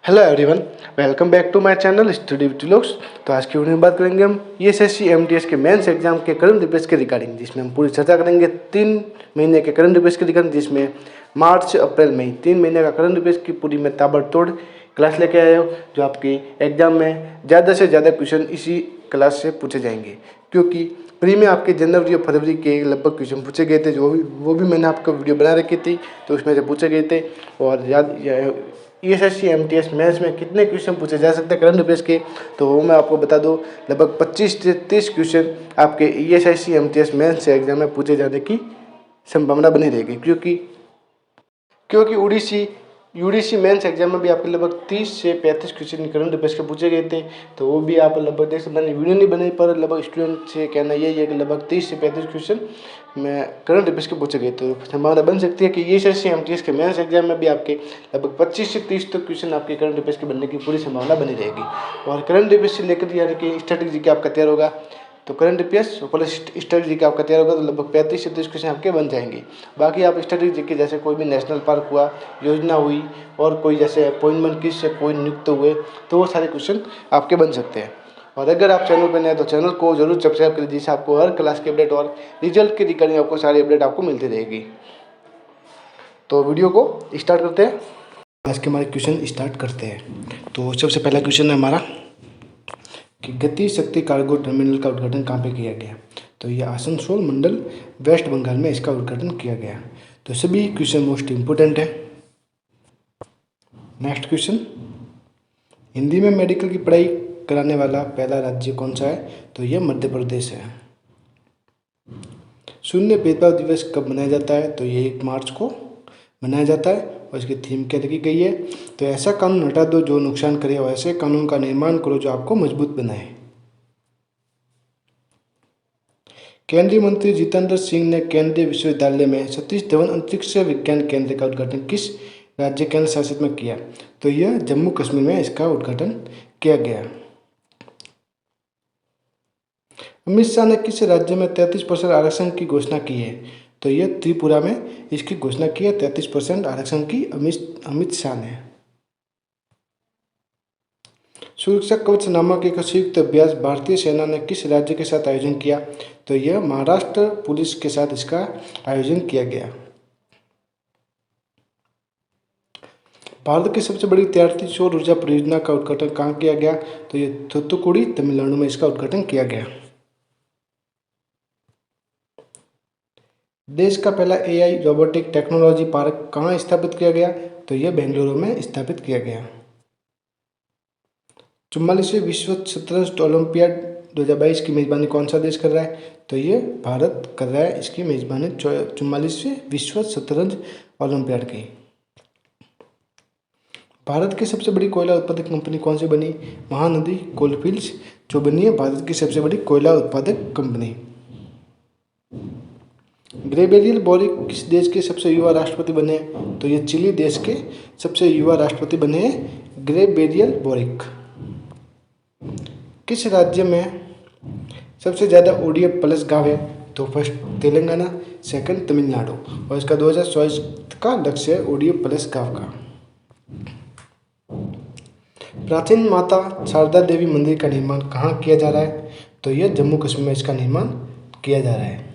Hello everyone, welcome back to my channel study with vlogs. तो आज की video में बात करेंगे हम ईएसएससी एमटीएस के मेंस एग्जाम के करंट अफेयर्स के रिगार्डिंग, जिसमें हम पूरी चर्चा करेंगे 3 महीने के करंट अफेयर्स के रिगार्डिंग, जिसमें मार्च अप्रैल मई 3 महीने का करंट अफेयर्स की पूरी मैं ताबड़तोड़ क्लास लेके आया हूँ, जो आपकी एग्जाम में ज़्यादा से ज़्यादा क्वेश्चन इसी क्लास से पूछे जाएंगे। क्योंकि प्री में आपके जनवरी और फरवरी के लगभग क्वेश्चन पूछे गए थे, जो वो भी मैंने आपको वीडियो बना रखी थी, तो उसमें से पूछे गए थे। और ईएसएससी एमटीएस मेंस में कितने क्वेश्चन पूछे जा सकते हैं करंट अफेयर्स के, तो वो मैं आपको बता दूं, लगभग 25 से 30 क्वेश्चन आपके ईएसएससी एमटीएस मेंस से एग्जाम में पूछे जाने की संभावना बनी रहेगी। क्योंकि ओडीसी यूडीसी मेंस एग्जाम में भी आपके लगभग 30 से 35 क्वेश्चन करंट अफेयर्स के पूछे गए थे, तो वो भी आप लगभग देख सकते, मैंने वीडियो नहीं बनाई, पर लगभग स्टूडेंट से कहना यही है कि लगभग 30 से 35 क्वेश्चन में करंट अफेयर्स के पूछे गए। तो संभावना बन सकती है कि ईएसएससी एमटीएस के मेंस एग्जाम में भी आपके लगभग 25 से 30 तक क्वेश्चन आपके करंट अफेयर्स के बनने की पूरी संभावना बनी रहेगी। और करंट अफेयर्स से लेकर यानी कि स्ट्रेटेजी का आपका तैयार होगा, तो करंट अफेयर्स प्लस स्ट्रेटजी का आपका तैयार होगा, तो लगभग 35 से 30 क्वेश्चन आपके बन जाएंगे। बाकी आप स्ट्रेटजी के जैसे कोई भी नेशनल पार्क हुआ, योजना हुई, और कोई जैसे अपॉइंटमेंट किससे कोई नियुक्त हुए, तो वो सारे क्वेश्चन आपके बन सकते हैं। और अगर आप चैनल पर नए तो चैनल को जरूर सब्सक्राइब करें, जिससे आपको हर क्लास के अपडेट और रिजल्ट के रिगार्डिंग आपको सारी अपडेट आपको मिलती रहेगी। तो वीडियो को स्टार्ट करते हैं, आज के हमारे क्वेश्चन स्टार्ट करते हैं। तो सबसे पहला क्वेश्चन है हमारा कि गति शक्ति कार्गो टर्मिनल का उद्घाटन कहाँ पे किया गया। तो ये आसनसोल मंडल वेस्ट बंगाल में इसका उद्घाटन किया गया। तो सभी क्वेश्चन मोस्ट इम्पोर्टेंट है। नेक्स्ट क्वेश्चन, हिंदी में मेडिकल की पढ़ाई कराने वाला पहला राज्य कौन सा है। तो यह मध्य प्रदेश है। शून्य भेदभाव दिवस कब मनाया जाता है। तो ये 1 मार्च को मनाया जाता है, और इसकी थीम क्या रखी गई है। तो ऐसा कानून हटा दो जो नुकसान करे, और ऐसे कानून का निर्माण करो जो आपको मजबूत बनाए। केंद्रीय मंत्री जितेंद्र सिंह ने केंद्रीय विश्वविद्यालय में सतीश धवन अंतरिक्ष विज्ञान केंद्र का उद्घाटन किस राज्य केंद्र शासित में किया। तो यह जम्मू कश्मीर में इसका उद्घाटन किया गया। अमित शाह ने किस राज्य में 33% आरक्षण की घोषणा की है। तो यह त्रिपुरा में इसकी घोषणा की है 33% आरक्षण की अमित शाह ने। सुरक्षा कवच नामक एक संयुक्त अभ्यास भारतीय सेना ने किस राज्य के साथ आयोजन किया। तो यह महाराष्ट्र पुलिस के साथ इसका आयोजन किया गया। भारत की सबसे बड़ी तैरती सौर ऊर्जा परियोजना का उद्घाटन कहाँ किया गया। तो यह थूथुकुडी तमिलनाडु में इसका उद्घाटन किया गया। देश का पहला एआई रोबोटिक टेक्नोलॉजी पार्क कहाँ स्थापित किया गया। तो यह बेंगलुरु में स्थापित किया गया। 44वें विश्व शतरंज ओलंपियाड 2022 की मेजबानी कौन सा देश कर रहा है। तो ये भारत कर रहा है इसकी मेजबानी 44वें विश्व शतरंज ओलंपियाड की। भारत की सबसे बड़ी कोयला उत्पादक कंपनी कौन सी बनी। महानदी कोलफील्ड्स जो बनी है भारत की सबसे बड़ी कोयला उत्पादक कंपनी। ग्रेगोरियल बोरिक किस देश के सबसे युवा राष्ट्रपति बने। तो ये चिली देश के सबसे युवा राष्ट्रपति बने हैं ग्रेगोरियल बोरिक। किस राज्य में सबसे ज़्यादा ओडीएफ प्लस गाँव है। तो फर्स्ट तेलंगाना, सेकंड तमिलनाडु, और इसका 2024 का लक्ष्य है ओडीएफ प्लस गाँव का। प्राचीन माता शारदा देवी मंदिर का निर्माण कहाँ किया जा रहा है। तो यह जम्मू कश्मीर में इसका निर्माण किया जा रहा है।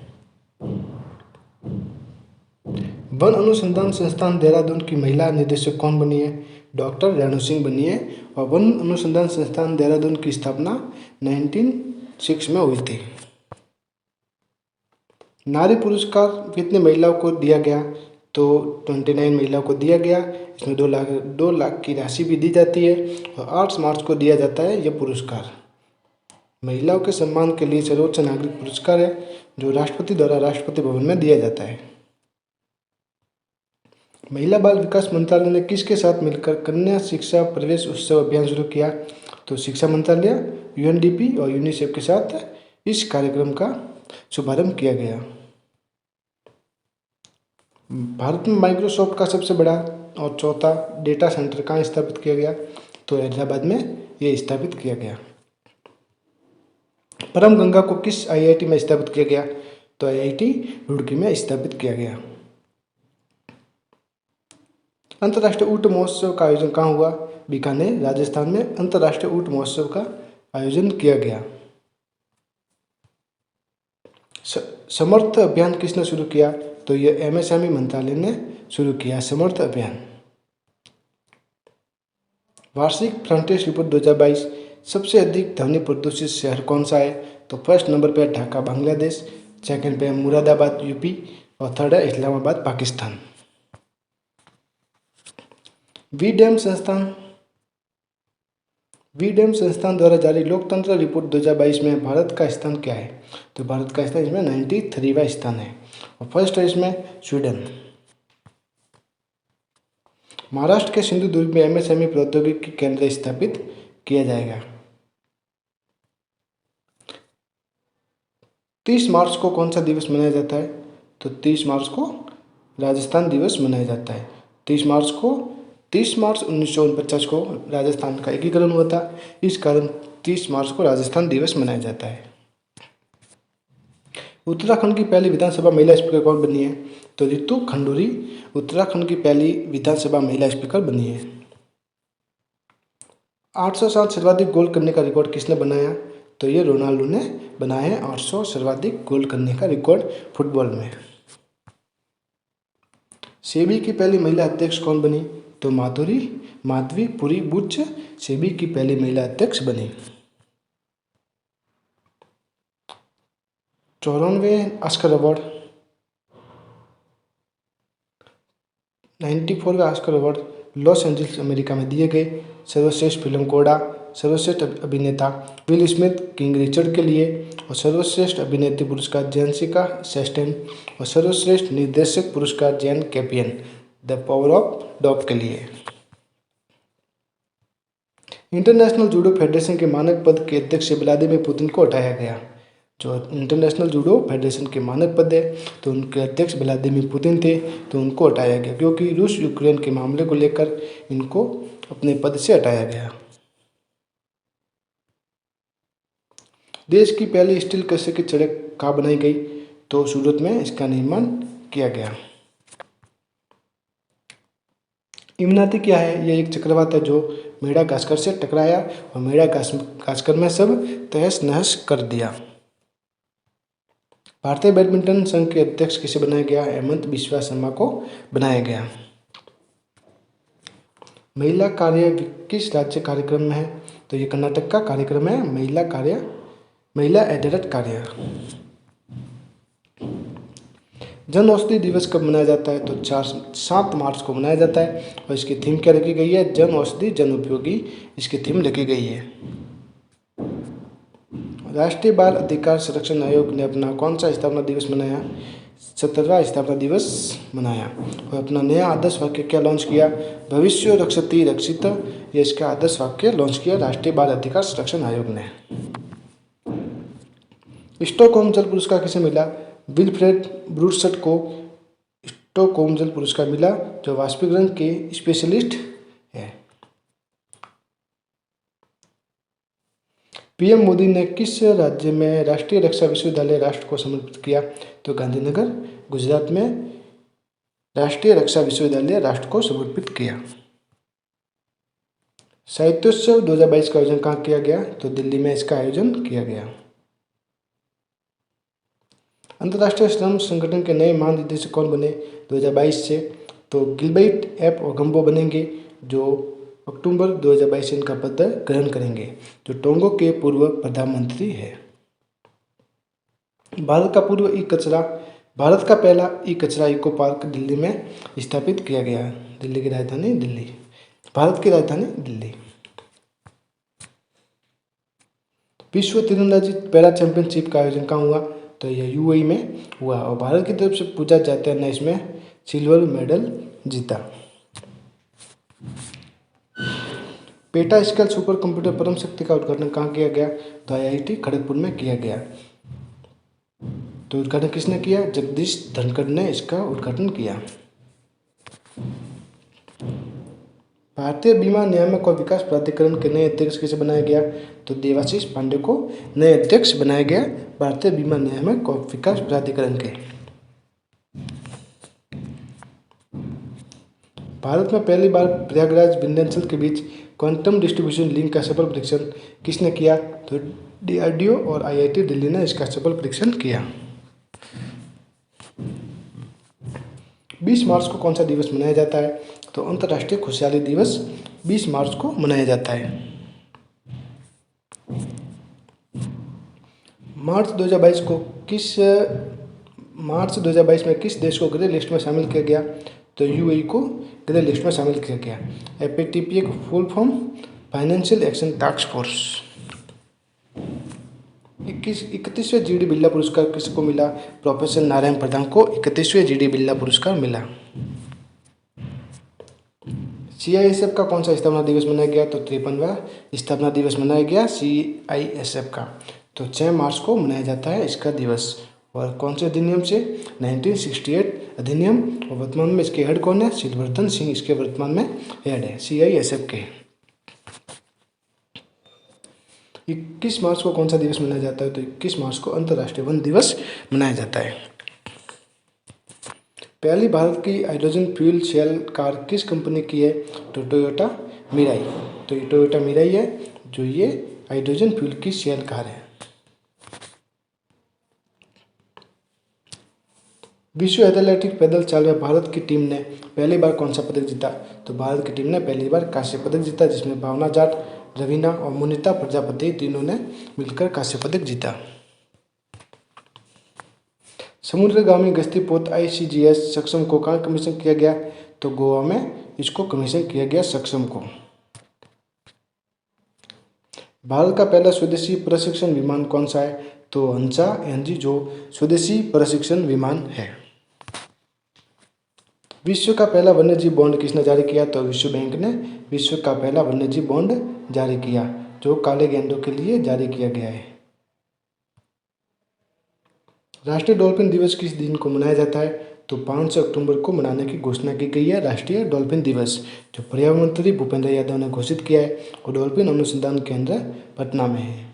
वन अनुसंधान संस्थान देहरादून की महिला निदेशक कौन बनी है। डॉक्टर रेणु सिंह बनी है, और वन अनुसंधान संस्थान देहरादून की स्थापना 1906 में हुई थी। नारी पुरस्कार कितने महिलाओं को दिया गया। तो 29 महिलाओं को दिया गया। इसमें 2 लाख की राशि भी दी जाती है, और 8 मार्च को दिया जाता है यह पुरस्कार। महिलाओं के सम्मान के लिए सर्वोच्च नागरिक पुरस्कार है, जो राष्ट्रपति द्वारा राष्ट्रपति भवन में दिया जाता है। महिला बाल विकास मंत्रालय ने किसके साथ मिलकर कन्या शिक्षा प्रवेश उत्सव अभियान शुरू किया। तो शिक्षा मंत्रालय, यूएनडीपी और यूनिसेफ के साथ इस कार्यक्रम का शुभारंभ किया गया। भारत में माइक्रोसॉफ्ट का सबसे बड़ा और चौथा डेटा सेंटर कहाँ स्थापित किया गया। तो हैदराबाद में यह स्थापित किया गया। परम गंगा को किस आईआईटी में स्थापित किया गया। तो आईआईटी रुड़की में स्थापित किया गया। अंतर्राष्ट्रीय ऊँट महोत्सव का आयोजन कहाँ हुआ? बीकानेर, राजस्थान में अंतर्राष्ट्रीय ऊँट महोत्सव का आयोजन किया गया। समर्थ अभियान किसने शुरू किया? तो यह एमएसएमई मंत्रालय ने शुरू किया समर्थ अभियान। वार्षिक फ्रंटियर्स रिपोर्ट 2022 सबसे अधिक ध्वनि प्रदूषित शहर कौन सा है? तो फर्स्ट नंबर पे ढाका बांग्लादेश, सेकंड पे मुरादाबाद यूपी और थर्ड है इस्लामाबाद पाकिस्तान। वीडैम संस्थान द्वारा जारी लोकतंत्र रिपोर्ट 2022 में भारत का स्थान क्या है? तो भारत का स्थान इसमें 93वां स्थान है और फर्स्ट है इसमें स्वीडन। महाराष्ट्र के सिंधुदुर्ग में एमएसएमई प्रौद्योगिकी केंद्र स्थापित किया जाएगा। 30 मार्च को कौन सा दिवस मनाया जाता है? तो 30 मार्च को राजस्थान दिवस मनाया जाता है। 30 मार्च 1949 को राजस्थान का एकीकरण हुआ था, इस कारण 30 मार्च को राजस्थान दिवस मनाया जाता है। उत्तराखंड की पहली विधानसभा महिला स्पीकर कौन बनी है? तो रितु खंडूरी उत्तराखंड की पहली विधानसभा महिला स्पीकर बनी है। 800 साल सर्वाधिक गोल करने का रिकॉर्ड किसने बनाया? तो ये रोनाल्डो ने बनाया है 800 सर्वाधिक गोल करने का रिकॉर्ड फुटबॉल में। सेबी की पहली महिला अध्यक्ष कौन बनी? तो माधवी पुरी बुच सेबी की पहली महिला अध्यक्ष बनी। 94वें ऑस्कर अवार्ड 94वें Oscar award Los Angeles America में दिए गए। सर्वश्रेष्ठ फिल्म कोडा, सर्वश्रेष्ठ अभिनेता विल स्मिथ किंग रिचर्ड के लिए और सर्वश्रेष्ठ अभिनेत्री पुरस्कार जेसिका चैस्टेन और सर्वश्रेष्ठ निर्देशक पुरस्कार Jane Campion the power of dog के लिए। इंटरनेशनल जूडो फेडरेशन के मानक पद के अध्यक्ष से व्लादिमीर पुतिन को हटाया गया। जो इंटरनेशनल जूडो फेडरेशन के मानक पद है तो उनके अध्यक्ष व्लादिमीर पुतिन थे, तो उनको हटाया गया क्योंकि रूस यूक्रेन के मामले को लेकर इनको अपने पद से हटाया गया। देश की पहली स्टील कस्य की सड़क कहाँ बनाई गई? तो सूरत में इसका निर्माण किया गया। इमनाती क्या है? यह एक चक्रवात है जो मेडागास्कर से टकराया और मेडागास्कर में सब तहस नहस कर दिया। भारतीय बैडमिंटन संघ के अध्यक्ष किसे बनाया गया? हेमंत बिस्वा शर्मा को बनाया गया। महिला कार्य किस राज्य कार्यक्रम में है? तो ये कर्नाटक का कार्यक्रम है महिला एडल्ट कार्य। जन औषधि दिवस कब मनाया जाता है? तो 7 मार्च को मनाया जाता है और इसकी थीम क्या रखी गई है? जन औषधि जन उपयोगी इसकी थीम रखी गई है। राष्ट्रीय बाल अधिकार संरक्षण आयोग ने अपना कौन सा स्थापना दिवस मनाया? 17वां स्थापना दिवस मनाया और अपना नया आदर्श वाक्य क्या लॉन्च किया? भविष्य रक्षति रक्षित, ये इसका आदर्श वाक्य लॉन्च किया राष्ट्रीय बाल अधिकार संरक्षण आयोग ने। स्टॉकहोम जल पुरस्कार किसे मिला? विल्फ्रेड ब्रूसट को स्टॉकहोम जल पुरस्कार मिला जो वाष्पीकरण के स्पेशलिस्ट है। पीएम मोदी ने किस राज्य में राष्ट्रीय रक्षा विश्वविद्यालय राष्ट्र को समर्पित किया? तो गांधीनगर गुजरात में राष्ट्रीय रक्षा विश्वविद्यालय राष्ट्र को समर्पित किया। साहित्योत्सव 2022 का आयोजन कहाँ किया गया? तो दिल्ली में इसका आयोजन किया गया। अंतर्राष्ट्रीय श्रम संगठन के नए महानिदेशक कौन बने 2022 से? तो गिलबर्ट एफ ओगम्बो बनेंगे जो अक्टूबर 2022 से इनका पद ग्रहण करेंगे, जो टोंगो के पूर्व प्रधानमंत्री है। भारत का पहला ई कचरा इको पार्क दिल्ली में स्थापित किया गया। दिल्ली की राजधानी दिल्ली, भारत की राजधानी दिल्ली। विश्व तीरंदाजी पैरा चैंपियनशिप का आयोजन कहाँ हुआ? तो यह यूएई में हुआ और भारत की तरफ से पूजा जाते ने इसमें सिल्वर मेडल जीता। पेटा स्केल सुपर कंप्यूटर परम शक्ति का उद्घाटन कहाँ किया गया? तो आईआईटी खड़गपुर में किया गया। तो उद्घाटन किसने किया? जगदीश धनखड़ ने इसका उद्घाटन किया। भारतीय बीमा नियामक और विकास प्राधिकरण के नए अध्यक्ष किसे बनाया गया? तो देवाशीष पांडे को नए अध्यक्ष बनाया गया भारतीय बीमा नियामक और विकास प्राधिकरण के। भारत में पहली बार प्रयागराज विंध्याचल के बीच क्वांटम डिस्ट्रीब्यूशन लिंक का सफल परीक्षण किसने किया? तो DRDO और IIT दिल्ली ने इसका सफल परीक्षण किया। 20 मार्च को कौन सा दिवस मनाया जाता है? तो अंतर्राष्ट्रीय खुशहाली दिवस 20 मार्च को मनाया जाता है। मार्च 2022 में किस देश को ग्रे लिस्ट में शामिल किया गया? तो UAE को ग्रे लिस्ट में शामिल किया गया। FATPA का full form financial action task force. 31वें GD बिरला पुरस्कार किसको मिला? प्रोफेसर नारायण प्रधान को 31वें GD बिरला पुरस्कार मिला। CISF का कौन सा स्थापना दिवस मनाया गया? तो 53वां स्थापना दिवस मनाया गया CISF का। तो 6 मार्च को मनाया जाता है इसका दिवस। और कौन से अधिनियम से? 1968 अधिनियम। और वर्तमान में इसके हेड कौन है? सिलवर्धन सिंह इसके वर्तमान में हेड है CISF के। 21 मार्च को कौन सा दिवस मनाया जाता है? तो 21 मार्च को अंतर्राष्ट्रीय वन दिवस मनाया जाता है। पहली भारत की हाइड्रोजन फ्यूल सेल कार किस कंपनी की है? तो टोयोटा मिराई। तो ये टोयोटा मिराई है जो ये हाइड्रोजन फ्यूल की सेल कार है। विश्व एथलेटिक पैदल चाल में भारत की टीम ने पहली बार कौन सा पदक जीता? तो भारत की टीम ने पहली बार कांस्य पदक जीता, जिसमें भावना जाट, रवीना और मुनिता प्रजापति तीनों ने मिलकर कांस्य पदक जीता। समुद्रगामी गश्ती पोत ICGS सक्षम को कहाँ कमीशन किया गया? तो गोवा में इसको कमीशन किया गया सक्षम को। भारत का पहला स्वदेशी प्रशिक्षण विमान कौन सा है? तो हंसा NG जो स्वदेशी प्रशिक्षण विमान है। विश्व का पहला वन्यजीव बॉन्ड किसने जारी किया? तो विश्व बैंक ने विश्व का पहला वन्यजीव बॉन्ड जारी किया, जो काले गेंडों के लिए जारी किया गया है। राष्ट्रीय डॉल्फिन दिवस किस दिन को मनाया जाता है? तो 5 अक्टूबर को मनाने की घोषणा की गई है राष्ट्रीय डॉल्फिन दिवस, जो पर्यावरण मंत्री भूपेंद्र यादव ने घोषित किया है। और डॉल्फिन अनुसंधान केंद्र पटना में है।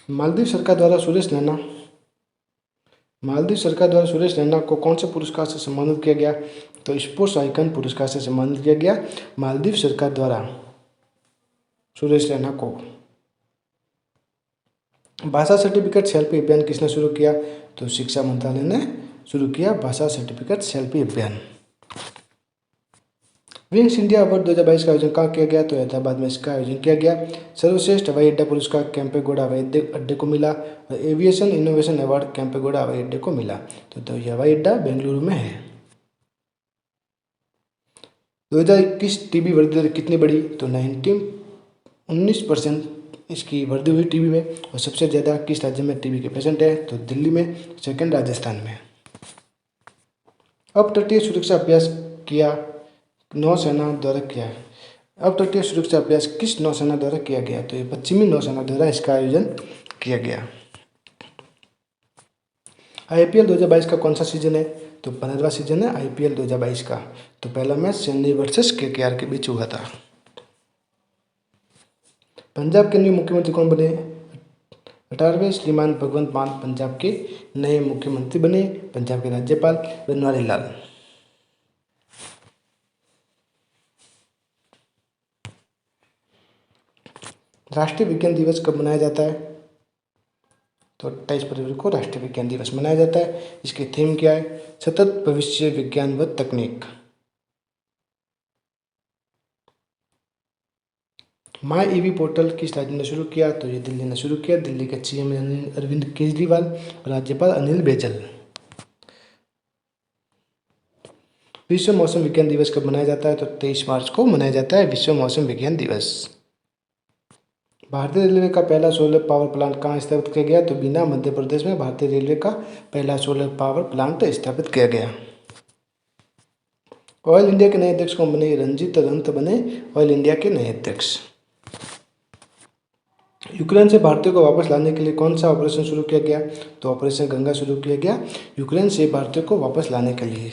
मालदीव सरकार द्वारा सुरेश रैना को कौन से पुरस्कार से सम्मानित किया गया? तो स्पोर्ट्स आइकन पुरस्कार से सम्मानित किया गया मालदीव सरकार द्वारा सुरेश रैना को। भाषा सर्टिफिकेट सेल्फी अभियान किसने शुरू किया? तो शिक्षा मंत्रालय ने शुरू किया भाषा सर्टिफिकेट सेल्फी अभियान। विंग्स इंडिया अवार्ड 2022 का आयोजन कहाँ किया गया? तो हैदराबाद में इसका आयोजन किया गया। सर्वश्रेष्ठ हवाई अड्डा पुरस्कार केम्पेगौड़ा हवाई अड्डे को मिला और एविएशन इनोवेशन अवार्ड केम्पेगौड़ा हवाई अड्डे को मिला। तो ये हवाई अड्डा बेंगलुरु में है। 2021 टीबी वृद्धि दर कितनी बढ़ी? तो 19% इसकी वृद्धि हुई टीबी में। और सबसे ज़्यादा किस राज्य में टीबी के पेशेंट है? तो दिल्ली में, सेकंड राजस्थान में। अब तटीय सुरक्षा अभ्यास किया नौसेना द्वारा किया है। अब तटीय सुरक्षा अभ्यास किस नौसेना द्वारा किया गया? तो ये पश्चिमी नौसेना द्वारा इसका आयोजन किया गया। IPL 2022 का कौन सा सीजन है? तो 15वां सीजन है IPL 2022 का। तो पहला मैच चेन्नई वर्सेस KKR के बीच हुआ था। पंजाब के नए मुख्यमंत्री कौन बने? 18वें श्रीमान भगवंत मान पंजाब के नए मुख्यमंत्री बने। पंजाब के राज्यपाल बनवारी लाल। राष्ट्रीय विज्ञान दिवस कब मनाया जाता है? तो 28 फरवरी को राष्ट्रीय विज्ञान दिवस मनाया जाता है। इसकी थीम क्या है? सतत भविष्य, विज्ञान व तकनीक। माई EV पोर्टल किस राज्य ने शुरू किया? तो ये दिल्ली ने शुरू किया। दिल्ली के CM अरविंद केजरीवाल और राज्यपाल अनिल बैजल। विश्व मौसम विज्ञान दिवस कब मनाया जाता है? तो 23 मार्च को मनाया जाता है विश्व मौसम विज्ञान दिवस। भारतीय रेलवे का पहला सोलर पावर प्लांट कहाँ स्थापित किया गया? तो बीना, मध्य प्रदेश में भारतीय रेलवे का पहला सोलर पावर प्लांट स्थापित किया गया। ऑयल इंडिया के नए अध्यक्ष कौन बने? रंजीत रंत बने ऑयल इंडिया के नए अध्यक्ष। यूक्रेन से भारतीयों को वापस लाने के लिए कौन सा ऑपरेशन शुरू किया गया? तो ऑपरेशन गंगा शुरू किया गया यूक्रेन से भारतीयों को वापस लाने के लिए।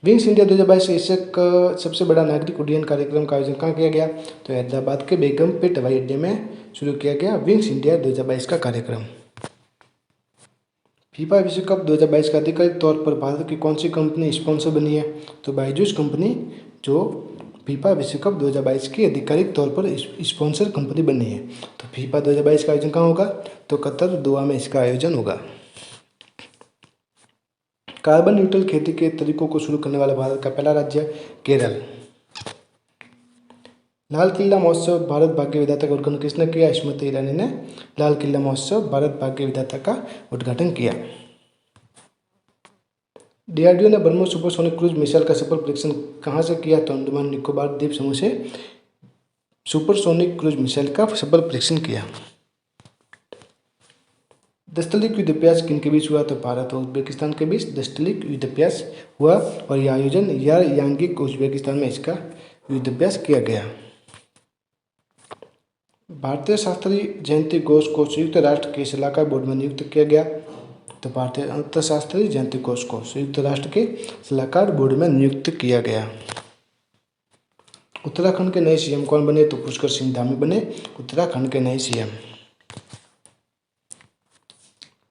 विंग्स इंडिया 2022 एशिया का सबसे बड़ा नागरिक उड्डयन कार्यक्रम का आयोजन कहाँ किया गया? तो हैदराबाद के बेगमपेट हवाई अड्डे में शुरू किया गया विंग्स इंडिया 2022 का कार्यक्रम। फीफा विश्व कप 2022 का आधिकारिक तौर पर भारत की कौन सी कंपनी स्पॉन्सर बनी है? तो बायजूस कंपनी जो फीफा विश्व कप 2022 की आधिकारिक तौर पर स्पॉन्सर कंपनी बनी है। तो फीफा 2022 का आयोजन कहाँ होगा? तो कतर दोहा में इसका आयोजन होगा। कार्बन न्यूट्रल खेती के तरीकों को शुरू करने वाला भारत का पहला राज्य केरल। लाल किला महोत्सव भारत भाग्य विधाता का उद्घाटन किसने किया? स्मृति ईरानी ने लाल किला महोत्सव भारत भाग्य विधाता का उद्घाटन किया। डीआरडीओ ने ब्रह्मोस सुपरसोनिक क्रूज मिसाइल का सफल परीक्षण कहाँ से किया? तो अंडमान निकोबार द्वीप समूह से सुपरसोनिक क्रूज मिसाइल का सफल परीक्षण किया। दस्तलिक युद्धाभ्यास किनके बीच हुआ? तो भारत और उज्बेकिस्तान के बीच दस्तलिक युद्धाभ्यास हुआ और यह आयोजन यांगिक उज्बेकिस्तान में इसका युद्धाभ्यास किया गया। भारतीय शास्त्रीय जयंती घोष को संयुक्त राष्ट्र के सलाहकार बोर्ड में नियुक्त किया गया। तो भारतीय अर्थशास्त्री जयंती घोष को संयुक्त राष्ट्र के सलाहकार बोर्ड में नियुक्त किया गया। उत्तराखंड के नए सीएम कौन बने? तो पुष्कर सिंह धामी बने उत्तराखंड के नए सीएम।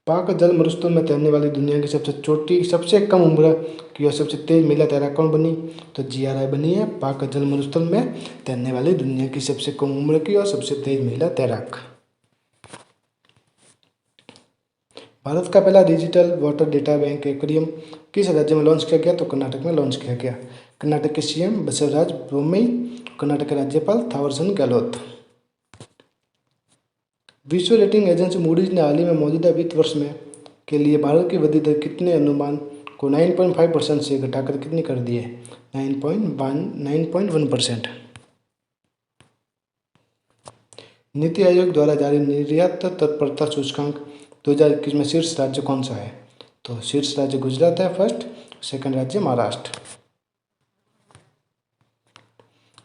पाक जल मरुस्थल में तैरने वाली दुनिया की सबसे कम उम्र की और सबसे तेज महिला तैराक कौन बनी? तो जिया राय बनी है पाक जल मरुस्थल में तैरने वाली दुनिया की सबसे कम उम्र की और सबसे तेज महिला तैराक। भारत का पहला digital water data bank aquarium किस राज्य में लॉन्च किया गया? तो कर्नाटक में लॉन्च किया गया। कर्नाटक के सीएम बसवराज बोम्मई, कर्नाटक के राज्यपाल थावरचंद गहलोत। विश्व रेटिंग एजेंसी मूडीज ने हाल ही में मौजूदा वित्त वर्ष में के लिए भारत की वृद्धि दर कितने अनुमान को 9.5% से घटाकर कितनी कर दी है? 9.1%। नीति आयोग द्वारा जारी निर्यात तत्परता सूचकांक 2021 में शीर्ष राज्य कौन सा है? तो शीर्ष राज्य गुजरात है फर्स्ट, सेकंड राज्य महाराष्ट्र।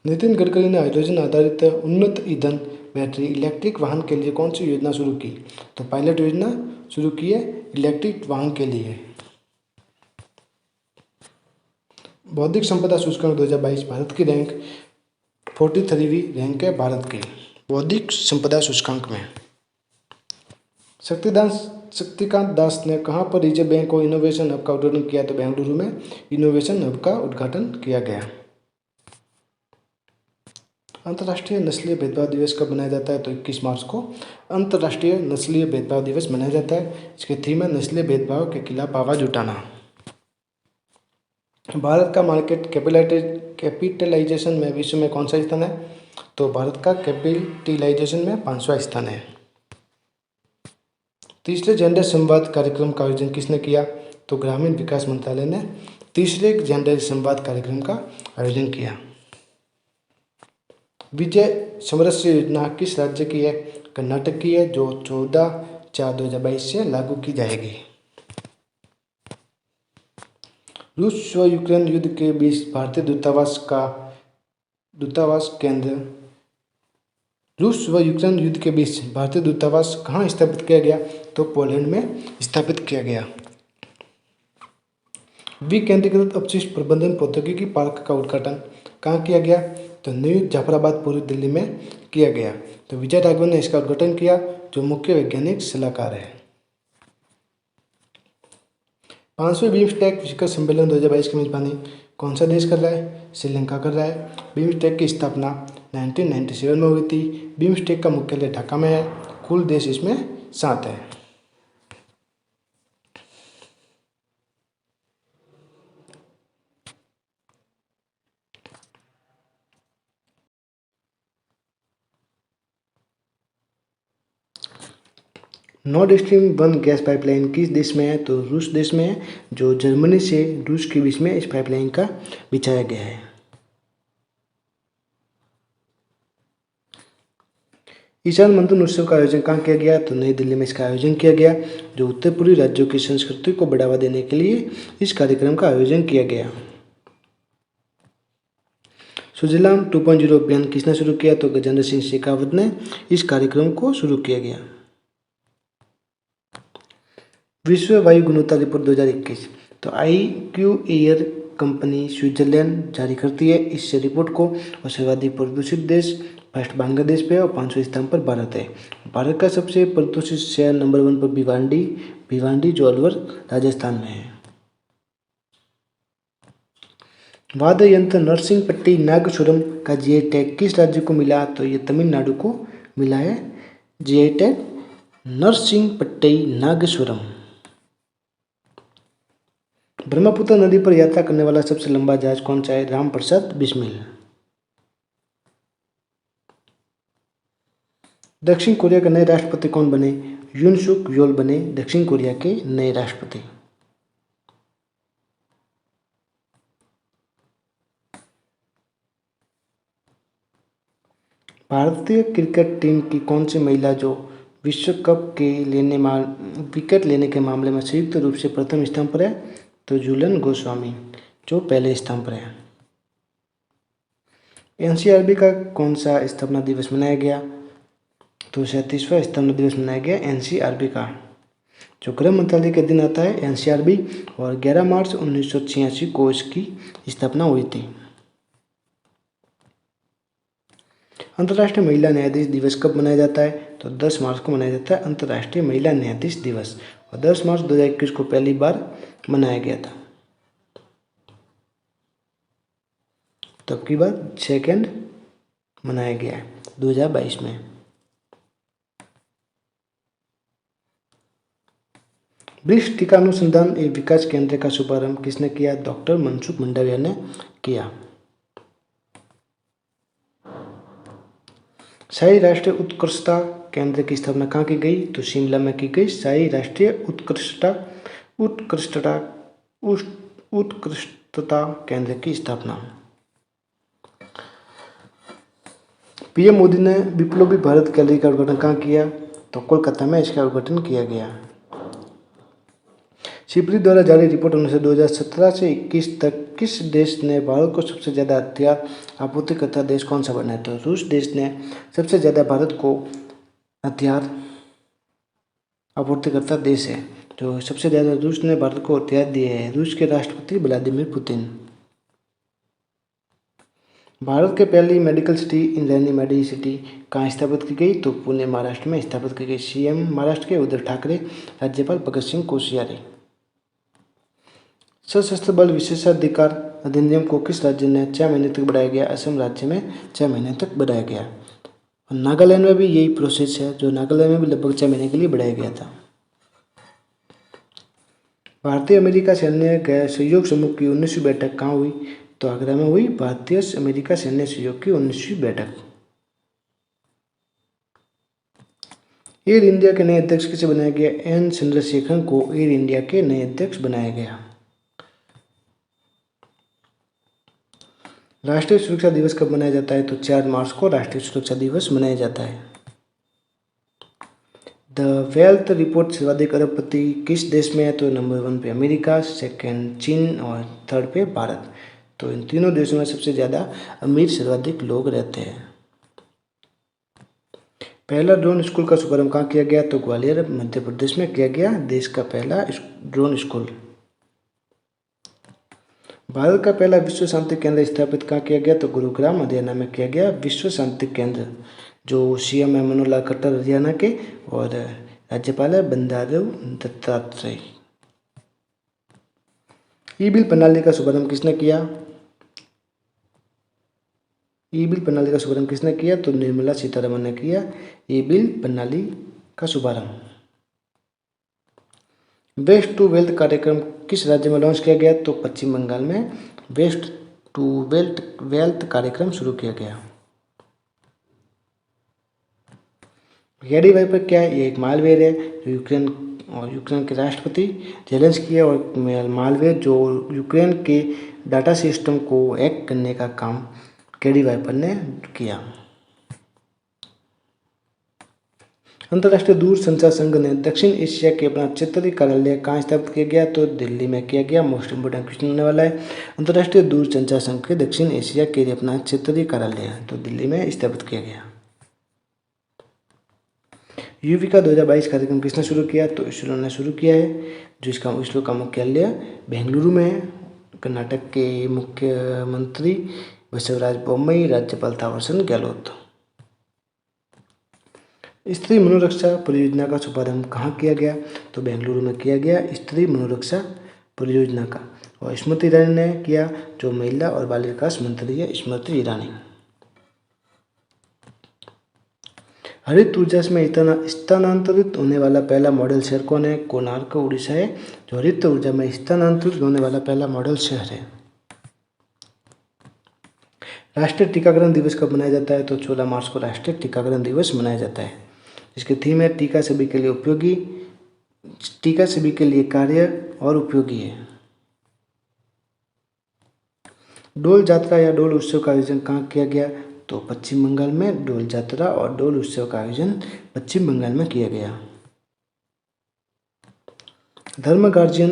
नितिन गडकरी ने हाइड्रोजन आधारित उन्नत ईंधन बैटरी इलेक्ट्रिक वाहन के लिए कौन सी योजना शुरू की? तो पायलट योजना शुरू की है इलेक्ट्रिक वाहन के लिए। बौद्धिक संपदा सूचकांक 2022 भारत की रैंक 43वीं रैंक है भारत की बौद्धिक संपदा सूचकांक में। शक्तिकांत दास ने कहाँ पर रिजर्व बैंक और इनोवेशन हब का उद्घाटन किया? तो बेंगलुरु में इनोवेशन हब का उद्घाटन किया गया। अंतर्राष्ट्रीय नस्लीय भेदभाव दिवस कब मनाया जाता है? तो 21 मार्च को अंतर्राष्ट्रीय नस्लीय भेदभाव दिवस मनाया जाता है। इसके थीम है नस्लीय भेदभाव के खिलाफ आवाज उठाना। भारत का मार्केट कैपिटलाइजेशन में विश्व में कौन सा स्थान है? तो भारत का कैपिटलाइजेशन में 5वां स्थान है। तीसरे जेंडर संवाद कार्यक्रम का आयोजन किसने किया? तो ग्रामीण विकास मंत्रालय ने तीसरे जेंडर संवाद कार्यक्रम का आयोजन किया। विजय समरस्य योजना किस राज्य की है? कर्नाटक की है, जो 14/4/2022 से लागू की जाएगी। रूस व यूक्रेन युद्ध के बीच भारतीय दूतावास कहाँ स्थापित किया गया? तो पोलैंड में स्थापित किया गया। विकेंद्रीकृत अपशिष्ट प्रबंधन प्रौद्योगिकी पार्क का उद्घाटन कहाँ किया गया? तो न्यू जाफराबाद पूर्वी दिल्ली में किया गया। तो विजय राघवन ने इसका उद्घाटन किया, जो मुख्य वैज्ञानिक सलाहकार है। 5वें बिम्स्टेक शिखर सम्मेलन 2022 की मेजबानी कौन सा देश कर रहा है? श्रीलंका कर रहा है। बिम्स्टेक की स्थापना 1997 में हुई थी। बिम्स्टेक का मुख्यालय ढाका में है। कुल देश इसमें 7 है। नॉर्ड स्ट्रीम 1 गैस पाइपलाइन किस देश में है? तो रूस देश में है, जो जर्मनी से रूस के बीच में इस पाइपलाइन का बिछाया गया है। ईशान मंथन उत्सव का आयोजन कहाँ किया गया? तो नई दिल्ली में इसका आयोजन किया गया, जो उत्तर पूर्वी राज्यों की संस्कृति को बढ़ावा देने के लिए इस कार्यक्रम का आयोजन किया गया। सुजलाम 2.0 अभियान किसने शुरू किया? तो गजेंद्र सिंह शेखावत ने इस कार्यक्रम को शुरू किया गया। विश्व वायु गुणवत्ता रिपोर्ट 2021, तो IQ एयर कंपनी स्विट्जरलैंड जारी करती है इस रिपोर्ट को, और सर्वाधिक प्रदूषित देश फर्स्ट बांग्लादेश पे और 5वें स्थान पर भारत है। भारत का सबसे प्रदूषित शहर नंबर 1 पर भिवांडी, भिवांडी जो अलवर राजस्थान में है। वाद्य यंत्र नरसिंहपट्टी नागेश्वरम का जीआई टैग किस राज्य को मिला? तो ये तमिलनाडु को मिला है जीआई टैग नरसिंहपट्टी नागेश्वरम। ब्रह्मपुत्र नदी पर यात्रा करने वाला सबसे लंबा जहाज कौन सा है? रामप्रसाद बिस्मिल। दक्षिण कोरिया के नए राष्ट्रपति कौन बने? यून सुक योल बने दक्षिण कोरिया के नए राष्ट्रपति। भारतीय क्रिकेट टीम की कौन सी महिला जो विश्व कप के विकेट लेने के मामले में संयुक्त रूप से प्रथम स्थान पर है? तो झूलन गोस्वामी जो पहले स्थान पर है। एनसीआरबी का कौन सा स्थापना दिवस मनाया गया? तो 37वां स्थापना दिवस मनाया गया एनसीआरबी का, जो गृह मंत्रालय के दिन आता है एनसीआरबी, और 11 मार्च 1986 को इसकी स्थापना हुई थी। अंतर्राष्ट्रीय महिला न्यायाधीश दिवस कब मनाया जाता है? तो 10 मार्च को मनाया जाता है अंतर्राष्ट्रीय महिला न्यायाधीश दिवस, और 10 मार्च 2021 को पहली बार मनाया गया था। तब की बार सेकेंड मनाया गया है 2022 में। ब्रिक्स टीकानुसंधान एवं विकास केंद्र का शुभारंभ किसने किया? डॉक्टर मनसुख मंडाविया ने किया। शाही राष्ट्रीय उत्कृष्टता केंद्र की स्थापना कहाँ की गई? तो शिमला में की गई शाही राष्ट्रीय उत्कृष्टता केंद्र की स्थापना। पीएम मोदी ने विप्लवी भारत गैलरी का उद्घाटन कहाँ किया? तो कोलकाता में इसका उद्घाटन किया गया। सिपरी द्वारा जारी रिपोर्ट अनुसार 2017 से 21 तक किस देश ने भारत को सबसे ज़्यादा हथियार आपूर्तिकर्ता देश कौन सा बनाया? तो रूस देश ने सबसे ज़्यादा भारत को हथियार आपूर्तिकर्ता देश है, जो सबसे ज़्यादा रूस ने भारत को हथियार दिए हैं। रूस के राष्ट्रपति व्लादिमीर पुतिन। भारत के पहली मेडिकल सिटी इंद्रायणी मेडिसिटी कहाँ स्थापित की गई? तो पुणे महाराष्ट्र में स्थापित की गई। सीएम महाराष्ट्र के उद्धव ठाकरे, राज्यपाल भगत सिंह कोश्यारी। सशस्त्र बल विशेषाधिकार अधिनियम को किस राज्य ने 6 महीने तक बढ़ाया गया? असम राज्य में 6 महीने तक बढ़ाया गया। और नागालैंड में भी यही प्रोसेस है, जो नागालैंड में भी लगभग 6 महीने के लिए बढ़ाया गया था। भारतीय अमेरिका सैन्य सहयोग समूह की 19वीं बैठक कहाँ हुई? तो आगरा में हुई भारतीय अमेरिका सैन्य सहयोग की 19वीं बैठक। एयर इंडिया के नए अध्यक्ष किसे बनाया गया? एन चंद्रशेखरन को एयर इंडिया के नए अध्यक्ष बनाया गया। राष्ट्रीय सुरक्षा दिवस कब मनाया जाता है? तो 4 मार्च को राष्ट्रीय सुरक्षा दिवस मनाया जाता है। द वेल्थ रिपोर्ट सर्वाधिक अरबपति किस देश में है? तो नंबर 1 पे अमेरिका, सेकंड चीन और थर्ड पे भारत। तो इन तीनों देशों में सबसे ज़्यादा अमीर सर्वाधिक लोग रहते हैं। पहला ड्रोन स्कूल का शुभारंभ कहाँ किया गया? तो ग्वालियर मध्य प्रदेश में किया गया देश का पहला ड्रोन स्कूल। भारत का पहला विश्व शांति केंद्र स्थापित कहाँ किया गया? तो गुरुग्राम हरियाणा में किया गया विश्व शांति केंद्र, जो सीएम है मनोहर लाल खट्टर हरियाणा के, और राज्यपाल है बंडारू दत्तात्रेय। ई बिल प्रणाली का शुभारंभ किसने किया? ई बिल प्रणाली का शुभारंभ किसने किया? तो निर्मला सीतारमण ने किया ई बिल प्रणाली का शुभारंभ। वेस्ट टू वेल्थ कार्यक्रम किस राज्य में लॉन्च किया गया? तो पश्चिम बंगाल में वेस्ट टू वेल्थ कार्यक्रम शुरू किया गया। गैरी वाइपर क्या है? ये एक मालवेयर है जो यूक्रेन के राष्ट्रपति जेलेंस्की है, और मालवेयर जो यूक्रेन के डाटा सिस्टम को हैक करने का काम गैरी वाइपर ने किया। अंतर्राष्ट्रीय दूरसंचार संघ ने दक्षिण एशिया के अपना क्षेत्रीय कार्यालय कहाँ स्थापित किया गया? तो दिल्ली में किया गया। मोस्ट इंपोर्टेंट क्वेश्चन होने वाला है। अंतर्राष्ट्रीय दूरसंचार संघ के दक्षिण एशिया के लिए अपना क्षेत्रीय कार्यालय है, तो दिल्ली में स्थापित किया गया। युविका 2022 कार्यक्रम किसने शुरू किया? तो इसरो ने शुरू किया है, जो इसरो का मुख्यालय बेंगलुरु में है। कर्नाटक के मुख्यमंत्री बसवराज बोम्मई, राज्यपाल थावरचंद गहलोत। स्त्री मनोरक्षा परियोजना का शुभारंभ कहाँ किया गया? तो बेंगलुरु में किया गया स्त्री मनोरक्षा परियोजना का। और स्मृति ईरानी ने किया, जो महिला और बाल विकास मंत्री है, स्मृति ईरानी। हरित ऊर्जा में स्थानांतरित होने वाला पहला मॉडल शहर कौन है? कोणार्क उड़ीसा है, जो हरित ऊर्जा में स्थानांतरित होने वाला पहला मॉडल शहर है। राष्ट्रीय टीकाकरण दिवस कब मनाया जाता है? तो 16 मार्च को राष्ट्रीय टीकाकरण दिवस मनाया जाता है। इसकी थीम है टीका सभी के लिए उपयोगी, टीका सभी के लिए कार्य और उपयोगी है। डोल जात्रा या डोल उत्सव का आयोजन कहाँ किया गया? तो पश्चिम बंगाल में डोल जात्रा और डोल उत्सव का आयोजन पश्चिम बंगाल में किया गया। धर्म गार्जियन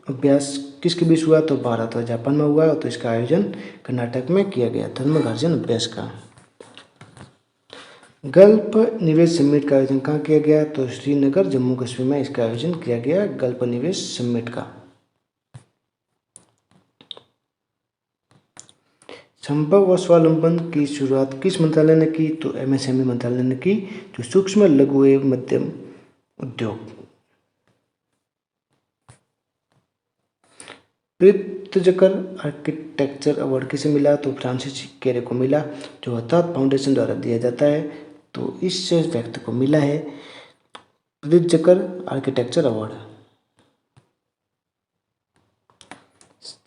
अभ्यास किसके बीच हुआ? तो भारत और जापान में हुआ, तो इसका आयोजन कर्नाटक में किया गया, धर्म गार्जियन अभ्यास का। गल्फ निवेश समिट का आयोजन कहाँ किया गया? तो श्रीनगर जम्मू कश्मीर में इसका आयोजन किया गया, गल्फ निवेश समिट का। संभव स्वावलंबन की शुरुआत किस मंत्रालय ने की? तो एमएसएमई मंत्रालय ने की, जो सूक्ष्म लघु एवं मध्यम उद्योग। प्रित्जकर आर्किटेक्चर अवार्ड किसे मिला? तो फ्रांसिस केरे को मिला, जो हताहत फाउंडेशन द्वारा दिया जाता है, तो इस व्यक्ति को मिला है प्रित्जकर आर्किटेक्चर अवार्ड।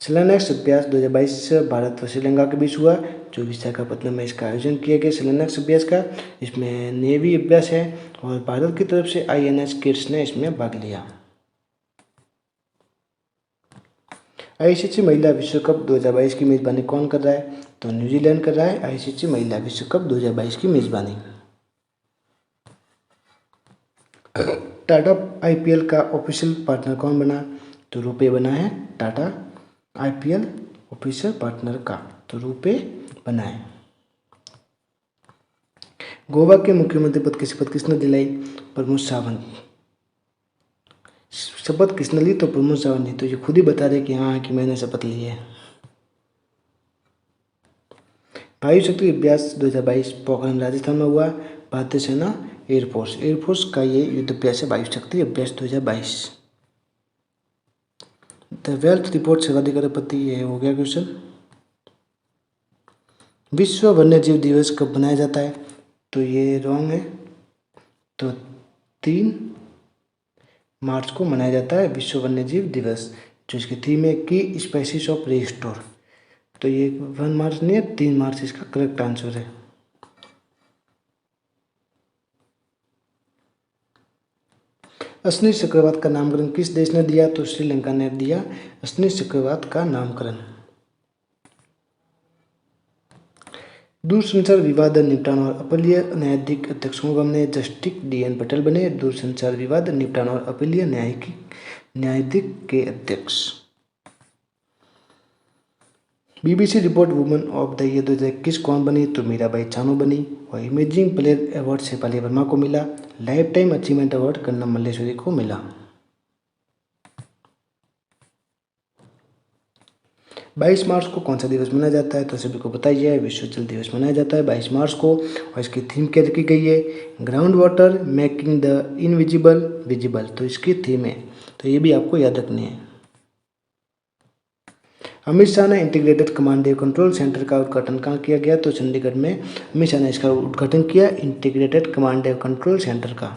शिलान्यास अभ्यास 2022 भारत और श्रीलंका के बीच हुआ, जो विशाखापत्तनम में इसका आयोजन किया गया शिलान्यास अभ्यास का। इसमें नेवी अभ्यास है और भारत की तरफ से INS किट्स ने इसमें भाग लिया। ICC महिला विश्व कप 2022 की मेजबानी कौन कर रहा है? तो न्यूजीलैंड कर रहा है ICC महिला विश्व कप 2022 की मेजबानी। टाटा IPL का ऑफिशियल पार्टनर कौन बना? तो रुपे बना है टाटा IPL ऑफिशियल पार्टनर का, तो रुपे बना है। गोवा के मुख्यमंत्री पद की शपथ किसने दिलाई? प्रमोद सावंत। शपथ किसने ली? तो प्रमोद सावंत ने, तो ये खुद ही बता रहे कि हाँ कि मैंने शपथ ली है। वायु शक्ति अभ्यास 2022 पोखरण राजस्थान में हुआ, भारतीय सेना एयरफोर्स का ये युद्ध अभ्यास है वायु शक्ति अभ्यास 2022। द वेल्थ रिपोर्ट सर्वाधिक अरबपति, ये हो गया क्वेश्चन। विश्व वन्यजीव दिवस कब मनाया जाता है? तो ये रॉन्ग है, तो 3 मार्च को मनाया जाता है विश्व वन्यजीव दिवस, जो इसकी थीम है की स्पेसीज ऑफ रिस्टोर। तो ये 1 मार्च नहीं है, 3 मार्च इसका करेक्ट आंसर है। अश्विनी चक्रवात का नामकरण किस देश ने दिया? तो श्रीलंका ने दिया अश्विनी चक्रवात का नामकरण। दूरसंचार विवाद निपटान और अपीलीय न्यायाधीश अध्यक्ष को हमने जस्टिस DN पटेल बने दूरसंचार विवाद निपटान और अपीलीय न्यायाधीश के अध्यक्ष। BBC report woman of the year 2021 कौन बनी? तो मीराबाई चानू बनी। और emerging player award Shefali Verma को मिला। Life time achievement award Karnam Malleswari को मिला। 22 मार्च को कौन सा दिवस मनाया जाता है? तो सभी को बताइए, विश्व जल दिवस मनाया जाता है 22 मार्च को। और इसकी थीम क्या रखी गई है? Ground water making the invisible visible, तो इसकी थीम है, तो ये भी आपको याद रखनी है। अमित शाह ने integrated command and control centre का उद्घाटन कहाँ किया गया? तो चंडीगढ़ में अमित शाह ने इसका उद्घाटन किया, integrated command and control centre का।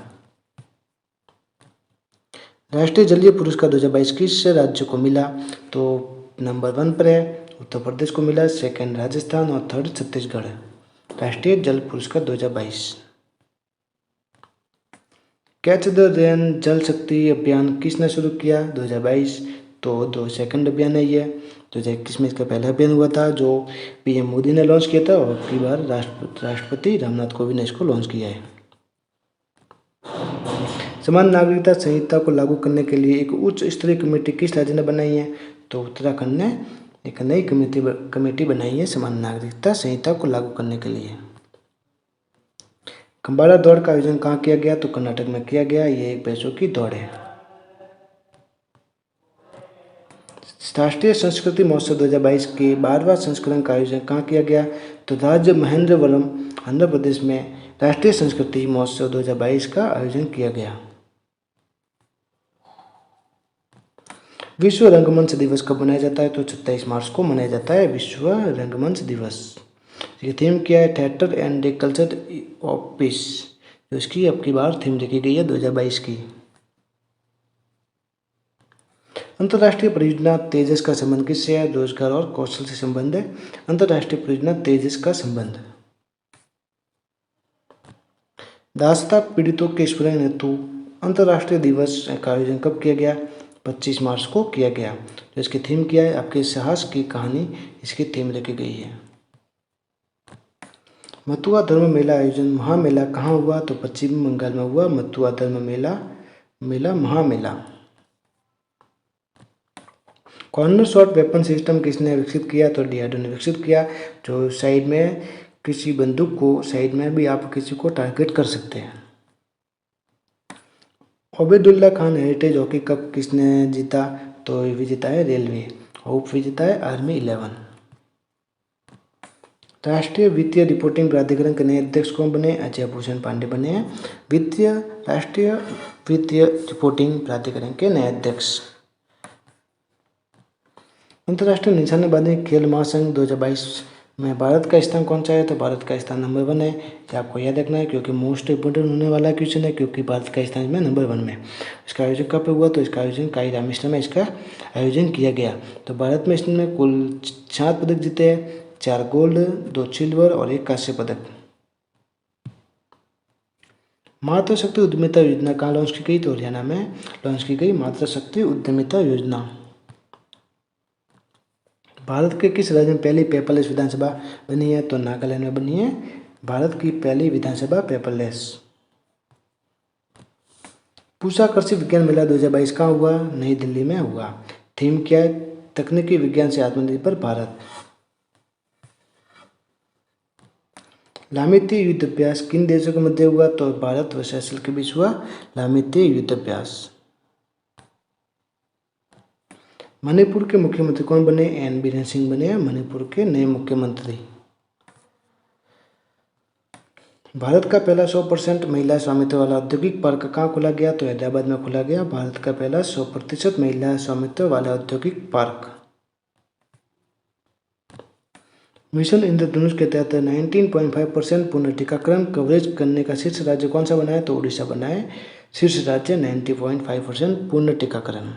राष्ट्रीय जलीय पुरस्कार 2022 किस राज्य को मिला? तो नंबर 1 पर है उत्तर प्रदेश को मिला, सेकंड राजस्थान और थर्ड छत्तीसगढ़। राष्ट्रीय जल पुरस्कार 2022। कैच द रेन जल शक्ति अभियान किसने शुरू किया? 2022, तो सेकंड अभियान है ये। 2021 में इसका पहला अभियान हुआ था, जो PM मोदी ने लॉन्च किया था, और अगली बार राष्ट्रपति रामनाथ कोविंद ने इसको लॉन्च किया है। समान नागरिकता संहिता को लागू करने के लिए एक उच्च स्तरीय कमेटी किस राज्य ने बनाई है? तो उत्तराखंड ने एक नई कमेटी बनाई है समान नागरिकता संहिता को लागू करने के लिए। खंबाड़ा दौड़ का आयोजन कहाँ किया गया? तो कर्नाटक में किया गया, ये एक पैसों की दौड़ है। राष्ट्रीय संस्कृति महोत्सव 2022 के 12वां संस्करण का आयोजन कहाँ किया गया? तो राज्य महेंद्रवरम आंध्र प्रदेश में राष्ट्रीय संस्कृति महोत्सव 2022 का आयोजन किया गया। विश्व रंगमंच दिवस कब मनाया जाता है? तो 27 मार्च को मनाया जाता है विश्व रंगमंच दिवस। ये थीम क्या है? Theatre and the culture of peace. तो इसकी अब की बार थीम लिखी गई है 2022 की। अंतर्राष्ट्रीय परियोजना तेजस का संबंध किससे है? रोजगार और कौशल से संबंध है अंतर्राष्ट्रीय परियोजना तेजस का संबंध। दासता पीड़ितों के स्मरण हेतु अंतर्राष्ट्रीय दिवस का आयोजन कब किया गया? 25 मार्च को किया गया। तो इसकी थीम क्या है? आपके साहस की कहानी इसकी थीम लिखी गई है। मथुरा धर्म मेला आयोजन महामेला कहाँ हुआ? तो पश्चिम बंगाल में हुआ मथुरा धर्म मेला महामेला। कॉर्नर शॉट वेपन सिस्टम किसने विकसित किया? तो डीआरडीओ ने विकसित किया, जो साइड में किसी बंदूक को साइड में भी आप किसी को टारगेट कर सकते हैं। Obaidullah Khan heritage hockey cup किसने जीता? तो ये भी जीता है रेलवे। होप भी जीता है आर्मी 11। राष्ट्रीय वित्तीय रिपोर्टिंग प्राधिकरण के नए अध्यक्ष कौन बने? अजय भूषण पांडे बने हैं राष्ट्रीय वित्तीय रिपोर्टिंग प्राधिकरण के नए अध्यक्ष। अंतर्राष्ट्रीय निशानेबाजी खेल महासंघ 2022 में भारत का स्थान कौन सा है? तो भारत का स्थान नंबर 1 है। ये आपको याद रखना है क्योंकि मोस्ट इंपोर्टेंट होने वाला क्वेश्चन है, क्योंकि भारत का स्थान में नंबर 1 में। इसका आयोजन कब हुआ? तो इसका आयोजन काई रामेश्वर में इसका आयोजन किया गया। तो भारत में इसमें कुल 7 पदक जीते हैं, 4 गोल्ड, 2 सिल्वर और 1 कांस्य पदक। मातृशक्ति उद्यमिता योजना कहाँ लॉन्च की गई? तो हरियाणा में लॉन्च की गई मातृशक्ति उद्यमिता योजना। भारत के किस राज्य में पहली पेपरलेस विधानसभा बनी है? तो नागालैंड में बनी है भारत की पहली विधानसभा पेपरलेस। पूसा कृषि विज्ञान मेला 2022 कहाँ हुआ? नई दिल्ली में हुआ। थीम क्या है? तकनीकी विज्ञान से आत्मनिर्भर भारत। लामिती युद्ध अभ्यास किन देशों के मध्य हुआ? तो भारत व सेशेल्स के बीच हुआ लामिती युद्ध अभ्यास। मणिपुर के मुख्यमंत्री कौन बने? एन बीरेन सिंह बने हैं मणिपुर के नए मुख्यमंत्री। भारत का पहला 100% महिला स्वामित्व वाला औद्योगिक पार्क कहाँ खोला गया? तो हैदराबाद में खोला गया भारत का पहला 100% महिला स्वामित्व वाला औद्योगिक पार्क। मिशन इंद्रधनुष के तहत 19.5% पूर्ण टीकाकरण कवरेज करने का शीर्ष राज्य कौन सा बना है? तो उड़ीसा बना है शीर्ष राज्य 90.5% पूर्ण टीकाकरण।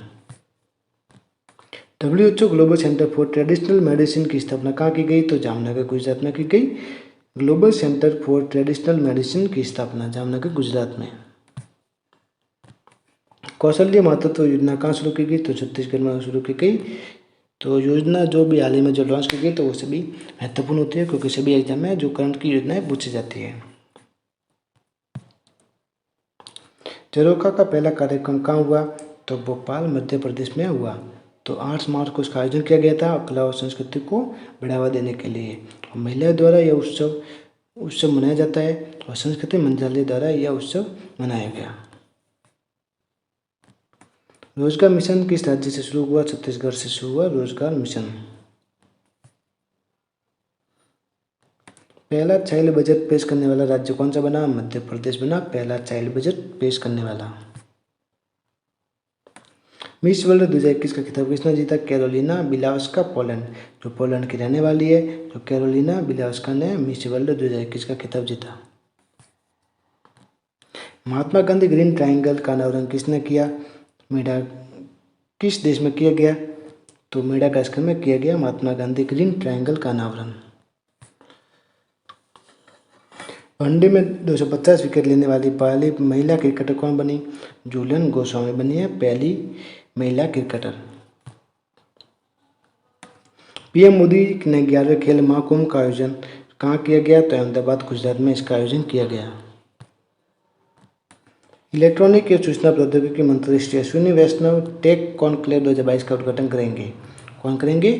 WHO global centre for traditional medicine की स्थापना कहाँ की गई? तो जामनगर गुजरात में की गई। Global centre for traditional medicine की स्थापना जामनगर गुजरात में। कौशल्य मातृत्व योजना कहाँ शुरू की गई? तो छत्तीसगढ़ में शुरू की गई। तो योजना जो भी हाल ही में जो लॉन्च की गई तो वो सभी महत्वपूर्ण होती है, क्योंकि सभी एग्जाम में जो करंट की योजनाएं पूछी जाती है। झरोखा का पहला कार्यक्रम कहाँ हुआ? तो भोपाल मध्य प्रदेश में हुआ। तो 8 मार्च को इसका आयोजन किया गया था कला और संस्कृति को बढ़ावा देने के लिए। और महिलाओं द्वारा यह उत्सव मनाया जाता है और संस्कृति मंत्रालय द्वारा यह उत्सव मनाया गया। रोजगार मिशन किस राज्य से शुरू हुआ? छत्तीसगढ़ से शुरू हुआ रोजगार मिशन। पहला चाइल्ड बजट पेश करने वाला राज्य कौन सा बना? मध्य प्रदेश बना पहला चाइल्ड बजट पेश करने वाला। मिस वर्ल्ड 2021 का खिताब किसने जीता? कैरोलिना बिलावस्का पोलैंड, जो पोलैंड की रहने वाली है। तो कैरोलिना बिलावस्का ने मिस वर्ल्ड 2021 का खिताब जीता। महात्मा गांधी ग्रीन ट्रायंगल का अनावरण किसने किया? किस देश में किया गया? तो मेडागास्कर में किया गया महात्मा गांधी ग्रीन ट्रायंगल का अनावरण। वनडे में 250 विकेट लेने वाली पहली महिला क्रिकेटर कौन बनी? जूलियन गोस्वामी बनी है पहली महिला क्रिकेटर। पीएम मोदी ने 11वें खेल महाकुंभ का आयोजन कहाँ किया गया? तो अहमदाबाद गुजरात में इसका आयोजन किया गया। इलेक्ट्रॉनिक एवं सूचना प्रौद्योगिकी मंत्री श्री अश्विनी वैष्णव टेक कॉन्क्लेव 2022 का उद्घाटन करेंगे। कौन करेंगे?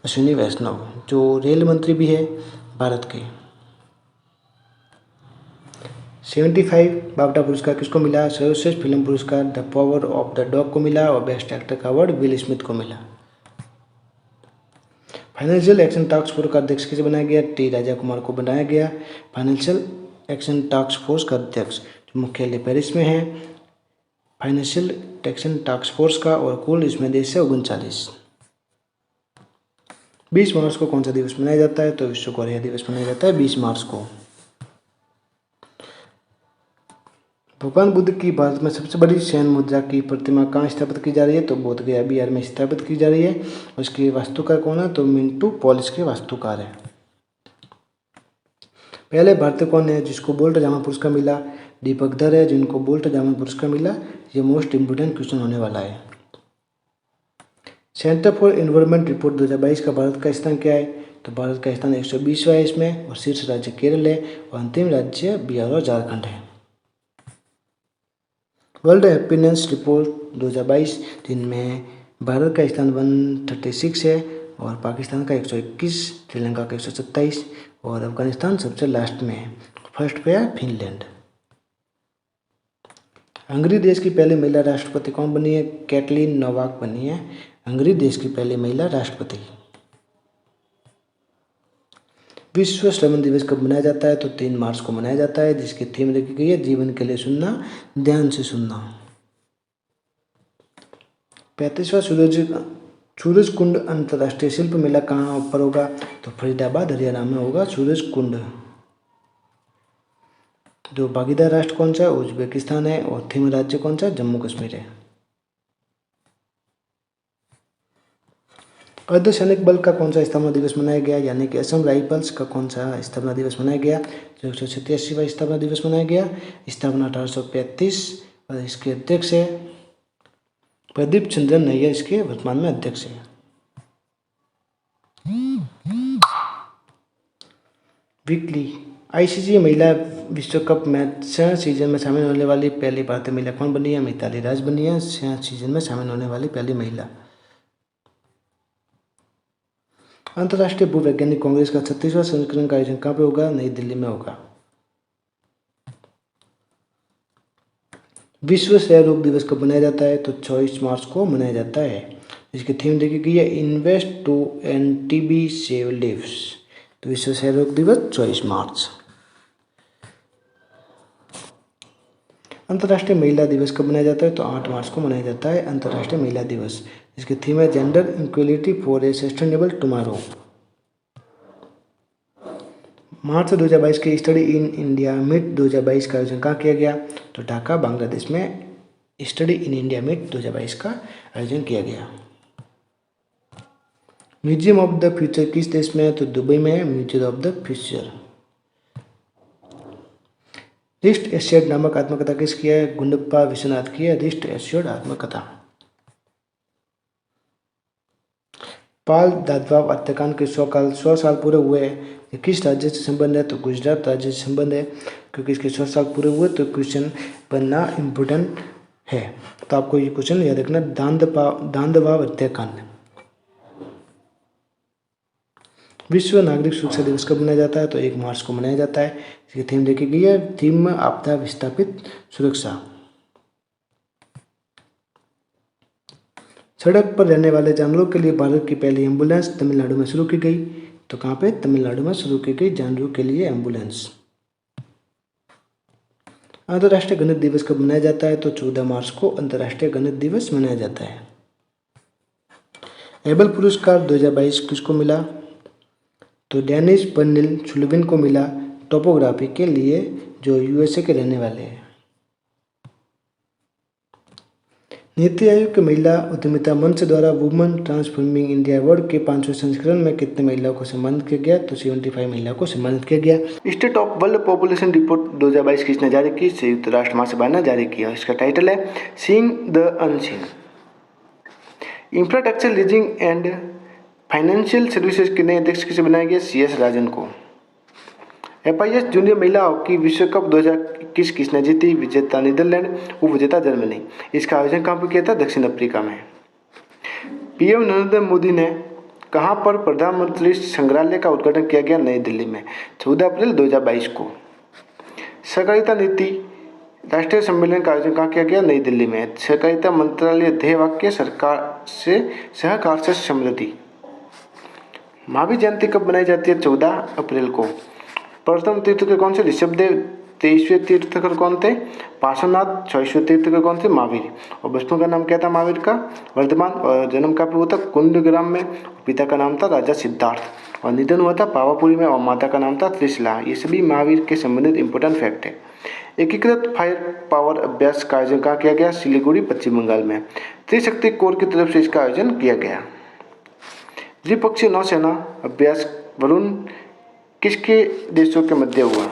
अश्विनी वैष्णव, जो रेल मंत्री भी है भारत के। 75 बाफ्टा पुरस्कार किसको मिला? सर्वश्रेष्ठ फिल्म पुरस्कार the power of the dog को मिला और बेस्ट एक्टर का अवार्ड विल स्मिथ को मिला। फाइनेंशियल एक्शन टास्क फोर्स का अध्यक्ष किसे बनाया गया? टी राजा कुमार को बनाया गया फाइनेंशियल एक्शन टास्क फोर्स का अध्यक्ष, जो मुख्यालय पेरिस में है फाइनेंशियल एक्शन टास्क फोर्स का, और कुल इसमें देश है 39। 20 मार्च को कौन सा दिवस मनाया जाता है? तो विश्व कोरिया दिवस मनाया जाता है 20 मार्च को। भगवान बुद्ध की भारत में सबसे बड़ी सैन मुद्रा की प्रतिमा कहाँ स्थापित की जा रही है? तो बोध गया बिहार में स्थापित की जा रही है। उसके वास्तुकार कौन है? तो मिंटू पॉलिश के वास्तुकार है। पहले भारतीय कौन है जिसको बोल्ट जामा पुरस्कार मिला? दीपक धर है जिनको बोल्ट जामा पुरस्कार मिला। ये मोस्ट इंपोर्टेंट क्वेश्चन होने वाला है। सेंटर फॉर एनवायरमेंट रिपोर्ट 2022 का भारत का स्थान क्या है? तो भारत का स्थान 120वां है इसमें, और शीर्ष राज्य केरल है, और अंतिम राज्य बिहार और झारखंड है। वर्ल्ड हैप्पीनेस रिपोर्ट 2022 जिनमें भारत का स्थान 136 है, और पाकिस्तान का 121, श्रीलंका का 127, और अफगानिस्तान सबसे लास्ट में है। फर्स्ट पे है फिनलैंड। हंगरी देश की पहली महिला राष्ट्रपति कौन बनी है? कैटलिन नोवाक बनी है हंगरी देश की पहली महिला राष्ट्रपति। विश्व श्रवण दिवस कब मनाया जाता है? तो 3 मार्च को मनाया जाता है, जिसकी थीम रखी गई है जीवन के लिए सुनना, ध्यान से सुनना। 35वां सूरज कुंड अंतर्राष्ट्रीय शिल्प मेला कहाँ पर होगा? तो फरीदाबाद हरियाणा में होगा सूरज कुंड। जो भागीदार राष्ट्र कौन सा है? उज्बेकिस्तान है, और थीम राज्य कौन सा है? जम्मू कश्मीर है। अर्धसैनिक बल का कौन सा स्थापना दिवस मनाया गया? यानी कि असम राइफल्स का कौन सा स्थापना दिवस मनाया गया? तो 187वां स्थापना दिवस मनाया गया। स्थापना 1835, और इसके अध्यक्ष है प्रदीप चंद्रन नैयर, इसके वर्तमान में अध्यक्ष है। वीकली आईसीसी महिला विश्व कप में 6 सीजन में शामिल होने वाली पहली भारतीय महिला कौन बनी है? मिताली राज बनी है 6 सीजन में शामिल होने वाली पहली महिला। अंतर्राष्ट्रीय भूवैज्ञानिक कांग्रेस का 36वां संस्करण का आयोजन कहाँ पे होगा? नई दिल्ली में होगा। विश्व क्षय रोग दिवस कब मनाया जाता है? तो 24 मार्च को मनाया जाता है। इसकी थीम देखी गई है invest to end TB save lives. तो विश्व क्षय रोग दिवस 24 मार्च। अंतर्राष्ट्रीय महिला दिवस कब मनाया जाता है? तो 8 मार्च को मनाया जाता है अंतर्राष्ट्रीय महिला दिवस। इसकी थीम है gender equality for a sustainable tomorrow. March 2022 के स्टडी इन इंडिया मीट 2022 का आयोजन कहाँ किया गया? तो ढाका बांग्लादेश में स्टडी इन इंडिया मीट 2022 का आयोजन किया गया। म्यूजियम ऑफ द फ्यूचर किस देश में है? तो दुबई में है museum of the future. Wrist assured नामक आत्मकथा किसकी है? गुंडप्पा विश्वनाथ की है रिस्ट एस्योर्ड आत्मकथा। पाल दादवाब हत्याकांड के 100 साल पूरे हुए हैं। किस राज्य से संबंध है? तो गुजरात राज्य से संबंध है, क्योंकि इसके 100 साल पूरे हुए तो क्वेश्चन बनना इम्पोर्टेंट है। तो आपको ये क्वेश्चन याद रखना। दांदवाब हत्याकांड। विश्व नागरिक सुरक्षा दिवस कब मनाया जाता है? तो 1 मार्च को मनाया जाता है। इसकी थीम देखी गई है थीम आपदा विस्थापित सुरक्षा। सड़क पर रहने वाले जानवरों के लिए भारत की पहली एम्बुलेंस तमिलनाडु में शुरू की गई। तो कहाँ पे? तमिलनाडु में शुरू की गई जानवरों के लिए एम्बुलेंस। अंतर्राष्ट्रीय गणित दिवस कब मनाया जाता है? तो 14 मार्च को अंतर्राष्ट्रीय गणित दिवस मनाया जाता है। एबल पुरस्कार 2022 किसको मिला? तो डेनिस बर्निल सुल्विन को मिला टोपोग्राफी के लिए, जो यूएसए के रहने वाले हैं। नीति आयोग के महिला उद्यमिता मंच द्वारा वुमेन ट्रांसफॉर्मिंग इंडिया अवार्ड के 5वें संस्करण में कितने महिलाओं को सम्मानित किया गया? तो 75 महिलाओं को सम्मानित किया गया। State of world population report 2022 किसने जारी की? संयुक्त राष्ट्र महासभा ने जारी किया। इसका टाइटल है seeing the unseen. Infrastructure leasing and financial services के नए अध्यक्ष किसे बनाया गया? CS राजन को। FIS जूनियर महिला हॉकी विश्व कप 2021 किसने जीती? विजेता नीदरलैंड, उपविजेता जर्मनी। इसका आयोजन कहाँ पर किया था? दक्षिण अफ्रीका में। PM नरेंद्र मोदी ने कहाँ पर प्रधानमंत्री संग्रहालय का उद्घाटन किया गया? नई दिल्ली में 14 अप्रैल 2022 को। सहकारिता नीति राष्ट्रीय सम्मेलन का आयोजन कहाँ किया गया? नई दिल्ली में। सहकारिता मंत्रालय ध्येय वाक्य सरकार से सहकार से समृद्धि। महावीर जयंती कब मनाई जाती है? 14 अप्रैल को। प्रथम तीर्थकर कौन से? ऋषभदेव। 23वें तीर्थकर कौन थे? पार्श्वनाथ। 24वें तीर्थकर कौन थे? महावीर। और बचपन का नाम क्या था महावीर का? वर्धमान। और जन्म कहाँ पे हुआ था? कुंडग्राम में। पिता का नाम था राजा सिद्धार्थ और निधन हुआ था पावापुरी में और माता का नाम था त्रिशला। ये सभी महावीर के संबंधित इंपॉर्टेंट फैक्ट है। एकीकृत फायर पावर अभ्यास का आयोजन कहाँ किया गया? सिलीगुड़ी, पश्चिम बंगाल में। त्रिशक्ति कोर की तरफ से इसका आयोजन किया गया। द्विपक्षीय नौसेना अभ्यास वरुण किसके देशों के मध्य हुआ?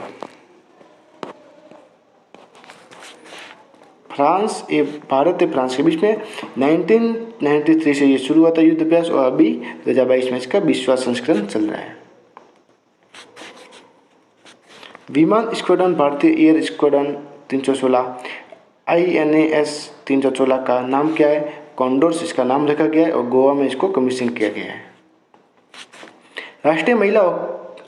फ्रांस भारत और फ्रांस के बीच में 1993 से ये शुरू हुआ था युद्ध अभ्यास और अभी 2022 में इसका 20वां संस्करण चल रहा है। विमान स्क्वाड्रन भारतीय एयर स्क्वाड्रन 316 INAS 314 का नाम क्या है? कॉन्डोर्स इसका नाम रखा गया है और गोवा में इसको कमीशन किया गया है। राष्ट्रीय महिला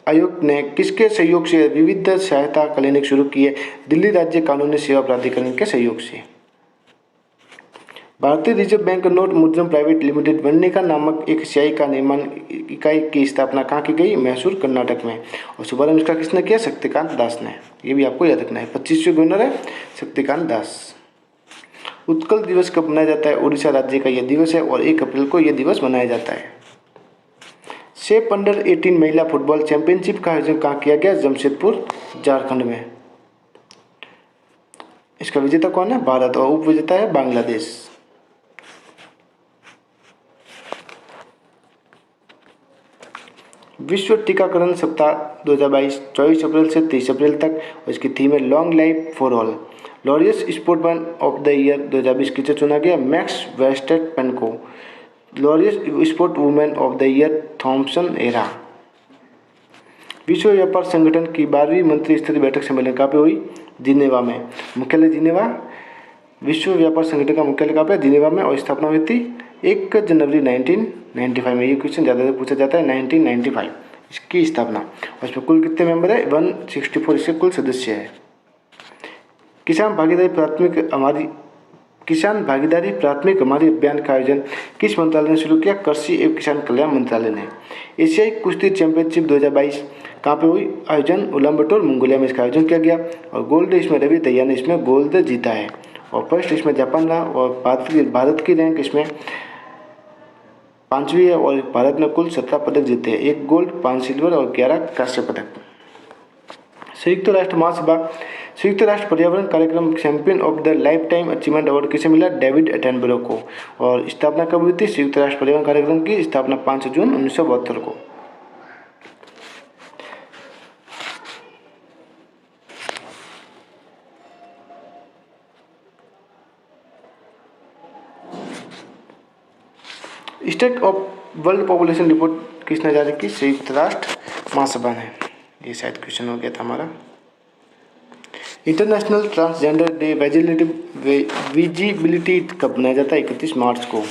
आयोग ने किसके सहयोग से विविध सहायता क्लिनिक शुरू किए? दिल्ली राज्य कानूनी सेवा प्राधिकरण के सहयोग से। भारतीय रिजर्व बैंक नोट मुद्रण प्राइवेट लिमिटेड वर्णिका नामक एक स्याही का निर्माण इकाई की स्थापना कहाँ की गई? मैसूर, कर्नाटक में। और शुभारंभ इसका किसने किया? शक्तिकांत दास ने। ये भी आपको याद रखना है। 25वें गवर्नर है शक्तिकांत दास। उत्कल दिवस कब मनाया जाता है? उड़ीसा राज्य का यह दिवस है और 1 अप्रैल को यह दिवस मनाया जाता है। सेफ अंडर 18 महिला फुटबॉल चैंपियनशिप का आयोजन कहाँ किया गया? जमशेदपुर, झारखंड में। इसका विजेता कौन है? भारत और उप विजेता है बांग्लादेश। विश्व टीकाकरण सप्ताह 2022 24 अप्रैल से 30 अप्रैल तक और इसकी थीम है long life for all. Laureus sportman of the year 2020 किसे चुना गया? मैक्स वेस्टरपेन को। Laureus sport women of the year Thompson Herah. विश्व व्यापार संगठन की 12वीं मंत्री स्तरीय बैठक सम्मेलन कहाँ पे हुई? जिनेवा में। मुख्यालय जिनेवा। विश्व व्यापार संगठन का मुख्यालय कहाँ पे? जिनेवा में और स्थापना हुई थी 1 जनवरी 1995 में। ये क्वेश्चन ज़्यादा पूछा जाता है। 1995 इसकी स्थापना। और इसमें कुल कितने मेंबर है? 164 इसके कुल सदस्य है। किसान भागीदारी प्राथमिक हमारी अभियान का आयोजन किस मंत्रालय ने शुरू किया? कृषि एवं किसान कल्याण मंत्रालय ने। एशियाई कुश्ती चैंपियनशिप 2022 कहाँ पे हुई? आयोजन उलानबटोर, मंगोलिया में इसका आयोजन किया गया और गोल्ड इसमें रवि दहिया ने इसमें गोल्ड जीता है और फर्स्ट इसमें जापान रहा और भारत की रैंक इसमें 5वीं है और भारत ने कुल 17 पदक जीते हैं। 1 गोल्ड, 5 सिल्वर और 11 कांस्य पदक। संयुक्त राष्ट्र महासभा संयुक्त राष्ट्र पर्यावरण कार्यक्रम champion of the life time achievement award किसे मिला? डेविड एटनबरो को। और स्थापना कब हुई थी? संयुक्त राष्ट्र पर्यावरण कार्यक्रम की स्थापना 5 जून 1972 को। State of world population report किसने जारी की? संयुक्त राष्ट्र महासभा ने। ये शायद क्वेश्चन हो गया था हमारा। इंटरनेशनल ट्रांसजेंडर डे विजिबिलिटी कब मनाया जाता है? 31 मार्च को।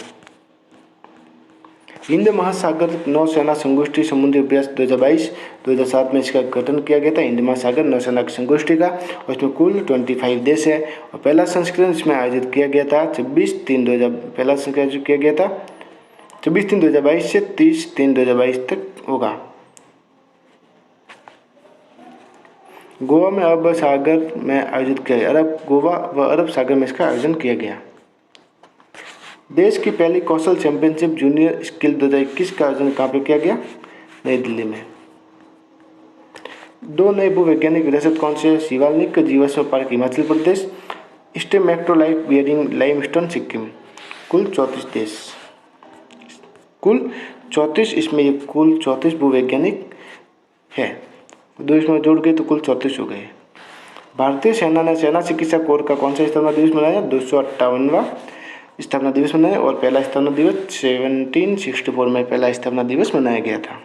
हिंद महासागर नौसेना संगोष्ठी समुद्री अभ्यास 2022-2007 में इसका गठन किया गया था। हिंद महासागर नौसेना की संगोष्ठी का और इसमें कुल 25 देश है और पहला संस्करण इसमें आयोजित किया गया था 24/3/2022 से 30/3/2022 तक होगा। गोवा में अरब सागर में आयोजित किया गया। गोवा व अरब सागर में इसका आयोजन किया गया। देश की पहली कौशल चैंपियनशिप जूनियर स्किल 2021 का आयोजन कहाँ पे किया गया? नई दिल्ली में। 2 नए भूवैज्ञानिक विरासत कौन से? शिवालिक जीवाश्म park Himachal Pradesh, स्टेमेक्टोलाइट bearing limestone Sikkim. कुल 34 देश, कुल 34 इसमें ये कुल 34 भूवैज्ञानिक है। 2 इसमें जोड़ गए तो कुल 34 हो गए। भारतीय सेना ने सेना चिकित्सा कोर का कौन सा स्थापना दिवस मनाया? 258वां स्थापना दिवस मनाया और पहला स्थापना दिवस 1764 में पहला स्थापना दिवस मनाया गया था।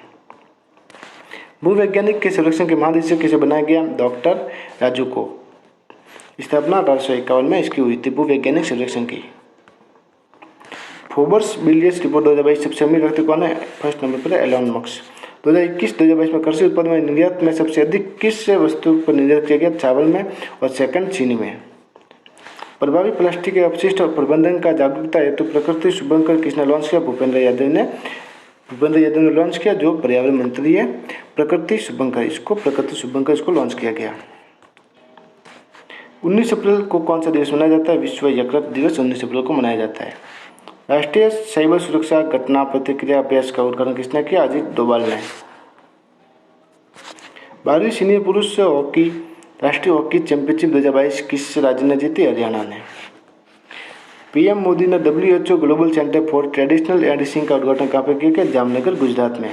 भूवैज्ञानिक के सर्वेक्षण के महानिदेशक किसे बनाया गया? डॉक्टर राजू को। स्थापना 1851 में इसकी हुई थी भूवैज्ञानिक सर्वेक्षण की। फोर्ब्स बिलियर्स रिपोर्ट 2022 सबसे अमीर व्यक्ति कौन है? फर्स्ट नंबर पर है एलोन मस्क। 2021-2022 में कृषि उत्पादन में निर्यात में सबसे अधिक किस वस्तु पर निर्यात किया गया? चावल में और सेकंड चीनी में। प्रभावी प्लास्टिक के अपशिष्ट प्रबंधन का जागरूकता हेतु प्रकृति शुभंकर किसने लॉन्च किया? भूपेंद्र यादव ने भूपेंद्र यादव ने लॉन्च किया, जो पर्यावरण मंत्री है। प्रकृति शुभंकर इसको लॉन्च किया गया। 19 अप्रैल को कौन सा दिवस मनाया जाता है? विश्व यकृत दिवस 19 अप्रैल को मनाया जाता है। राष्ट्रीय साइबर सुरक्षा घटना प्रतिक्रिया अभ्यास का उद्घाटन किसने किया? अजीत डोभाल ने। 12वीं सीनियर पुरुष हॉकी राष्ट्रीय हॉकी चैंपियनशिप 2022 किस राज्य ने जीती? हरियाणा ने। पीएम मोदी ने WHO global centre for traditional medicine का उद्घाटन कहाँ पर किया गया? जामनगर, गुजरात में।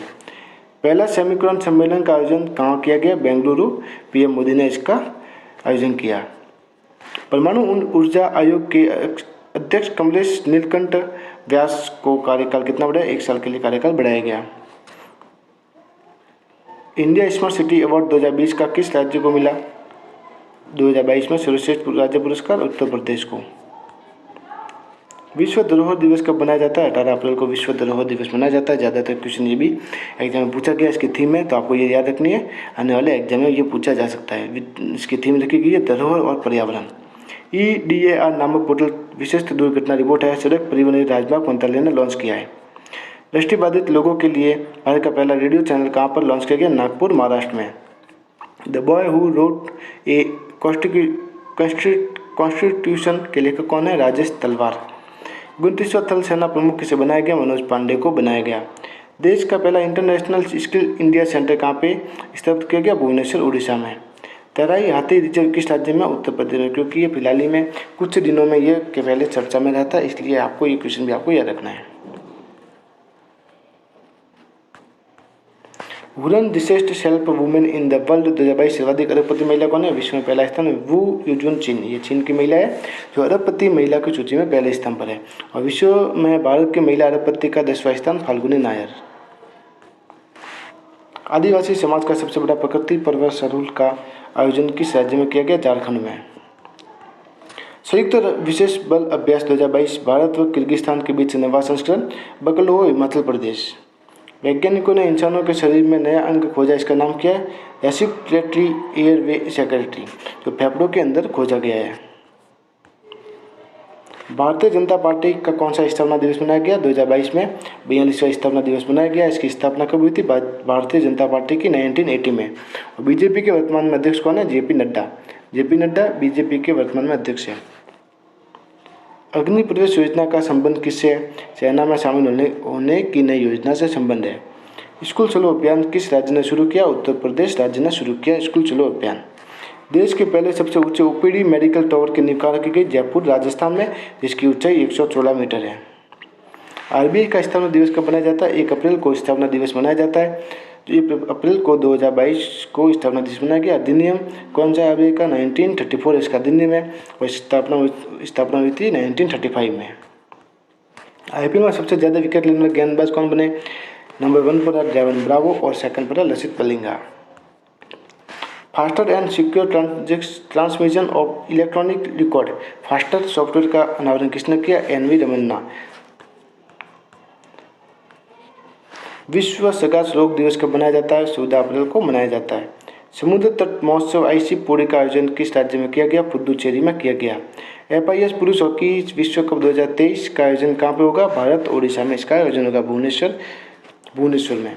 पहला सेमीकॉन सम्मेलन का आयोजन कहाँ किया गया? बेंगलुरु। पीएम मोदी ने इसका आयोजन किया। परमाणु ऊर्जा आयोग के अध्यक्ष कमलेश नीलकंठ व्यास को कार्यकाल कितना बढ़ाया? 1 साल के लिए कार्यकाल बढ़ाया गया। इंडिया स्मार्ट सिटी अवार्ड 2020 का किस राज्य को मिला? 2022 में सर्वश्रेष्ठ राज्य पुरस्कार उत्तर प्रदेश को। विश्व धरोहर दिवस कब मनाया जाता है? 18 अप्रैल को विश्व धरोहर दिवस मनाया जाता है। ज़्यादातर क्वेश्चन ये भी एग्जाम में पूछा गया, इसकी थीम है, तो आपको ये याद रखनी है, आने वाले एग्जाम में ये पूछा जा सकता है। इसकी थीम रखी गई है धरोहर और पर्यावरण। EDAR नामक पोर्टल विशिष्ट दुर्घटना रिपोर्ट है, सड़क परिवहन और राजमार्ग मंत्रालय ने लॉन्च किया है। दृष्टिबाधित लोगों के लिए भारत का पहला रेडियो चैनल कहाँ पर लॉन्च किया गया? नागपुर, महाराष्ट्र में। The boy who wrote a constitution के लेखक कौन है? राजेश तलवार। 29वां थल सेना प्रमुख किसे बनाया गया? मनोज पांडे को बनाया गया। देश का पहला इंटरनेशनल स्किल इंडिया सेंटर कहाँ पे स्थापित किया गया? भुवनेश्वर, उड़ीसा में। तराई हाथी रिजर्व किस राज्य में? उत्तर प्रदेश में, क्योंकि ये फिलहाल ही में कुछ दिनों में ये के पहले चर्चा में रहता है, इसलिए आपको ये क्वेश्चन भी आपको याद रखना है। Woollen richest self women in the world 2022 सर्वाधिक अरबपति महिला कौन है? विश्व में पहला स्थान वू यूजुन चिन, ये चीन की महिला है जो अरबपति महिला की सूची में पहले स्थान पर है। और विश्व में भारत की महिला अरबपति का 10वां स्थान फाल्गुनी नायर। आदिवासी समाज का सबसे बड़ा प्रकृति पर्व सरूल का आयोजन किस राज्य में किया गया? झारखंड में। संयुक्त विशेष बल अभ्यास 2022 भारत व किर्गिस्तान के बीच नवा संस्करण। बकलो, हिमाचल प्रदेश। वैज्ञानिकों ने इंसानों के शरीर में नया अंग खोजा, इसका नाम क्या है? रेस्पिरेटरी एयरवे सेक्रेटरी, जो फेफड़ों के अंदर खोजा गया है। भारतीय जनता पार्टी का कौन सा स्थापना दिवस मनाया गया? 2022 में 42वां स्थापना दिवस मनाया गया। इसकी स्थापना कब हुई थी? भारतीय जनता पार्टी की 1980 में। और बीजेपी के वर्तमान में अध्यक्ष कौन है? जेपी नड्डा बीजेपी के वर्तमान में अध्यक्ष है। अग्नि प्रवेश योजना का संबंध किससे है? सेना में शामिल होने की नई योजना से संबंध है। स्कूल चलो अभियान किस राज्य ने शुरू किया? उत्तर प्रदेश राज्य ने शुरू किया स्कूल चलो अभियान। देश के पहले सबसे ऊंचे OPD मेडिकल टावर की नींव रखी गई जयपुर, राजस्थान में, जिसकी ऊंचाई 114 मीटर है। RBI का स्थापना दिवस कब मनाया जाता है? 1 अप्रैल को स्थापना दिवस मनाया जाता है। 1 अप्रैल को 2022 को स्थापना दिवस मनाया गया। अधिनियम कौन सा है RBI का? 1934 इसका अधिनियम है और स्थापना हुई थी 1935 में। IPL में सबसे ज़्यादा विकेट लेने वाले गेंदबाज कौन बने? नंबर 1 पर है डेवन ब्रावो और सेकंड पर है Lasith Malinga. Faster and secure transmission of electronic record faster software का अनावरण किसने किया? NV रमन्ना। विश्व सगास रोग दिवस कब मनाया जाता है? 14 अप्रैल को मनाया जाता है। समुद्र तट महोत्सव IC पुणे का आयोजन किस राज्य में किया गया? पुदुचेरी में किया गया। FIS पुरुष हॉकी विश्व कप 2023 का आयोजन कहाँ पे होगा? भारत, ओडिशा में इसका आयोजन होगा, भुवनेश्वर में।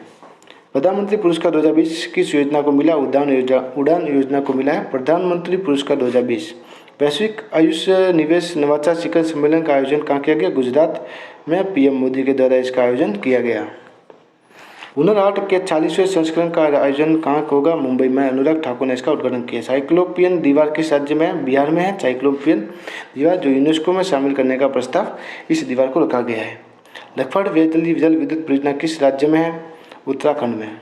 प्रधानमंत्री पुरस्कार 2020 किस योजना को मिला? उड़ान योजना को मिला है प्रधानमंत्री पुरस्कार 2020। वैश्विक आयुष निवेश नवाचार शिखर सम्मेलन का आयोजन कहाँ किया गया? गुजरात में। PM मोदी के द्वारा इसका आयोजन किया गया। हुनर हाट के 40वें संस्करण का आयोजन कहाँ होगा? मुंबई में। अनुराग ठाकुर ने इसका उद्घाटन किया। साइक्लोपियन दीवार किस राज्य में है? बिहार में है साइक्लोपियन दीवार, जो यूनेस्को में शामिल करने का प्रस्ताव इस दीवार को रखा गया है। लखपत वेतली जल विद्युत परियोजना किस राज्य में है? उत्तराखंड में।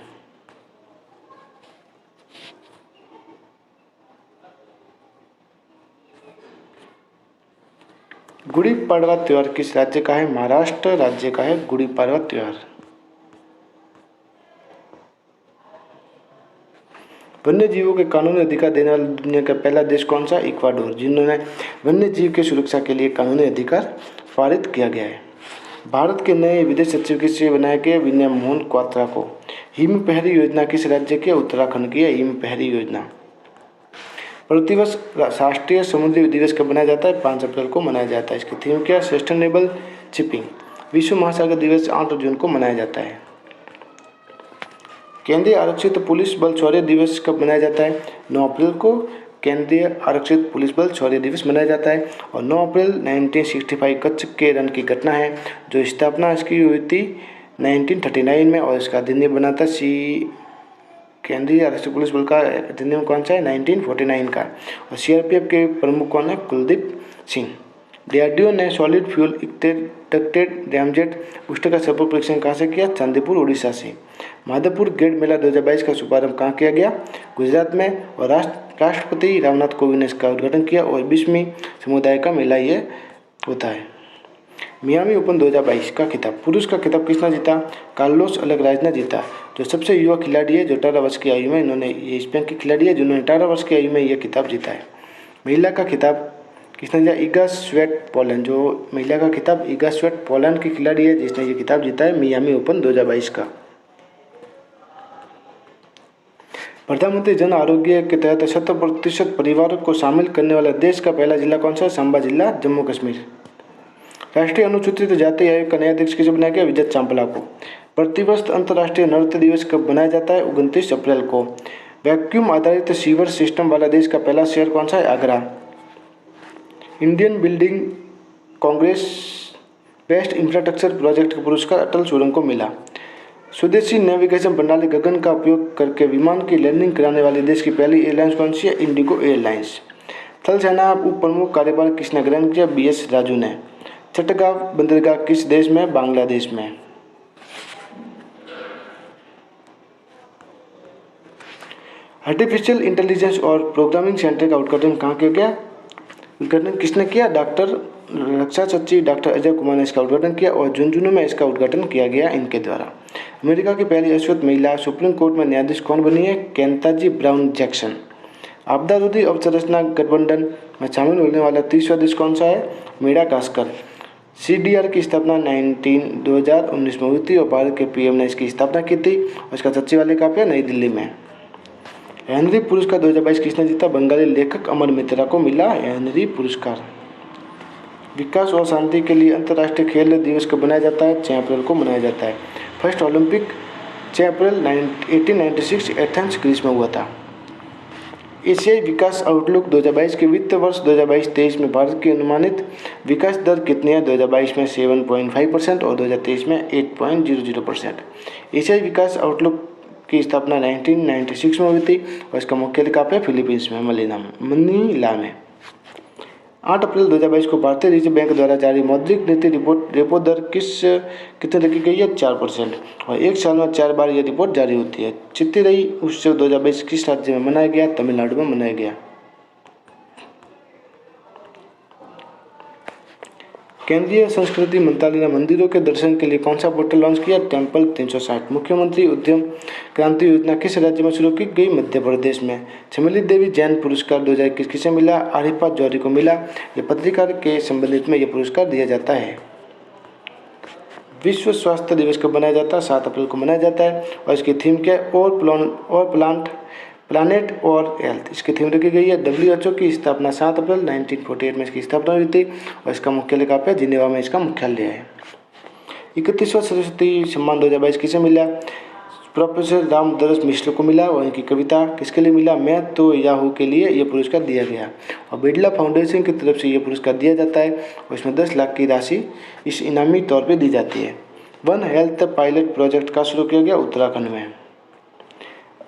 गुड़ी पड़वा त्योहार किस राज्य का है? महाराष्ट्र राज्य का है गुड़ी पड़वा त्योहार। वन्य जीवों के कानूनी अधिकार देने वाला दुनिया का पहला देश कौन सा? इक्वाडोर, जिन्होंने वन्य जीव की सुरक्षा के लिए कानूनी अधिकार पारित किया गया है। भारत के नए विदेश सचिव किसे बनाया गया? विनय मोहन क्वात्रा को। हिम पहरी योजना किस राज्य की है? उत्तराखंड की है हिम पहरी योजना। प्रतिवर्ष राष्ट्रीय समुद्री दिवस कब मनाया जाता है? 5 अप्रैल को मनाया जाता है। इसकी थीम क्या है? Sustainable shipping. विश्व महासागर दिवस 8 जून को मनाया जाता है। केंद्रीय आरक्षित पुलिस बल शौर्य दिवस कब मनाया जाता है? 9 अप्रैल को केंद्रीय आरक्षित पुलिस बल शौर्य दिवस मनाया जाता है। और 9 अप्रैल 1965 कच्छ के रण की घटना है, जो स्थापना इसकी हुई थी 1939 में, और इसका अधिनियम बना था केंद्रीय आरक्षित पुलिस बल का अधिनियम कौन सा है? 1949 का। और सीआरपीएफ के प्रमुख कौन है? कुलदीप सिंह। डीआरडीओ ने solid fuel ducted ramjet booster का सफल परीक्षण कहाँ से किया? चांदीपुर, उड़ीसा से। माधवपुर गेट मेला 2022 का शुभारंभ कहाँ किया गया? गुजरात में। और राष्ट्रपति रामनाथ कोविंद ने इसका उद्घाटन किया। और 20वीं समुदाय का मेला ये होता है। मियामी ओपन 2022 का खिताब, पुरुष का खिताब किसने जीता? कार्लोस अल्कराज ने जीता, जो सबसे युवा खिलाड़ी है, जो 18 वर्ष की आयु में इन्होंने, ये स्पेन की खिलाड़ी है जिन्होंने 18 वर्ष की आयु में यह खिताब जीता है। महिला का खिताब किसने जीता? इगा स्विएटेक्स, जो महिला का खिताब इगा स्विएटेक्स पोलैंड की खिलाड़ी है जिसने ये खिताब जीता है मियामी ओपन 2022 का। प्रधानमंत्री जन आरोग्य के तहत 70% परिवारों को शामिल करने वाला देश का पहला जिला कौन सा है? सांबा जिला, जम्मू कश्मीर। राष्ट्रीय अनुसूचित जाति आयोग का नया अध्यक्ष किसे बनाया गया? विजय चांपला को। प्रतिवर्ष अंतर्राष्ट्रीय नृत्य दिवस कब मनाया जाता है? 29 अप्रैल को। वैक्यूम आधारित सीवर सिस्टम वाला देश का पहला शहर कौन सा है? Agra. Indian building Congress best infrastructure project का पुरस्कार अटल सुरंग को मिला। स्वदेशी नेविगेशन प्रणाली गगन का उपयोग करके विमान की लैंडिंग कराने वाले देश की पहली एयरलाइंस कौन सी है? Indigo airlines. थल सेना उप प्रमुख कार्यभार किसने ग्रहण किया? BS राजू ने। चट्टगांव बंदरगाह किस देश में? बांग्लादेश में। आर्टिफिशियल इंटेलिजेंस और प्रोग्रामिंग सेंटर का उद्घाटन कहाँ किया गया? उद्घाटन किसने किया? रक्षा सचिव डॉक्टर अजय कुमार ने इसका उद्घाटन किया। और झुंझुनू में इसका उद्घाटन किया गया इनके द्वारा। अमेरिका की पहली अश्वत्थ महिला सुप्रीम कोर्ट में न्यायाधीश कौन बनी है? केंताजी ब्राउन जैक्सन। आपदा रोधी अवसंरचना गठबंधन में शामिल होने वाला 30वां देश कौन सा है? मेडागास्कर। CDR की स्थापना 2019 में हुई थी और भारत के PM ने इसकी स्थापना की थी। और इसका सचिवालय कहाँ पे? नई दिल्ली में। हेनरी पुरस्कार 2022 किसने जीता? बंगाली लेखक अमर मित्रा को मिला हेनरी पुरस्कार। विकास और शांति के लिए अंतर्राष्ट्रीय खेल दिवस कब मनाया जाता है? 6 अप्रैल को मनाया जाता है। फर्स्ट ओलंपिक 6 अप्रैल 1896 एथेंस ग्रीस में हुआ था। एशियाई विकास आउटलुक 2022 के वित्त वर्ष 2022-23 में भारत की अनुमानित विकास दर कितनी है? 2022 में 7.5% और 2023 में 8.00%। एशियाई विकास आउटलुक की स्थापना 1996 में हुई थी और इसका मुख्यालय कहाँ पे? फिलीपींस में, मनीला में। 8 अप्रैल 2022 को भारतीय रिजर्व बैंक द्वारा जारी मौद्रिक नीति रिपोर्ट रेपो दर कितने रखी गई है? 4%। और एक साल में 4 बार यह रिपोर्ट जारी होती है। चित्तिरई उत्सव 2022 किस राज्य में मनाया गया? तमिलनाडु में मनाया गया। केंद्रीय संस्कृति मंत्रालय ने मंदिरों के दर्शन के लिए कौन सा पोर्टल लॉन्च किया? टेम्पल 360। मुख्यमंत्री उद्यम क्रांति योजना किस राज्य में शुरू की गई? मध्य प्रदेश में। चमेली देवी जैन पुरस्कार 2021 किसे मिला? आरिफा जौहरी को मिला। यह पत्रकार के संबंधित में यह पुरस्कार दिया जाता है। विश्व स्वास्थ्य दिवस कब मनाया जाता है? 7 अप्रैल को मनाया जाता है। और इसकी थीम क्या है? और प्लानेट और हेल्थ इसकी थीम रखी गई है। WHO की स्थापना 7 अप्रैल 1948 में इसकी स्थापना हुई थी और इसका मुख्यालय कहाँ पे? जिनेवा में इसका मुख्यालय है। 31वां सरस्वती सम्मान 2022 किसे मिला? प्रोफेसर रामदरस मिश्र को मिला। और इनकी कविता किसके लिए मिला? मैं तो याहू के लिए यह पुरस्कार दिया गया। और बिरला फाउंडेशन की तरफ से यह पुरस्कार दिया जाता है और इसमें 10 लाख की राशि इस इनामी तौर पर दी जाती है। वन हेल्थ पायलट प्रोजेक्ट का शुरू किया गया? उत्तराखंड में।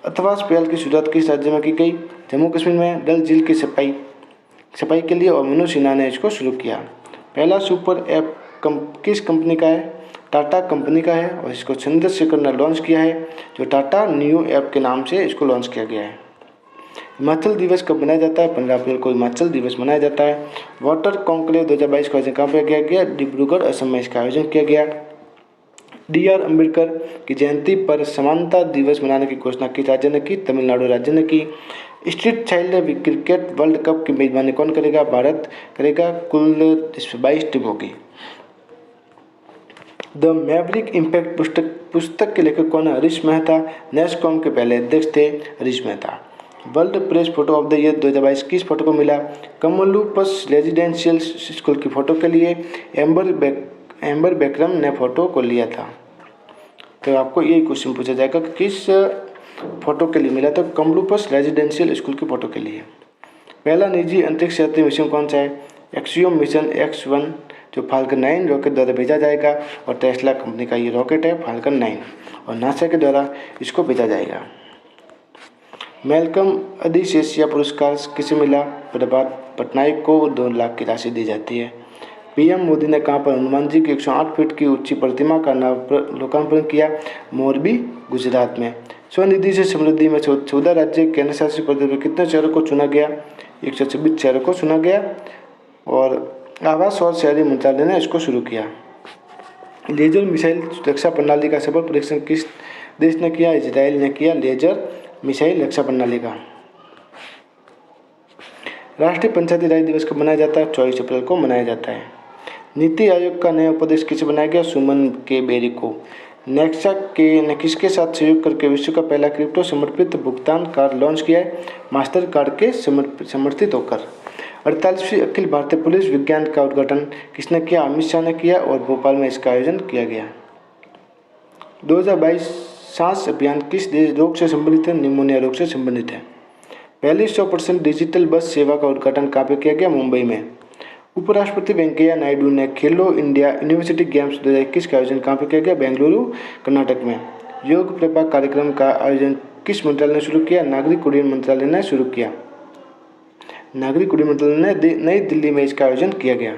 अथवा स्पेल की शुरुआत किस राज्य में की गई? जम्मू कश्मीर में। डल झील की सफाई के लिए और मनोज सिन्हा ने इसको शुरू किया। पहला सुपर ऐप किस कंपनी का है? टाटा कंपनी का है और इसको चंद्रशेखर ने लॉन्च किया है, जो टाटा न्यू ऐप के नाम से इसको लॉन्च किया गया है। हिमाचल दिवस कब मनाया जाता है? 15 अप्रैल को हिमाचल दिवस मनाया जाता है। वाटर कॉन्क्लेव 2022 का आयोजन कहाँ पर किया गया? डिब्रूगढ़, असम में इसका आयोजन किया गया। DR अम्बेडकर की जयंती पर समानता दिवस मनाने की घोषणा किस राज्य ने की? तमिलनाडु राज्य ने की। Street child cricket world cup की मेजबानी कौन करेगा? भारत करेगा। कुल 22 टीमों की। द मैवरिक इम्पैक्ट पुस्तक के लेखक कौन है? हरीश मेहता। नेस्कॉम के पहले अध्यक्ष थे Harish Mehta. World press photo of the year 2022 किस फोटो को मिला? कमलूपस रेजिडेंशियल स्कूल की फोटो के लिए एम्बर बेक्रम ने फोटो को लिया था। तो आपको यही क्वेश्चन पूछा जाएगा कि किस फोटो के लिए मिला तो कम्बलुपस रेजिडेंशियल स्कूल की फोटो के लिए। पहला निजी अंतरिक्ष यात्री मिशन कौन सा है? एक्सियोम मिशन X1 जो फाल्कन 9 रॉकेट द्वारा भेजा जाएगा और टेस्ला कंपनी का ये रॉकेट है फाल्कन 9 और नासा के द्वारा इसको भेजा जाएगा। मैल्कम अधिशेषिया पुरस्कार किसे मिला? प्रभात पटनायक को 2 लाख की राशि दी जाती है। पीएम मोदी ने कहाँ पर हनुमान जी की 108 फीट की ऊंची प्रतिमा का लोकार्पण किया? मोरबी, गुजरात में। स्वनिधि से समृद्धि में 14 राज्य केंद्र शासित प्रदेश में कितने शहरों को चुना गया? 126 शहरों को चुना गया और आवास और शहरी मंत्रालय ने इसको शुरू किया। लेजर मिसाइल रक्षा प्रणाली का सफल परीक्षण किस देश ने किया? इजराइल ने किया लेजर मिसाइल रक्षा प्रणाली का। राष्ट्रीय पंचायती राज दिवस कब मनाया जाता है? 24 अप्रैल को मनाया जाता है। नीति आयोग का नया उपाध्यक्ष किसे बनाया गया? सुमन के बेरी को। नेक्सा ने किसके साथ सहयोग करके विश्व का पहला क्रिप्टो समर्पित भुगतान कार्ड लॉन्च किया है? मास्टर कार्ड के समर्थित होकर। 48वीं अखिल भारतीय पुलिस विज्ञान का उद्घाटन किसने किया? अमित शाह ने किया और भोपाल में इसका आयोजन किया गया। 2022 सांस अभियान किस रोग से संबंधित है? निमोनिया रोग से संबंधित है। पहली 100% डिजिटल बस सेवा का उद्घाटन कहाँ पे किया गया? मुंबई में। उपराष्ट्रपति वेंकैया नायडू ने खेलो इंडिया यूनिवर्सिटी गेम्स 2021 का आयोजन कहाँ पे किया गया? बेंगलुरु, कर्नाटक में। योग प्रभा कार्यक्रम का आयोजन किस मंत्रालय ने शुरू किया? नागरिक उड्डयन मंत्रालय ने शुरू किया। नागरिक उड्डयन मंत्रालय ने नई दिल्ली में इसका आयोजन किया गया।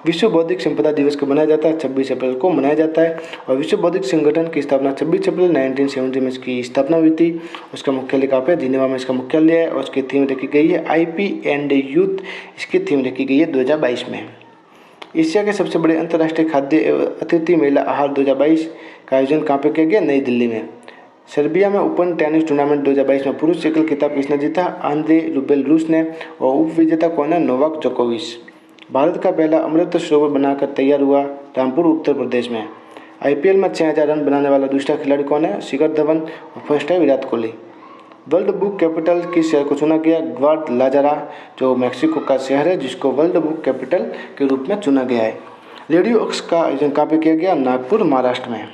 विश्व बौद्धिक संपदा दिवस कब मनाया जाता है? 26 अप्रैल को मनाया जाता है और विश्व बौद्धिक संगठन की स्थापना 26 अप्रैल 1970 में इसकी स्थापना हुई थी। उसका मुख्यालय कहाँ पे? जिनेवा में इसका मुख्यालय है और उसकी थीम रखी गई है IP एंड यूथ। इसकी थीम रखी गई है 2022 में। एशिया के सबसे बड़े अंतर्राष्ट्रीय खाद्य एवं अतिथि महिला आहार 2022 का आयोजन कहाँ पे किया गया? नई दिल्ली में। सर्बिया में ओपन टेनिस टूर्नामेंट 2022 में पुरुष एकल खिताब किसने जीता? आंद्रे रुबेल रूस ने और उप विजेता कौन है? नोवाक जोकोविच। भारत का पहला अमृत सरोवर बनाकर तैयार हुआ रामपुर, उत्तर प्रदेश में। IPL में 6000 रन बनाने वाला दूसरा खिलाड़ी कौन है? शिखर धवन और फर्स्ट है Virat Kohli. World book capital किस शहर को चुना गया? ग्वादलाजरा जो मैक्सिको का शहर है जिसको वर्ल्ड बुक कैपिटल के रूप में चुना गया है। रेडियो अक्स का आयोजन कहाँ पे किया गया? नागपुर, महाराष्ट्र में।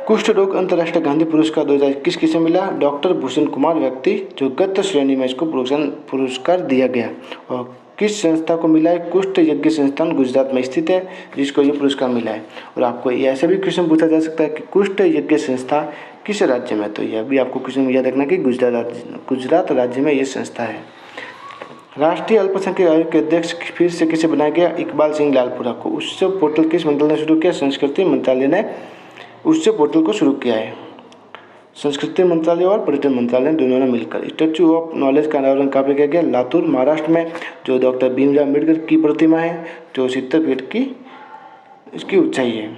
कुष्ठ रोग अंतर्राष्ट्रीय गांधी पुरस्कार 2021 किसे मिला? डॉक्टर भूषण कुमार व्यक्ति जो गत श्रेणी में इसको पुरस्कार दिया गया। और किस संस्था को मिला है? कुष्ठ यज्ञ संस्थान गुजरात में स्थित है जिसको ये पुरस्कार मिला है। और आपको ये ऐसा भी क्वेश्चन पूछा जा सकता है कि कुष्ठ यज्ञ संस्था किस राज्य में? तो यह भी आपको क्वेश्चन याद रखना कि गुजरात राज्य में ये संस्था है। राष्ट्रीय अल्पसंख्यक आयोग के अध्यक्ष फिर से किसे बनाया गया? इकबाल सिंह लालपुरा को। उत्सव पोर्टल किस मंत्रालय ने शुरू किया? संस्कृति मंत्रालय ने उससे पोर्टल को शुरू किया है। संस्कृति मंत्रालय और पर्यटन मंत्रालय दोनों ने मिलकर। स्टैच्यू ऑफ नॉलेज का अनावरण कहाँ पे किया गया? लातूर, महाराष्ट्र में, जो डॉक्टर भीमराव अम्बेडकर की प्रतिमा है जो 70 फीट की इसकी ऊंचाई है।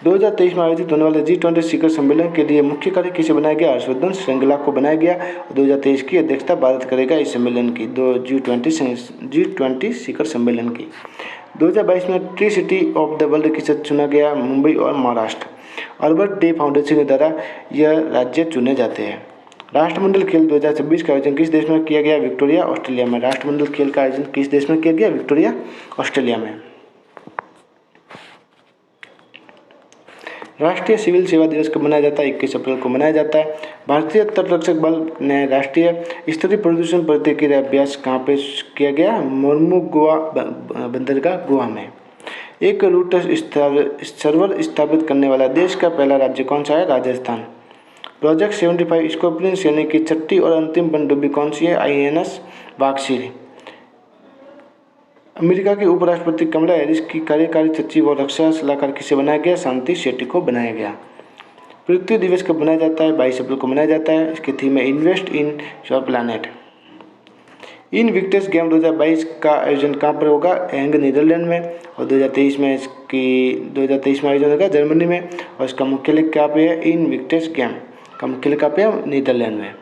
2023 में आयोजित होने वाले G20 शिखर सम्मेलन के लिए मुख्य कार्य किसे बनाया गया? हर्षवर्धन श्रृंगला को बनाया गया और 2023 की अध्यक्षता भारत करेगा इस सम्मेलन की, G20 शिखर सम्मेलन की। 2022 में tree city of the world किसे चुना गया? मुंबई और महाराष्ट्र। अल्बर्ट डे फाउंडेशन के द्वारा यह राज्य चुने जाते हैं। राष्ट्रमंडल खेल 2026 का आयोजन किस देश में किया गया? विक्टोरिया, ऑस्ट्रेलिया में। राष्ट्रमंडल खेल का आयोजन किस देश में किया गया? विक्टोरिया, ऑस्ट्रेलिया में। राष्ट्रीय सिविल सेवा दिवस कब मनाया जाता है? 21 अप्रैल को मनाया जाता है। भारतीय तटरक्षक बल ने राष्ट्रीय स्तरीय प्रदूषण प्रतिक्रिया अभ्यास कहाँ पे किया गया? मोर्मुगोआ बंदरगाह, गोवा में। एक रूट सर्वर स्थापित करने वाला देश का पहला राज्य कौन सा है? राजस्थान। प्रोजेक्ट 75 स्कॉर्पियन सेना की छठी और अंतिम पनडुब्बी कौन सी है? INS वागशीर। अमेरिका के उपराष्ट्रपति कमला हैरिस की कार्यकारी सचिव और रक्षा सलाहकार किसे बनाया गया? शांति शेट्टी को बनाया गया। पृथ्वी दिवस कब मनाया जाता है? 22 अप्रैल को मनाया जाता है। इसकी थीम है invest in your planet. Invictus game 2022 का आयोजन कहाँ पर होगा? हैंग, नीदरलैंड में। और 2023 में आयोजन होगा जर्मनी में और इसका मुख्यालय कहाँ पे है? इनविक्टस गेम का मुख्यालय कहाँ पे है? नीदरलैंड में।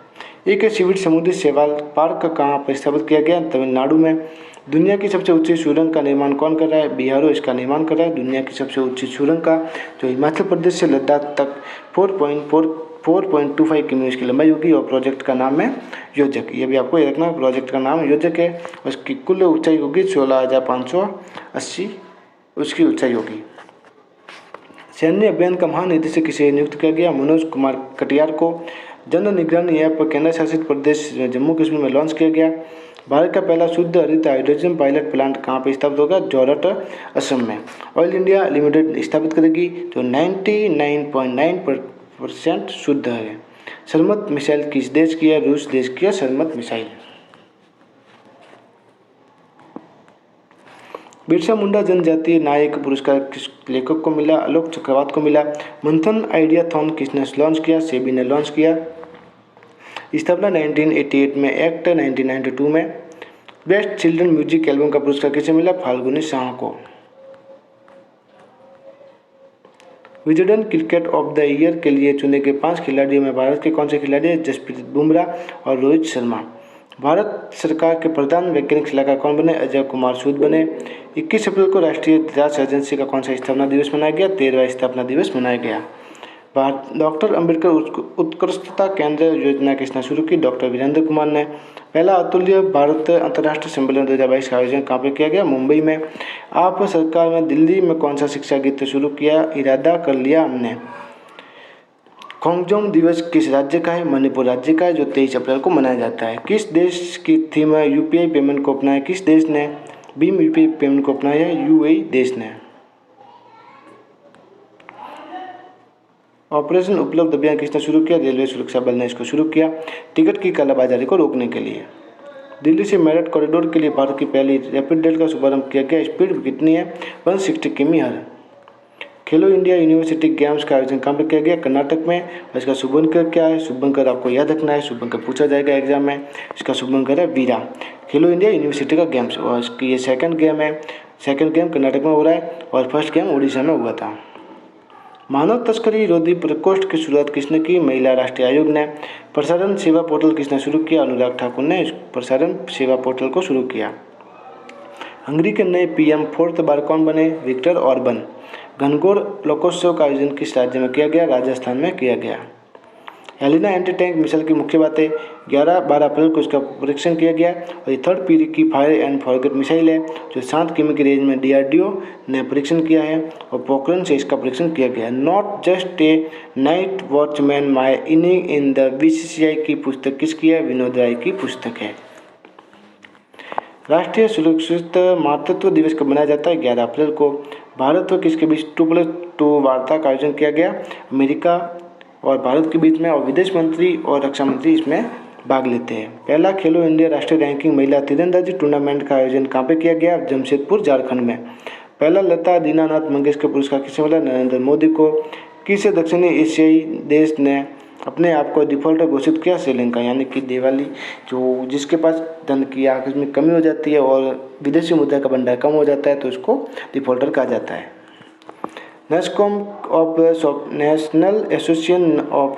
एक सीविड समुद्री शैवाल पार्क कहाँ पर स्थापित किया गया? तमिलनाडु में। दुनिया की सबसे ऊंची सुरंग का निर्माण कौन कर रहा है? बिहार इसका निर्माण कर रहा है। दुनिया की सबसे ऊंची सुरंग का जो हिमाचल प्रदेश से लद्दाख तक 4.25 किलोमीटर की लंबाई होगी और प्रोजेक्ट का नाम है योजक। ये भी आपको याद रखना, प्रोजेक्ट का नाम योजक है और उसकी कुल ऊंचाई होगी 16,580 उसकी ऊंचाई होगी। सैन्य अभियान का महानिदेशक किसे नियुक्त किया गया? मनोज कुमार कटियार को। जन निगरानी ऐप केंद्र शासित प्रदेश जम्मू कश्मीर में लॉन्च किया गया। भारत का पहला शुद्ध हरित हाइड्रोजन पायलट प्लांट कहाँ पर स्थापित होगा? जोरहट, असम में। ऑयल इंडिया लिमिटेड स्थापित करेगी जो 99.9% शुद्ध है। सरमत मिसाइल किस देश की है? रूस देश की है सरमत मिसाइल। बिरसा मुंडा जनजातीय नायक पुरस्कार किस लेखक को मिला? आलोक चक्रवात को मिला। मंथन आइडियाथॉन किसने लॉन्च किया? सेबी ने लॉन्च किया। स्थापना 1988 में, एक्ट 1992 में। बेस्ट चिल्ड्रन म्यूजिक एल्बम का पुरस्कार किसे मिला? फाल्गुनी शाह को। Wisden cricket of the year के लिए चुने गए 5 खिलाड़ियों में भारत के कौन से खिलाड़ी हैं? जसप्रीत बुमराह और रोहित शर्मा। भारत सरकार के प्रधान वैज्ञानिक सलाहकार कौन बने? अजय कुमार सूद बने। 21 अप्रैल को राष्ट्रीय इतिहास एजेंसी का कौन सा स्थापना दिवस मनाया गया? 13वां स्थापना दिवस मनाया गया। डॉक्टर अंबेडकर उत्कृष्टता केंद्र योजना किसने शुरू की? डॉक्टर वीरेंद्र कुमार ने। पहला अतुल्य भारत अंतर्राष्ट्रीय सम्मेलन 2022 का आयोजन कहाँ पर किया गया? मुंबई में। आप सरकार में दिल्ली में कौन सा शिक्षा गीत शुरू किया? इरादा कर लिया हमने। खोंगजोम दिवस किस राज्य का है? मणिपुर राज्य का है, जो 23 अप्रैल को मनाया जाता है। किस देश की थीम है यूपीआई पेमेंट को अपनाया? किस देश ने भीम यूपीआई पेमेंट को अपनाया है? यूएई देश ने। ऑपरेशन उपलब्ध अभियान किसने शुरू किया? रेलवे सुरक्षा बल ने इसको शुरू किया टिकट की कालाबाजारी को रोकने के लिए। दिल्ली से मेरठ कॉरिडोर के लिए भारत की पहली रैपिड रेल का शुभारंभ किया गया। स्पीड कितनी है? 160 किमी/h। खेलो इंडिया यूनिवर्सिटी गेम्स का आयोजन कहाँ पर किया गया? कर्नाटक में। और इसका शुभंकर क्या है? शुभंकर आपको याद रखना है, शुभंकर पूछा जाएगा एग्जाम में। इसका शुभंकर है वीरा। खेलो इंडिया यूनिवर्सिटी का गेम्स, और इसकी ये सेकंड गेम है। सेकंड गेम कर्नाटक में हो रहा है और फर्स्ट गेम उड़ीसा में हुआ था। मानव तस्करी विरोधी प्रकोष्ठ की शुरुआत किसने की? महिला राष्ट्रीय आयोग ने। प्रसारण सेवा पोर्टल किसने शुरू किया? अनुराग ठाकुर ने प्रसारण सेवा पोर्टल को शुरू किया। हंगरी के नए पीएम 4th बार कौन बने? Viktor Orban. घनघोर लोकोत्सव का आयोजन किस राज्य में किया गया? राजस्थान में किया गया। हेलिना एंटी टैंक मिसाइल की मुख्य बातें 11-12 अप्रैल को इसका परीक्षण किया गया और ये 3rd पीढ़ी की फायर एंड फॉरगेट मिसाइल है जो 7 किमी की रेंज में डीआरडीओ ने परीक्षण किया है और पोखरण से इसका परीक्षण किया गया। Not just a night watchman my inning in the BCCI की पुस्तक किसकी है? विनोद राय की पुस्तक है। राष्ट्रीय सुरक्षित मातृत्व दिवस कब मनाया जाता है? 11 अप्रैल को। भारत और किसके बीच 2+2 वार्ता का आयोजन किया गया? अमेरिका और भारत के बीच में, और विदेश मंत्री और रक्षा मंत्री इसमें भाग लेते हैं। पहला खेलो इंडिया राष्ट्रीय रैंकिंग महिला तीरंदाजी टूर्नामेंट का आयोजन कहाँ पे किया गया? जमशेदपुर झारखंड में। पहला लता दीनानाथ मंगेशकर पुरस्कार किसे मिला? नरेंद्र मोदी को। किस दक्षिणी एशियाई देश ने अपने आप को डिफॉल्टर घोषित किया? श्रीलंका। यानी कि दिवाली जो जिसके पास धन की आकस्मिक कमी हो जाती है और विदेशी मुद्रा का भंडार कम हो जाता है तो इसको डिफॉल्टर कहा जाता है। NASSCOM of national association of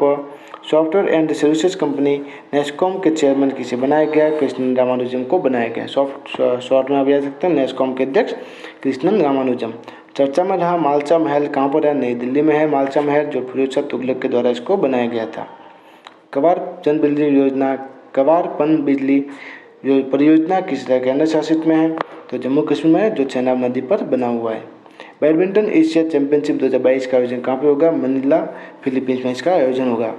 software and services company NASSCOM के चेयरमैन किसे बनाया गया? कृष्णन रामानुजम को बनाया गया। शॉर्ट में आप याद सकते हैं नेस्कॉम के अध्यक्ष कृष्णन रामानुजम। चर्चा में रहा मालचा महल कहाँ पर है? नई दिल्ली में है मालचा महल, जो फिरोज शाह तुगलक के द्वारा इसको बनाया गया था। कवार जन बिजली योजना, कवार पन बिजली परियोजना किस केंद्र शासित में है? तो जम्मू कश्मीर में है, जो चेनाब नदी पर बना हुआ है। बैडमिंटन एशिया चैंपियनशिप 2022 का आयोजन कहाँ पे होगा? मनीला, फिलीपींस में इसका आयोजन होगा।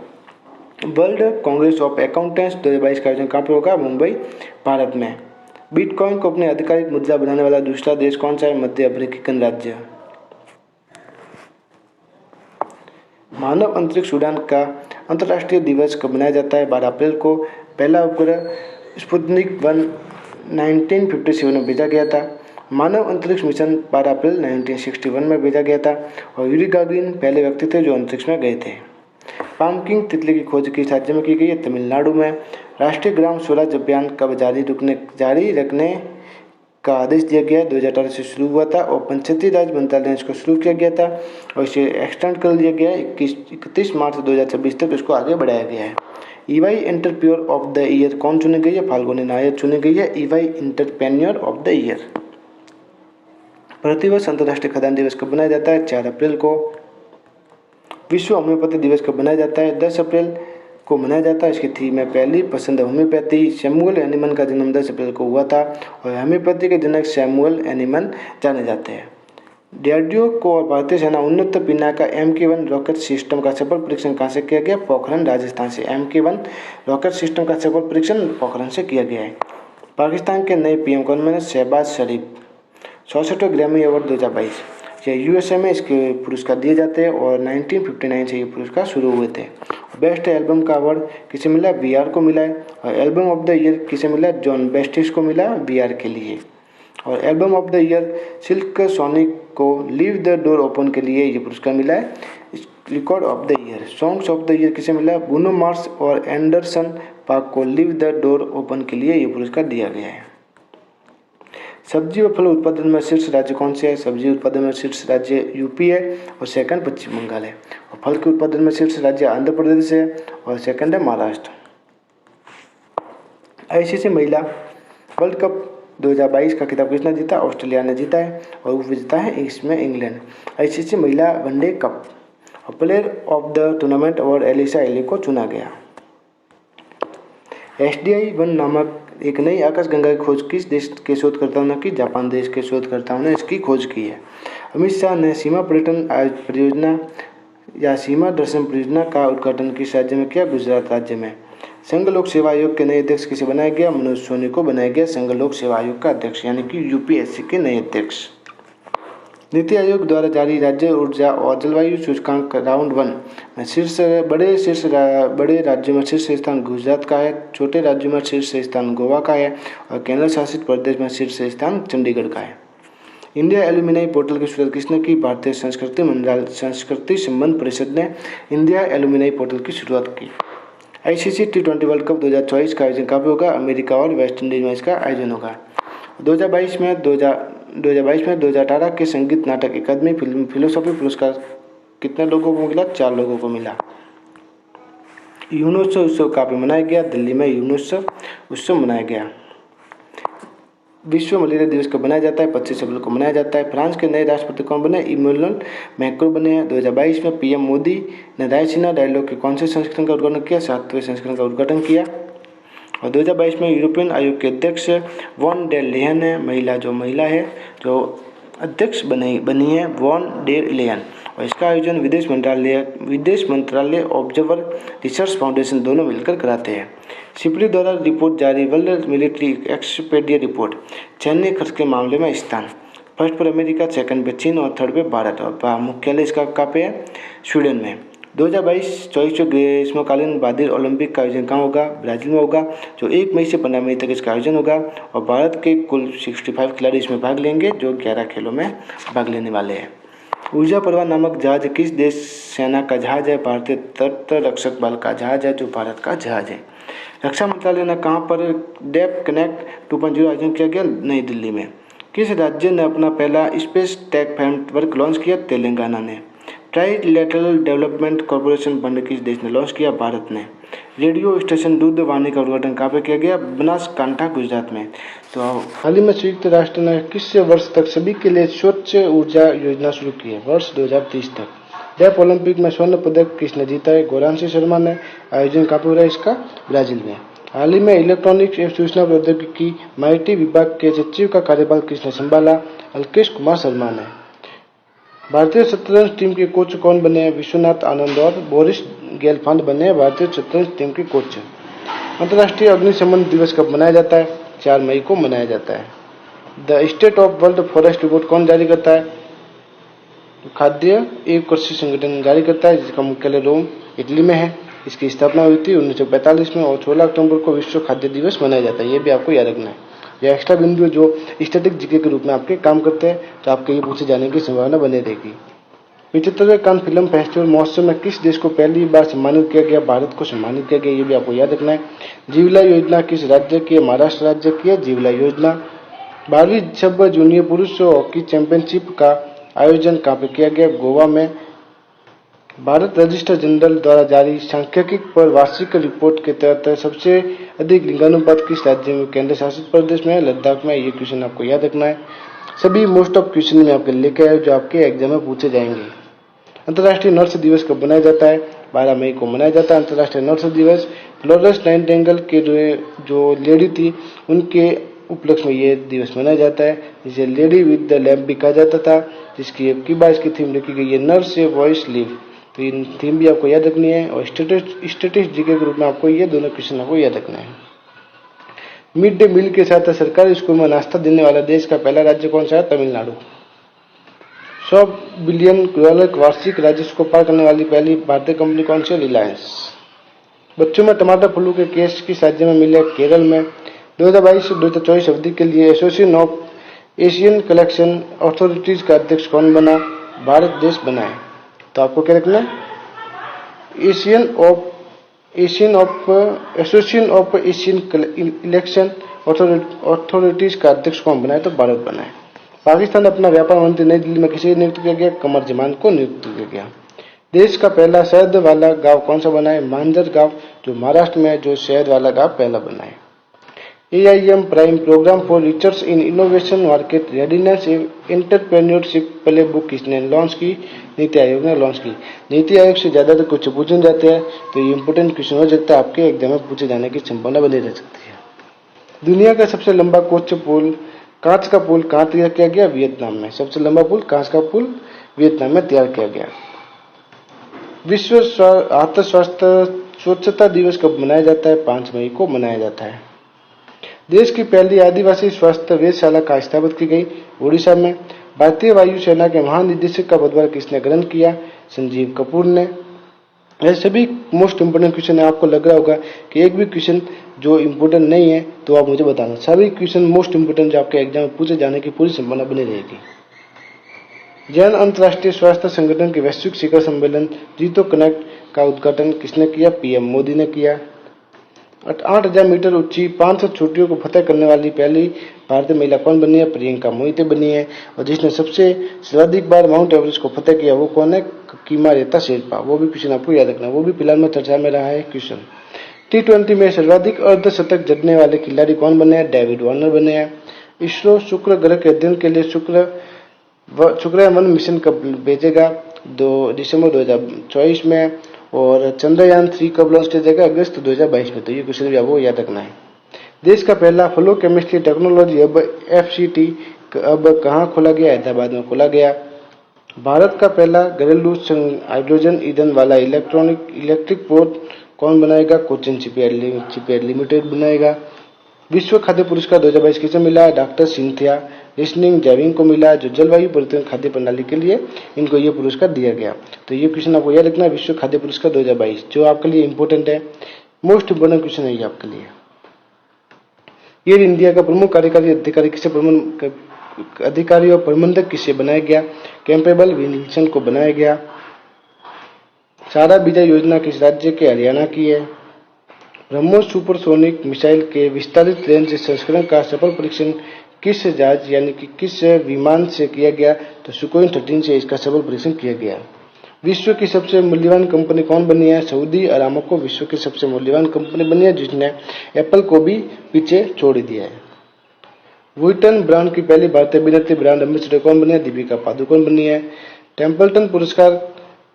वर्ल्ड कांग्रेस ऑफ अकाउंटेंट्स 2022 का आयोजन कहाँ पे होगा? मुंबई, भारत में। बिटकॉइन को अपने आधिकारिक मुद्रा बनाने वाला दूसरा देश कौन सा है? मध्य अफ्रीकन राज्य। मानव अंतरिक्ष उड़ान का अंतर्राष्ट्रीय दिवस कब मनाया जाता है? 12 अप्रैल को। पहला उपग्रह स्पुतनिक 1 1957 में भेजा गया था। मानव अंतरिक्ष मिशन 12 अप्रैल 1961 में भेजा गया था और यूरी गागरिन पहले व्यक्ति थे जो अंतरिक्ष में गए थे। पामकिन तितली की खोज किस राज्य में की गई है? तमिलनाडु में। राष्ट्रीय ग्राम स्वराज अभियान कब जारी रखने का आदेश दिया गया? 2018 से शुरू हुआ था और पंचायती राज मंत्रालय ने इसको शुरू किया गया था और इसे एक्सटेंड कर दिया गया है 31 मार्च 2026 तक इसको आगे बढ़ाया गया है। EY entrepreneur of the year कौन चुनी गई है? फाल्गुनी नायर चुनी गई है EY entrepreneur of the year. प्रतिवर्ष अंतर्राष्ट्रीय खदान दिवस कब मनाया जाता है? 4 अप्रैल को। विश्व होम्योपैथी दिवस कब मनाया जाता है? 10 अप्रैल को मनाया जाता है। इसकी थीम है पहली पसंद होम्योपैथी। सैमुअल एनिमन का जन्म 10 अप्रैल को हुआ था और होम्योपैथी के जनक सैमुअल एनिमन जाने जाते हैं। डीआरडीओ को और भारतीय सेना उन्नत पिनाका MK-1 रॉकेट सिस्टम का सफल परीक्षण कहाँ से किया गया? पोखरण, राजस्थान से। MK-1 रॉकेट सिस्टम का सफल परीक्षण पोखरण से किया गया है। पाकिस्तान के नए PM कौन बने? शहबाज शरीफ। 64वें ग्रैमी अवार्ड 2022 ये USA में इसके पुरस्कार दिए जाते हैं और 1959 से ये पुरस्कार शुरू हुए थे। बेस्ट एल्बम का अवार्ड किसे मिला? BR को मिला है। और एल्बम ऑफ द ईयर किसे मिला? जॉन बेस्टिस को मिला BR के लिए। और album of the year silk sonic को लीव द डोर ओपन के लिए ये पुरस्कार मिला है। Record of the year songs of the year किसे मिला? ब्रूनो मार्स और एंडरसन पार्क को लीव द डोर ओपन के लिए ये पुरस्कार दिया गया है। सब्जी और फल उत्पादन में शीर्ष राज्य कौन से है? सब्जी उत्पादन में शीर्ष राज्य UP है और सेकंड पश्चिम बंगाल है। और फल के उत्पादन में शीर्ष राज्य आंध्र प्रदेश है और सेकंड है महाराष्ट्र। ICC महिला वर्ल्ड कप 2022 का खिताब किसने जीता? ऑस्ट्रेलिया ने जीता है और उपविजेता है इसमें इंग्लैंड। ICC महिला वनडे कप और player of the tournament award Alyssa Healy को चुना गया। SDI-1 नामक एक नई आकाशगंगा की खोज किस देश के शोधकर्ताओं ने की? जापान देश के शोधकर्ताओं ने इसकी खोज की है। अमित शाह ने सीमा पर्यटन परियोजना या सीमा दर्शन परियोजना का उद्घाटन किस राज्य में किया? गुजरात राज्य में। संघ लोक सेवा आयोग के नए अध्यक्ष किसे बनाया गया? मनोज सोनी को बनाया गया संघ लोक सेवा आयोग का अध्यक्ष यानी कि UPSC के नए अध्यक्ष। नीति आयोग द्वारा जारी राज्य ऊर्जा और जलवायु सूचकांक राउंड 1 में बड़े राज्यों में शीर्ष स्थान गुजरात का है, छोटे राज्यों में शीर्ष स्थान गोवा का है और केंद्र शासित प्रदेश में शीर्ष स्थान चंडीगढ़ का है। इंडिया एलुमिनाई पोर्टल की शुरुआत किसने की? भारतीय संस्कृति संबंध परिषद ने इंडिया एलुमिनाई पोर्टल की शुरुआत की। ICC T20 वर्ल्ड कप 2024 का आयोजन कहाँ पे होगा? अमेरिका और वेस्ट इंडीज में इसका आयोजन होगा। 2022 में 2018 के संगीत नाटक अकादमी फिलोसॉफी पुरस्कार कितने लोगों को मिला? 4 लोगों को मिला। यूनोत्सव उत्सव कहाँ पे मनाया गया? दिल्ली में यूनोत्सव उत्सव मनाया गया। विश्व मलेरिया दिवस कब मनाया जाता है? 25 अप्रैल को मनाया जाता है। फ्रांस के नए राष्ट्रपति कौन बने? इमैनुअल मैक्रो बने हैं। 2022 में PM मोदी ने रायसीना डायलॉग के कौन से संस्करण का उद्घाटन किया? 7वें संस्करण का उद्घाटन किया। और 2022 में यूरोपियन आयोग के अध्यक्ष वॉन डेर लेयन है, महिला है जो अध्यक्ष बनी है वॉन डेर लेयन। और इसका आयोजन विदेश मंत्रालय ऑब्जर्वर रिसर्च फाउंडेशन दोनों मिलकर कराते हैं। सिपली द्वारा रिपोर्ट जारी वर्ल्ड मिलिट्री एक्सपेडिया रिपोर्ट सैन्य खर्च के मामले में स्थान फर्स्ट पर अमेरिका, सेकंड पे चीन और थर्ड पे भारत। और मुख्यालय इसका कहाँ पे है? स्वीडन में। 2022-24 ग्रीष्मकालीन बादिर ओलंपिक का आयोजन कहाँ होगा? ब्राजील में होगा, जो 1 मई से 15 मई तक इसका आयोजन होगा। और भारत के कुल 65 खिलाड़ी इसमें भाग लेंगे जो 11 खेलों में भाग लेने वाले हैं। ऊर्जा प्रवाह नामक जहाज किस देश सेना का जहाज है? भारतीय तट रक्षक बल का जहाज है जो भारत का जहाज है। रक्षा मंत्रालय ने कहाँ पर डेप कनेक्ट 2.0 आयोजन किया गया? नई दिल्ली में। किस राज्य ने अपना पहला स्पेस टेक फ्रेमवर्क लॉन्च किया? तेलंगाना ने। ट्राइलेटरल डेवलपमेंट कॉरपोरेशन फंड किस देश ने लॉन्च किया? भारत ने। रेडियो स्टेशन दूध वाहिनी का उद्घाटन कहाँ पे किया गया? बनासकांठा, गुजरात में। तो हाल ही में संयुक्त राष्ट्र ने किस वर्ष तक सभी के लिए स्वच्छ ऊर्जा योजना शुरू की है? वर्ष 2030 तक। डेफ ओलंपिक में स्वर्ण पदक किसने जीता है? गौरांशी शर्मा ने। आयोजन कहाँ पे हो रहा है इसका? ब्राजील में। हाल ही में इलेक्ट्रॉनिक्स एवं सूचना प्रौद्योगिकी MIT विभाग के सचिव का कार्यभार किसने संभाला? अल्केश कुमार शर्मा ने। भारतीय शतरंज टीम के कोच कौन बने हैं? विश्वनाथ आनंद और बोरिस गेलफांड बने हैं भारतीय शतरंज टीम के कोच। अंतर्राष्ट्रीय अग्निशमन दिवस कब मनाया जाता है? 4 मई को मनाया जाता है। The state of world forest report कौन जारी करता है? खाद्य एवं कृषि संगठन जारी करता है जिसका मुख्यालय रोम, इटली में है। इसकी स्थापना हुई थी 1945 में और 16 अक्टूबर को विश्व खाद्य दिवस मनाया जाता है। ये भी आपको याद रखना है। यह एक्स्ट्रा बिंदु जो स्टैटिक जीके के रूप में आपके काम करते हैं तो आपके ये पूछे जाने की संभावना बनी रहेगी। 75वें कान फिल्म फेस्टिवल महोत्सव में किस देश को पहली बार सम्मानित किया गया? भारत को सम्मानित किया गया। ये भी आपको याद रखना है। जीवला योजना किस राज्य की है? महाराष्ट्र राज्य की है जीवला योजना। 12वीं सब जूनियर पुरुष हॉकी चैंपियनशिप का आयोजन कहाँ पे किया गया? गोवा में। भारत रजिस्ट्रार जनरल द्वारा जारी सांख्यिकी पर वार्षिक रिपोर्ट के तहत सबसे अधिक लिंगानुपात किस राज्य में? केंद्र शासित प्रदेश में, लद्दाख में। ये क्वेश्चन आपको याद रखना है। सभी मोस्ट ऑफ क्वेश्चन में आपके लेके आए जो आपके एग्जाम में पूछे जाएंगे। अंतर्राष्ट्रीय नर्स दिवस कब मनाया जाता है? 12 मई को मनाया जाता है अंतर्राष्ट्रीय नर्स दिवस। फ्लोरेंस नाइटिंगेल के जो लेडी थी उपलक्ष्य में ये दिवस मनाया जाता है, जिसे लेडी विद द लैम्प भी कहा जाता था, जिसकी अब की बार इसकी थीम रखी गई है नर से वॉइस लिव। तो इन थीम भी आपको याद रखनी है और स्टेटिस्ट जीके के रूप में आपको ये दोनों क्वेश्चन आपको याद रखना है। मिड डे मील के साथ सरकारी स्कूल में नाश्ता देने वाला देश का पहला राज्य कौन सा है? तमिलनाडु। 100 बिलियन डॉलर वार्षिक राजस्व को पार करने वाली पहली भारतीय कंपनी कौन सी है? रिलायंस। बच्चों में टमाटर फ्लू के केस किस राज्य में मिले? केरल में। 2022 से 2024 अवधि के लिए association of Asian collection authorities का अध्यक्ष कौन बना? भारत देश बना है। तो आपको क्या रखना है? Association of Asian election authorities का अध्यक्ष कौन बना है? तो भारत बना है। पाकिस्तान अपना व्यापार मंत्री नई दिल्ली में किसे नियुक्त किया गया? कमर जमान को नियुक्त किया गया। देश का पहला शहद वाला गांव कौन सा बना है? मांजर गांव, जो महाराष्ट्र में है, जो शहद वाला गांव पहला बना है। AIM prime programme for research in innovation market readiness entrepreneurship play book किसने लॉन्च की? नीति आयोग ने लॉन्च की। नीति आयोग से ज्यादातर कुछ पूछे जाते हैं, तो ये इंपोर्टेंट क्वेश्चन हो सकता है, आपके एग्जाम में पूछे जाने की संभावना बनी रह सकती है। दुनिया का सबसे लंबा कांच का पुल कहाँ तैयार किया गया? वियतनाम में। सबसे लंबा पुल कांच का पुल वियतनाम में तैयार किया गया। विश्व हाथ स्वच्छता दिवस कब मनाया जाता है? 5 मई को मनाया जाता है। देश की पहली आदिवासी स्वास्थ्य वेधशाला कहाँ स्थापित की गई? उड़ीसा में। भारतीय वायुसेना के महानिदेशक का पदभार किसने ग्रहण किया? संजीव कपूर ने। ये सभी मोस्ट इंपोर्टेंट क्वेश्चन है। आपको लग रहा होगा कि एक भी क्वेश्चन जो इंपोर्टेंट नहीं है तो आप मुझे बताना। सभी क्वेश्चन मोस्ट इंपोर्टेंट जो आपके एग्जाम में पूछे जाने की पूरी संभावना बनी रहेगी। जैन अंतर्राष्ट्रीय स्वास्थ्य संगठन के वैश्विक शिखर सम्मेलन जीतो कनेक्ट का उद्घाटन किसने किया? PM मोदी ने किया। 8,000 मीटर ऊंची 500 चोटियों को फतेह करने वाली पहली भारतीय महिला कौन बनी है? प्रियंका मोहिते बनी है। और जिसने सबसे सर्वाधिक बार माउंट एवरेस्ट को फतेह किया वो कौन है? कीमा रेता शेरपा। वो भी क्वेश्चन आपको याद रखना, वो भी फिलहाल में चर्चा में रहा है क्वेश्चन। T20 में सर्वाधिक अर्धशतक जड़ने वाले खिलाड़ी कौन बने हैं? डेविड वार्नर बने हैं। इसरो शुक्र ग्रह के अध्ययन के लिए शुक्रयान मिशन कब भेजेगा? 2 दिसंबर 2024 में। और चंद्रयान 3 कब लॉन्च किया जाएगा? अगस्त 2022 में। तो ये क्वेश्चन भी आपको याद रखना है। देश का पहला flow chemistry technology hub FCT अब कहाँ खोला गया? हैदराबाद में खोला गया। भारत का पहला घरेलू हाइड्रोजन ईंधन वाला इलेक्ट्रिक बोट कौन बनाएगा? कोचिन शिपयार्ड लिमिटेड बनाएगा। विश्व खाद्य पुरस्कार 2022 किसे मिला? डॉक्टर सिंथिया लिसनिंग जैविंग को मिला, जो जलवायु परिवर्तन खाद्य प्रणाली के लिए इनको ये पुरस्कार दिया गया। तो ये क्वेश्चन आपको याद रखना है, विश्व खाद्य पुरस्कार 2022, जो आपके लिए इंपोर्टेंट है, मोस्ट इंपोर्टेंट क्वेश्चन है ये आपके लिए। एयर इंडिया का प्रमुख कार्यकारी अधिकारी किसे अधिकारी और प्रबंधक किसे बनाया गया? कैंपेबल विलियमसन को बनाया गया। सारा विजय योजना किस राज्य के? हरियाणा की है। ब्रह्मोस सुपरसोनिक मिसाइल के विस्तारित रेंज संस्करण का सफल परीक्षण किस जहाज यानी कि किस विमान से किया गया? तो सुकोई 13 से इसका सफल परीक्षण किया गया। विश्व की सबसे मूल्यवान कंपनी कौन बनी है? सऊदी अरामको विश्व की सबसे मूल्यवान कंपनी बनी है, जिसने एप्पल को भी पीछे छोड़ दिया है। वुइटन ब्रांड की पहली भारतीय अभिनेत्री ब्रांड एम्बेसडर कौन बनी है? दीपिका पादुकोण बनी है। टेम्पल्टन पुरस्कार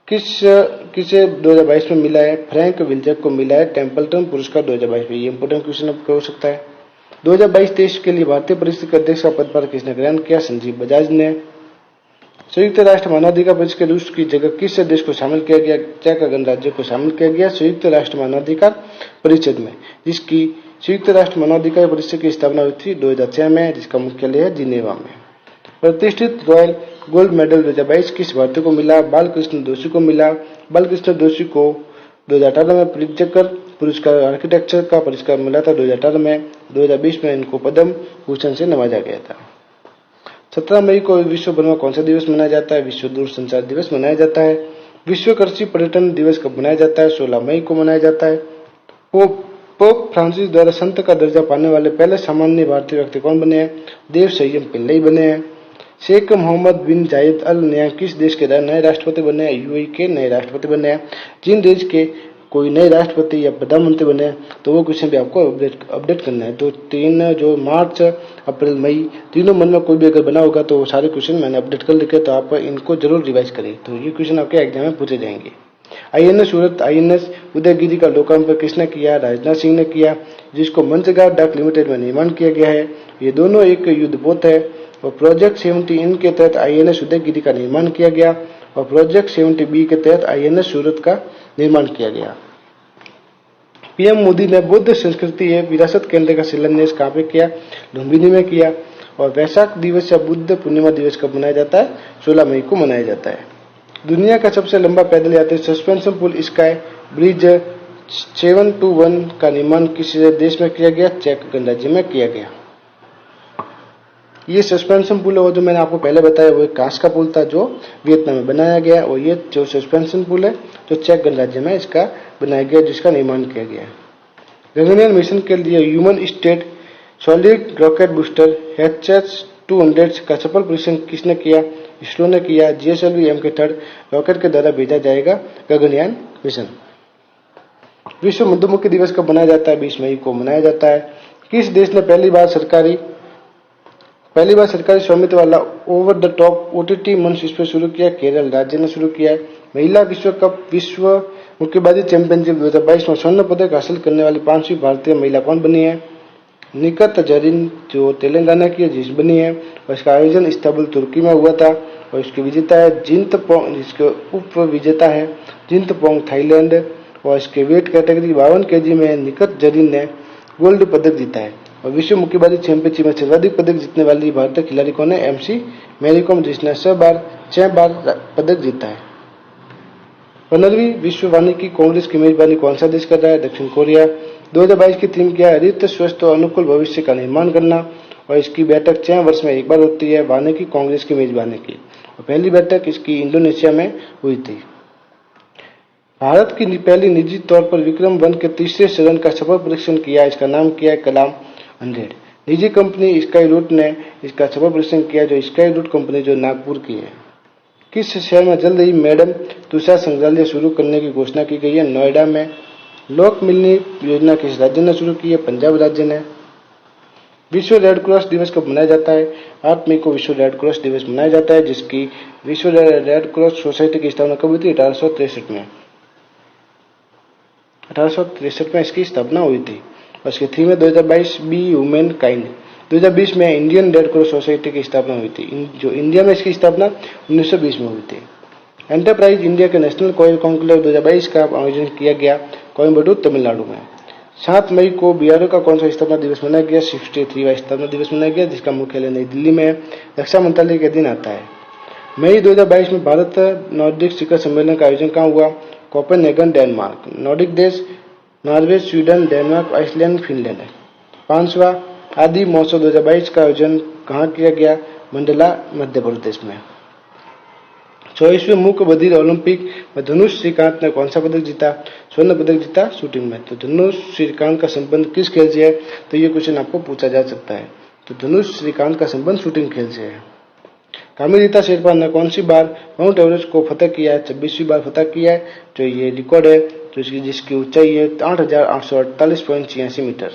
किसे 2022 में मिला है? फ्रैंक विल्जक को मिला है टेम्पल्टन पुरस्कार 2022 में। ये इंपोर्टेंट क्वेश्चन आपको हो सकता है। 2022-23 के लिए भारतीय परिषद के अध्यक्ष का पदभार किसने ग्रहण किया? संजीव बजाज ने। संयुक्त राष्ट्र मानवाधिकार परिषद के रूस की जगह किस देश को शामिल किया गया? चेक गणराज्य को शामिल किया गया संयुक्त राष्ट्र मानवाधिकार परिषद में, जिसकी संयुक्त राष्ट्र मानवाधिकार परिषद की स्थापना हुई थी 2006 में, जिसका मुख्यालय है जिनेवा में। प्रतिष्ठित रॉयल गोल्ड मेडल 2022 किस भारतीय को मिला? बालकृष्ण दोषी को मिला। बालकृष्ण दोषी को 2018 में प्रिज्जकर पुरस्कार आर्किटेक्चर का पुरस्कार मिला था 2018 में। 2020 में इनको पद्म भूषण से नवाजा गया था। 17 मई को विश्व भर में कौन सा दिवस मनाया जाता है? विश्व दूरसंचार दिवस मनाया जाता है। विश्व कृषि पर्यटन दिवस कब मनाया जाता है? 16 मई को मनाया जाता है। पोप फ्रांसिस द्वारा संत का दर्जा पाने वाले पहले सामान्य भारतीय व्यक्ति कौन बने हैं? देव संयम पिल्लई बने हैं। शेख मोहम्मद बिन जायद अल नहयान किस देश के नए राष्ट्रपति बने हैं? यूएई के नए राष्ट्रपति बने हैं। जिन देश के कोई नए राष्ट्रपति या प्रधानमंत्री बने तो वो क्वेश्चन भी आपको अपडेट करना है। तो 3 जो मार्च, अप्रैल, मई तीनों मन में कोई भी अगर बना होगा तो सारे क्वेश्चन मैंने अपडेट कर लिखे, तो आप इनको जरूर रिवाइज करें। तो ये क्वेश्चन आपके एग्जाम में पूछे जाएंगे। INS सूरत INS उदयगिरी का लोकार्पण किसने किया? राजनाथ सिंह ने किया, जिसको मंझगांव डाक लिमिटेड में निर्माण किया गया है। ये दोनों एक युद्धपोत है और प्रोजेक्ट 70 इन के तहत INS उदयगिरी का निर्माण किया गया और प्रोजेक्ट 70B के तहत INS सूरत का निर्माण किया गया। PM मोदी ने बुद्ध संस्कृति एवं विरासत केंद्र का शिलान्यास कहाँ पे किया? लुम्बिनी में किया। और वैशाख दिवस या बुद्ध पूर्णिमा दिवस कब मनाया जाता है? 16 मई को मनाया जाता है। दुनिया का सबसे लंबा पैदल यात्री सस्पेंशन पुल स्काई ब्रिज 721 का निर्माण किस देश में किया गया? चेक गणराज्य में किया गया। ये सस्पेंशन पुल है, वो जो मैंने आपको पहले बताया वो एक कांच का पुल था जो वियतनाम में बनाया गया, और ये जो सस्पेंशन पुल है जो चेक गणराज्य में इसका बनाया गया, जिसका निर्माण किया गया है। गगनयान मिशन के लिए human state solid rocket booster HS-200 का सफल परीक्षण किसने किया? इसरो ने किया। GSLV-M के थर्ड रॉकेट के द्वारा भेजा जाएगा गगनयान मिशन। विश्व मधुमक्खी दिवस कब मनाया जाता है? 20 मई को मनाया जाता है। किस देश ने पहली बार सरकारी स्वामित्व वाला ओवर द टॉप OTT मंच इस पर शुरू किया? केरल राज्य ने शुरू किया है। महिला विश्व कप विश्व मुक्केबाजी चैंपियनशिप 2022 में स्वर्ण पदक हासिल करने वाली 5वीं भारतीय महिला कौन बनी है? निकत जरीन जो तेलंगाना की जिस बनी है, और इसका आयोजन इस्तांबुल तुर्की में हुआ था, और इसकी विजेता है जिंतपोंग, जिसके उप विजेता है जिंतपोंग थाईलैंड, और इसके वेट कैटेगरी 52 kg में निकत जरीन ने गोल्ड पदक जीता है। और विश्व मुक्केबाजी चैंपियनशिप में सर्वाधिक पदक जीतने वाली भारतीय खिलाड़ी कौन है? MC मैरी कॉम, जिसने 6 बार पदक जीता है। 15वीं विश्व वानिकी कांग्रेस की मेजबानी कौन सा देश कर रहा है? दक्षिण कोरिया। 2022 की थीम क्या है? हरित स्वस्थ और अनुकूल भविष्य का निर्माण करना, और इसकी बैठक 6 वर्ष में एक बार होती है वानिकी कांग्रेस की मेजबानी की, और पहली बैठक इसकी इंडोनेशिया में हुई थी। भारत की पहली निजी तौर पर विक्रम 1 के तीसरे चरण का सफल परीक्षण किया, इसका नाम किया है कलाम 100। निजी कंपनी स्काई रूट ने इसका सफल परीक्षण किया, जो स्काई रूट कंपनी जो नागपुर की है। किस शहर में जल्द ही मैडम तुषार संग्रहालय शुरू करने की घोषणा की गई है? नोएडा में। लोक मिलनी योजना किस राज्य ने शुरू की है? पंजाब राज्य ने। विश्व रेड क्रॉस दिवस कब मनाया जाता है? 8 मई को विश्व रेड क्रॉस दिवस मनाया जाता है, जिसकी विश्व रेड क्रॉस सोसाइटी की स्थापना कब हुई थी? 1863 में। 1863 में इसकी स्थापना हुई थी, और इसकी थीम है 2022 बी ह्यूमन काइंड। 2020 में इंडियन रेड क्रॉस सोसाइटी की स्थापना हुई थी, जो इंडिया में इसकी स्थापना 1920 में हुई थी। एंटरप्राइज इंडिया के नेशनल कॉयल कॉन्क्लेव 2022 का आयोजन किया गया कोयम्बटूर तमिलनाडु में। 7 मई को BRO का कौन सा स्थापना दिवस मनाया गया? 63वां स्थापना दिवस मनाया गया, जिसका मुख्यालय नई दिल्ली में है। रक्षा मंत्रालय के दिन आता है। मई 2022 में भारत नॉर्डिक शिखर सम्मेलन का आयोजन कहाँ हुआ? Copenhagen Denmark. नॉर्डिक देश Norway, Sweden, Denmark, Iceland, Finland है। 5वां आदि महोत्सव 2022 का आयोजन कहाँ किया गया? मंडला मध्य प्रदेश में। 24वें मूक बधिर ओलंपिक में धनुष श्रीकांत ने कौन सा पदक जीता? स्वर्ण पदक जीता शूटिंग में। तो धनुष श्रीकांत का संबंध किस खेल से है? तो ये क्वेश्चन आपको पूछा जा सकता है। तो धनुष श्रीकांत का संबंध शूटिंग खेल से है। कामिनीता शेरपा ने कौन सी बार माउंट एवरेस्ट को फतह किया है? 26वीं बार फतह किया है, जो ये रिकॉर्ड है, तो जिसकी ऊंचाई है 8,848.86 मीटर।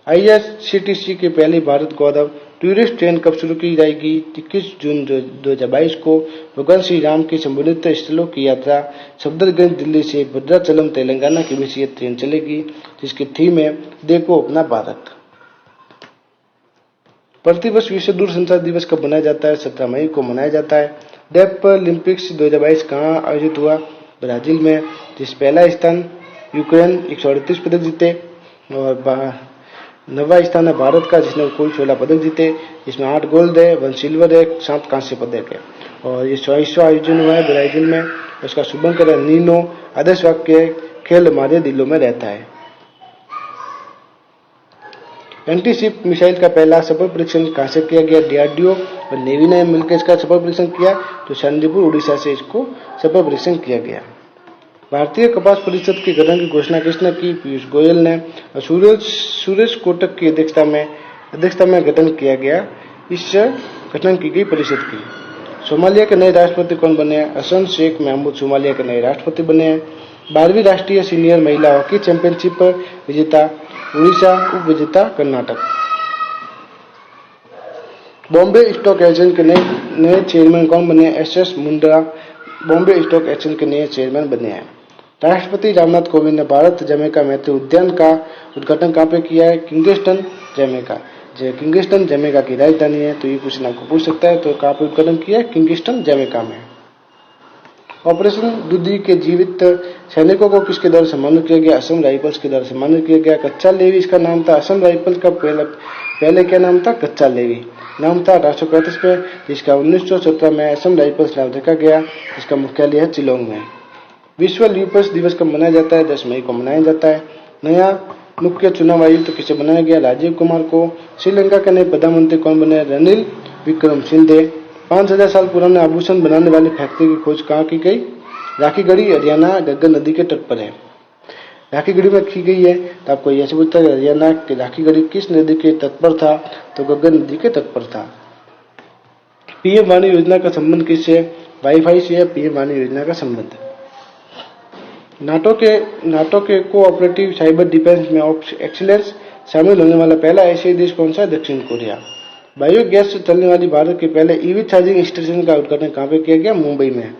IRCTC की पहली भारत गौरव टूरिस्ट ट्रेन कब शुरू की जाएगी? 21 जून 2022 को भगवान श्री राम की संबंधित स्थलों की यात्रा सफदरगंज दिल्ली से भद्राचलम तेलंगाना के बीच ये ट्रेन चलेगी, जिसकी थीम है देखो अपना भारत। प्रतिवर्ष विश्व दूरसंचार दिवस कब मनाया जाता है? 17 मई को मनाया जाता है। डेफ ओलंपिक्स 2022 कहाँ आयोजित हुआ? ब्राजील में, जिस पहला स्थान यूक्रेन 138 पदक जीते, और 9वां स्थान है भारत का, जिसने कुल 16 पदक जीते, इसमें 8 गोल्ड है, 1 सिल्वर है, 7 कांस्य पदक है। और ये 24वां आयोजन हुआ है ब्राजील में। उसका शुभंकर है नीनो। आदर्श वाक्य खेल हमारे दिलों में रहता है। एंटीशिप मिसाइल का पहला सफल परीक्षण कहां से किया गया? DRDO और नेवी ने मिलकर इसका सफल परीक्षण किया, तो चांदीपुर उड़ीसा से इसको सफल परीक्षण किया गया। भारतीय कपास परिषद के गठन की घोषणा किसने की? पीयूष गोयल ने। और सुरेश कोटक की अध्यक्षता में गठन किया गया। इस गठन की गई परिषद की। सोमालिया के नए राष्ट्रपति कौन बने हैं? हसन शेख महमूद सोमालिया के नए राष्ट्रपति बने हैं। 12वीं राष्ट्रीय सीनियर महिला हॉकी चैंपियनशिप विजेता उड़ीसा, उप विजेता कर्नाटक। बॉम्बे स्टॉक एक्सचेंज के नए चेयरमैन कौन बने हैं? SS मुंडा बॉम्बे स्टॉक एक्सचेंज के नए चेयरमैन बने हैं। राष्ट्रपति रामनाथ कोविंद ने भारत जमैका मैत्री उद्यान का उद्घाटन कहाँ पे किया है? Kingston Jamaica. जो किंगस्टन जमैका की राजधानी है, तो ये क्वेश्चन आपको पूछ सकता है। तो कहाँ पे उद्घाटन किया है? किंगस्टन जमैका में। ऑपरेशन दुधी के जीवित सैनिकों को किसके द्वारा सम्मानित किया गया? असम राइफल्स के द्वारा सम्मानित किया गया। कच्चा लेवी इसका नाम था। असम राइफल्स का पहले क्या नाम था? कच्चा लेवी नाम था 1835 में, जिसका 1917 में असम राइफल्स नाम रखा गया, जिसका मुख्यालय है शिलोंग में। विश्व लुईपर्स दिवस कब मनाया जाता है? 10 मई को मनाया जाता है। नया मुख्य चुनाव आयुक्त तो किसे बनाया गया? राजीव कुमार को। श्रीलंका के नए प्रधानमंत्री कौन बने? रणिल विक्रमसिंघे। 5000 साल पुराने आभूषण बनाने वाली फैक्ट्री की खोज कहाँ की गई? राखीगढ़ी हरियाणा गग्गर नदी के तट पर है। राखीगढ़ी में की गई है। तो आपको यह से पूछता है हरियाणा के राखीगढ़ी किस नदी के तट पर था? तो गग्गर नदी के तट पर था। पीएम वाणी योजना का संबंध किससे? वाईफाई से है पीएम वाणी योजना का संबंध। नाटो के कोऑपरेटिव साइबर डिफेंस में एक्सीलेंस शामिल होने वाला पहला एशियाई देश कौन सा है? दक्षिण कोरिया। बायोगैस से चलने वाली भारत के पहले ईवी चार्जिंग स्टेशन का उद्घाटन कहाँ पे किया गया? मुंबई में।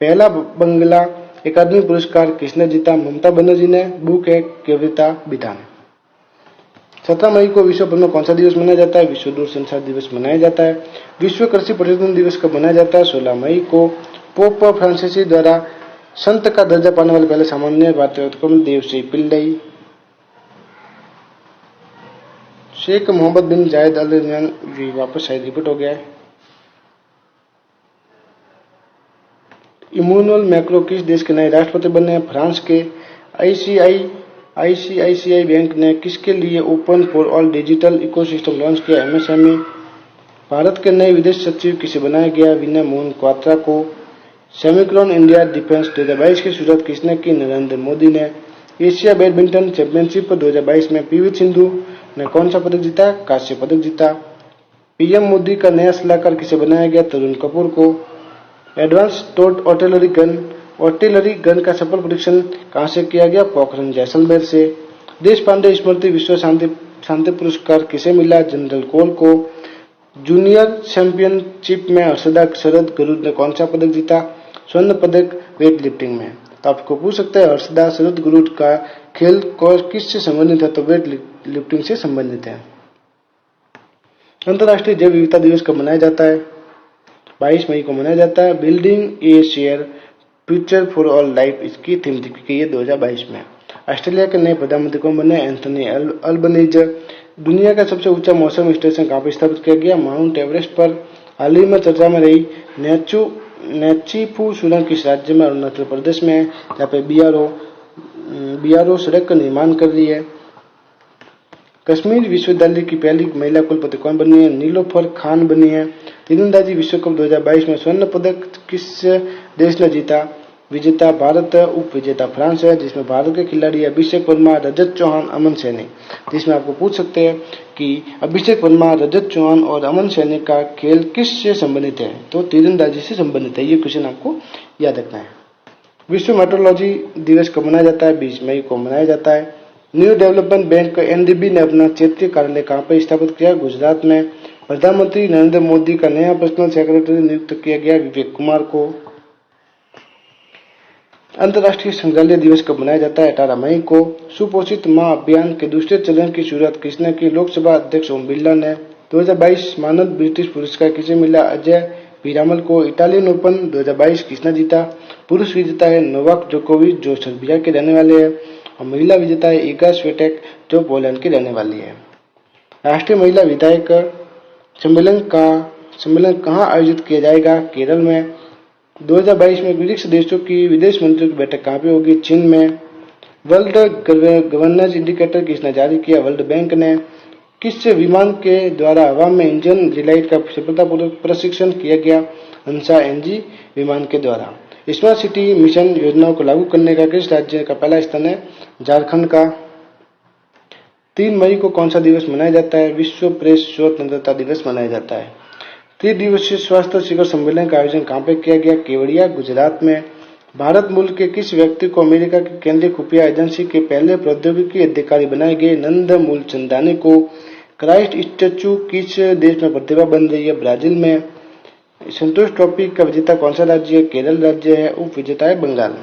पहला बंगला अकादमी पुरस्कार किसने जीता? ममता बनर्जी ने। बुक है कविता विधा ने। 17 मई को विश्व भर में कौन सा दिवस मनाया जाता है? विश्व दूरसंचार दिवस मनाया जाता है। विश्व कृषि पर्यटन दिवस कब मनाया जाता है? 16 मई को। पोप फ्रांसिस द्वारा संत का दर्जा पाने वाले पहले सामान्य भारतीय देवश्री पिल्लई। शेख मोहम्मद बिन जायद अल नहयान वापस शायद रिपीट हो गया है। इमैनुअल मैक्रों किस देश के नए राष्ट्रपति बने? फ्रांस के। आईसीआईसीआई बैंक ने किसके लिए open for all digital ecosystem launch किया? एमएसएमई। भारत के नए विदेश सचिव किसे बनाया गया? विनय मोहन क्वात्रा को। सेमिक्रॉन इंडिया डिफेंस 2022 की शुरुआत किसने की? नरेंद्र मोदी ने। एशिया बैडमिंटन चैंपियनशिप 2022 में पीवी सिंधु ने कौन सा पदक जीता? कांस्य पदक जीता। पीएम मोदी का नया सलाहकार किसे बनाया गया? तरुण कपूर को। एडवांस टोट आर्टिलरी गन का सफल परीक्षण कहां से किया गया? पोखरण जैसलमेर से। देश पांडे स्मृति विश्व शांति पुरस्कार किसे मिला? जनरल कौल को। जूनियर चैंपियनशिप में हर्षदा शरद गरुड़ ने कौन सा पदक जीता? स्वर्ण पदक वेट लिफ्टिंग में। तो आपको पूछ सकते हैं हर्षदा शरद गरुड़ का खेल किससे संबंधित है? तो वेट लिफ्टिंग से संबंधित है। अंतर्राष्ट्रीय जैव विविधता दिवस कब मनाया जाता है? 22 मई को मनाया जाता है। Building A share future for all life इसकी थीम रखी गई है 2022 में। ऑस्ट्रेलिया के नए प्रधानमंत्री कौन बने? Anthony Albanese. दुनिया का सबसे ऊंचा मौसम स्टेशन कहाँ पर स्थापित किया गया? माउंट एवरेस्ट पर। हाल ही में चर्चा में रही नेचीफू सुरंग किस राज्य में? अरुणाचल प्रदेश में, जहाँ पे बीआरओ सड़क का निर्माण कर रही है। कश्मीर विश्वविद्यालय की पहली महिला कुलपति कौन बनी है? नीलोफर खान बनी है। तीरंदाजी विश्व कप 2022 में स्वर्ण पदक किस देश ने जीता? विजेता भारत, उप विजेता फ्रांस है, जिसमें भारत के खिलाड़ी अभिषेक वर्मा, रजत चौहान, अमन सैनी। जिसमें आपको पूछ सकते हैं कि अभिषेक वर्मा, रजत चौहान और अमन सैनी का खेल किससे संबंधित है? तो तीरंदाजी से संबंधित है। ये क्वेश्चन आपको याद रखना है। विश्व मेट्रोलॉजी दिवस कब मनाया जाता है? 20 मई को मनाया जाता है। न्यू डेवलपमेंट बैंक एनडीबी ने अपना क्षेत्रीय कार्यालय कहाँ पर स्थापित किया? गुजरात में। प्रधानमंत्री नरेंद्र मोदी का नया पर्सनल सेक्रेटरी नियुक्त किया गया विवेक कुमार को। अंतर्राष्ट्रीय संग्रहालय दिवस कब मनाया जाता है? 18 मई को। सुपोषित मां अभियान के दूसरे चरण की शुरुआत किसने की? लोकसभा अध्यक्ष ओम बिरला ने। 2022 मानद ब्रिटिश पुरस्कार किसे मिला? अजय पीरामल को। इटालियन ओपन 2022 किसने जीता? पुरुष विजेता है नोवाक जोकोविच जो सर्बिया के रहने वाले हैं, और महिला विजेता है इगा स्विएटेक जो पोलैंड की रहने वाली है। राष्ट्रीय महिला विधायक सम्मेलन कहाँ आयोजित किया जाएगा? केरल में। 2022 में ब्रिक्स देशों की विदेश मंत्रियों की बैठक कहाँ पे होगी? चीन में। वर्ल्ड गवर्नेंस इंडिकेटर किसने जारी किया? वर्ल्ड बैंक ने। किस विमान के द्वारा हवा में इंजन रिलाइट का सफलतापूर्वक प्रशिक्षण किया गया? हंसा एनजी विमान के द्वारा। स्मार्ट सिटी मिशन योजनाओं को लागू करने का किस राज्य का पहला स्थान है? झारखंड का। 3 मई को कौन सा दिवस मनाया जाता है? विश्व प्रेस स्वतंत्रता दिवस मनाया जाता है। 3 दिवसीय स्वास्थ्य शिखर सम्मेलन का आयोजन कहाँ पे किया गया? केवड़िया, गुजरात में। भारत मूल के किस व्यक्ति को अमेरिका की केंद्रीय खुफिया एजेंसी के पहले प्रौद्योगिकी अधिकारी बनाए गए? नंद मूलचंदानी को। क्राइस्ट स्टैचू किस देश में प्रतिभा बन रही है? ब्राजील में। संतोष ट्रॉफी का विजेता कौन सा राज्य है? केरल राज्य है। उप विजेता है बंगाल।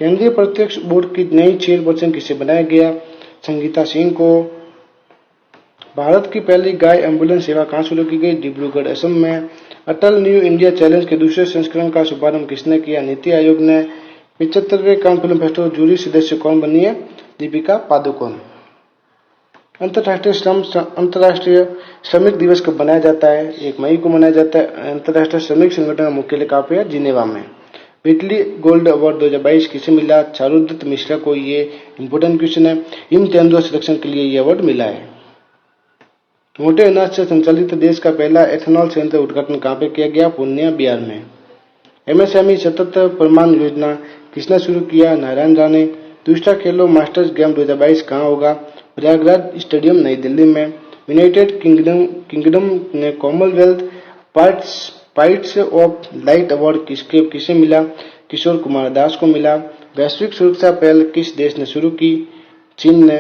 केंद्रीय प्रत्यक्ष बोर्ड की नई चेयरपर्सन किसे बनाया गया? संगीता सिंह को। भारत की पहली गाय एम्बुलेंस सेवा कहां शुरू की गई? डिब्रूगढ़, असम में। अटल न्यू इंडिया चैलेंज के दूसरे संस्करण का शुभारंभ किसने किया? नीति आयोग ने। 75वें कान फिल्म फेस्टिवल जूरी सदस्य कौन बनी है? दीपिका पादुकोण। अंतर्राष्ट्रीय श्रमिक दिवस कब मनाया जाता है? 1 मई को मनाया जाता है। अंतर्राष्ट्रीय श्रमिक संगठन का मुख्यालय कहाँ पे है? जिनेवा में। वीकली गोल्ड अवार्ड 2022 किसे मिला? चारुदत्त मिश्रा को। ये इंपोर्टेंट क्वेश्चन है। हिम तेंदुआ संरक्षण के लिए ये अवार्ड मिला है। मोटे अनाज से संचालित देश का पहला एथेनॉल संयंत्र उद्घाटन कहाँ पे किया गया? पूर्णिया, बिहार में। एमएसएमई सतत प्रमाण योजना किसने शुरू किया? नारायण राणे। दूसरा खेलो मास्टर्स गेम 2022 कहाँ होगा? प्रयागराज स्टेडियम, नई दिल्ली में। यूनाइटेड किंगडम ने कॉमनवेल्थ पाइट्स ऑफ लाइट अवार्ड किसे मिला? किशोर कुमार दास को मिला। वैश्विक सुरक्षा पहल किस देश ने शुरू की? चीन ने।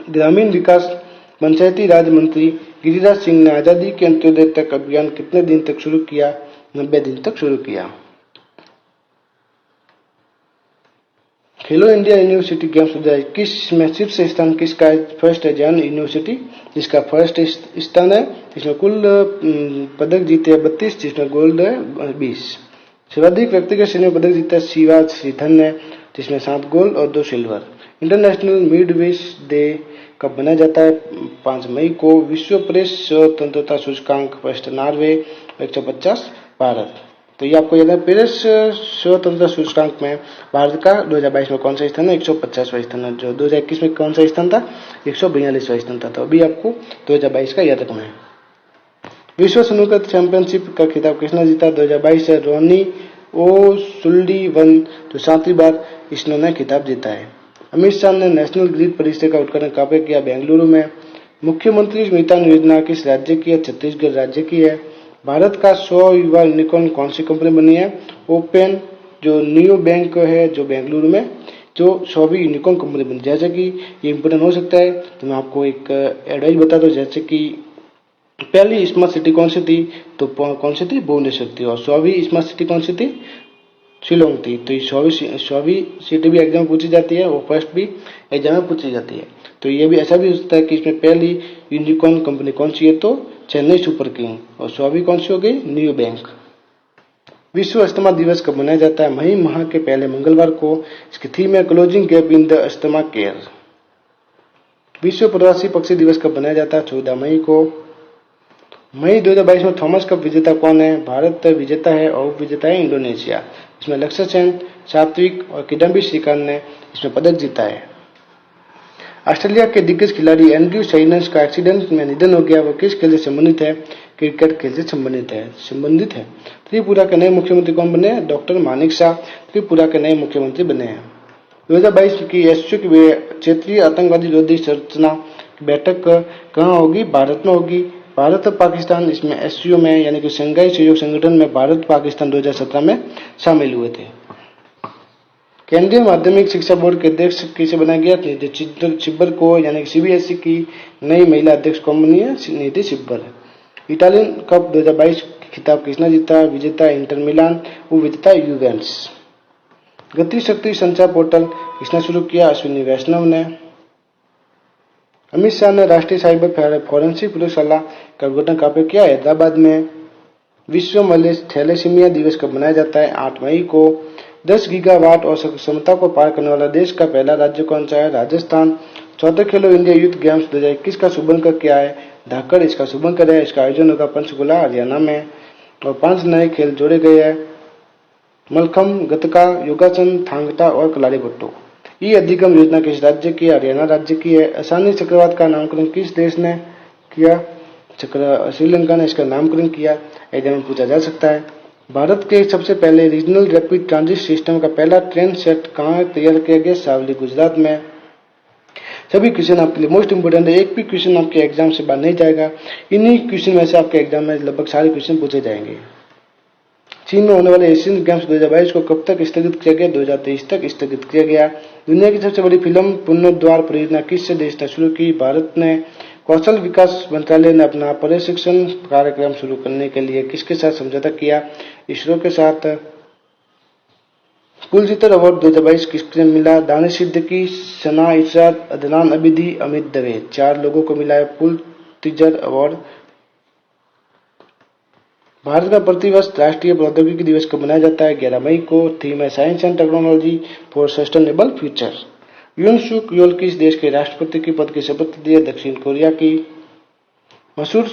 ग्रामीण विकास पंचायती राज मंत्री गिरिराज सिंह ने आजादी के अंत्योदय तक अभियान कितने दिन तक शुरू किया? 90 दिन तक शुरू किया। खेलो इंडिया यूनिवर्सिटी गेम्स 2021 में शीर्ष स्थान किसका है? फर्स्ट है जैन यूनिवर्सिटी, जिसका फर्स्ट स्थान है। इसमें कुल पदक जीते हैं 32, जिसमें गोल्ड है 20। सर्वाधिक व्यक्तिगत श्रेणी में पदक जीता शिवाज श्रीधर ने, जिसमें 7 गोल्ड और 2 सिल्वर। इंटरनेशनल मिडवेस्ट डे कब मनाया जाता है? 5 मई को। विश्व प्रेस स्वतंत्रता सूचकांक फर्स्ट नॉर्वे, 150 भारत। तो ये आपको याद है, प्रेस स्वतंत्रता सूचकांक में भारत का 2022 में कौन सा स्थान है? 150वां स्थान है। जो 2021 में कौन सा स्थान था? 142वां स्थान था। तो अभी आपको 2022 का याद रखना है। विश्व स्नूकर चैंपियनशिप का खिताब किसने जीता? 2022 से रोनी ओसुल्लिवन, जो 7वीं बार इन्होंने खिताब जीता है। अमित शाह ने नेशनल ग्रिड परिसर का उद्घाटन कहाँ पे किया? बेंगलुरु में। मुख्यमंत्री स्मृति योजना किस राज्य की है? छत्तीसगढ़ राज्य की है। भारत का 100 युवा यूनिकॉर्न कौन सी कंपनी बनी है? ओपन, जो नियो बैंक है जो बेंगलुरु में, जो 100वीं यूनिकॉर्न कंपनी बनी। जैसे कि ये इंपोर्टेंट हो सकता है, तो मैं आपको एक एडवाइस बता दूं, जैसे कि पहली स्मार्ट सिटी कौन सी थी? तो कौन सी थी? भुवनेश्वर थी। और 100वीं स्मार्ट सिटी कौन सी थी? शिलोंग थी। तो 100वीं सिटी भी एग्जाम में पूछी जाती है और फर्स्ट भी एग्जाम में पूछी जाती है। तो ये भी ऐसा भी हो सकता है कि इसमें पहली यूनिकॉर्न कंपनी कौन सी है? तो चेन्नई सुपर किंग। और 100वीं कौन सी हो गई? Neo bank. विश्व अस्थमा दिवस कब मनाया जाता है? मई माह के पहले मंगलवार को। इसकी थीम है closing gap in the asthma care. विश्व प्रवासी पक्षी दिवस कब मनाया जाता है? 14 मई को। मई 2022 में थॉमस कप विजेता कौन है? भारत विजेता है और उप विजेता है इंडोनेशिया। इसमें लक्ष्य सेन, सात्विक और किदम्बी श्रीकांत ने इसमें पदक जीता है। ऑस्ट्रेलिया के दिग्गज खिलाड़ी एंड्रयू साइनस का एक्सीडेंट में निधन हो गया। वो किस खेल से संबंधित है? क्रिकेट खेल से संबंधित है। त्रिपुरा के नए मुख्यमंत्री कौन बने हैं? डॉक्टर मानिक शाह त्रिपुरा के नए मुख्यमंत्री बने हैं। 2022 की वैश्विक क्षेत्रीय आतंकवादी विरोधी संरचना की बैठक कहाँ होगी? भारत में होगी। भारत और पाकिस्तान इसमें एससीओ में, यानी कि शंघाई सहयोग संगठन में भारत पाकिस्तान 2017 में शामिल हुए थे। केंद्रीय माध्यमिक शिक्षा बोर्ड के अध्यक्ष किसे बनाया गया? निधि छिब्बर को, यानी कि सीबीएसई की नई महिला अध्यक्ष कौन बनी है? निधि छिब्बर। इटालियन कप 2022 खिताब किसने जीता? विजेता इंटर मिलान, वो विजेता यूवेंटस। गति शक्ति संचार पोर्टल किसने शुरू किया? अश्विनी वैष्णव ने। अमित शाह ने राष्ट्रीय साइबर फॉरेंसिक प्रयोगशाला का उद्घाटन कहाँ पे किया? हैदराबाद में। विश्व थैलेसीमिया दिवस कब मनाया जाता है? 8 मई को। 10 गीगावाट और क्षमता को पार करने वाला देश का पहला राज्य कौन सा है? राजस्थान। चौथे खेलो इंडिया यूथ गेम्स 2021 का शुभारंभ क्या है? धाकड़ इसका शुभारंभ है। इसका आयोजन होगा पंचकुला, हरियाणा में। और 5 नए खेल जोड़े गए हैं: मलखम, गतका, योगासन, थांगटा और कलाड़ी बट्टो। ये अधिगम योजना किस राज्य की है? हरियाणा राज्य की है। आसानी चक्रवात का नामकरण किस देश ने किया? श्रीलंका ने इसका नामकरण किया। एग्जाम में पूछा जा सकता है। भारत के सबसे पहले रीजनल रैपिड ट्रांजिट सिस्टम का पहला ट्रेन सेट कहाँ तैयार किया गया? सावली, गुजरात में। सभी क्वेश्चन आपके लिए मोस्ट इंपोर्टेंट है। एक भी क्वेश्चन आपके एग्जाम से बाहर नहीं जाएगा। इन्हीं क्वेश्चन में से आपके एग्जाम में लगभग सारे क्वेश्चन पूछे जाएंगे। चीन में होने वाले एशियन गेम्स 2022 को कब तक स्थगित किया गया? 2023 तक स्थगित किया गया। दुनिया की सबसे बड़ी फिल्म पुनरुद्धार परियोजना किस देश ने शुरू की? भारत ने। कौशल विकास मंत्रालय ने अपना प्रशिक्षण कार्यक्रम शुरू करने के लिए किसके साथ समझौता किया? इसरो के साथ। पुलित्जर अवार्ड 2022 किसको मिला? दानिश सिद्दीकी, सना इशरत, अदनान अबिदी, अमित दवे। 4 लोगों को मिला है पुलित्जर अवार्ड। भारत में प्रतिवर्ष राष्ट्रीय प्रौद्योगिकी दिवस कब मनाया जाता है? 11 मई को। थीम है science and technology for sustainable future. Yoon Suk Yol किस देश के राष्ट्रपति के पद की शपथ ली है? दक्षिण कोरिया की। मशहूर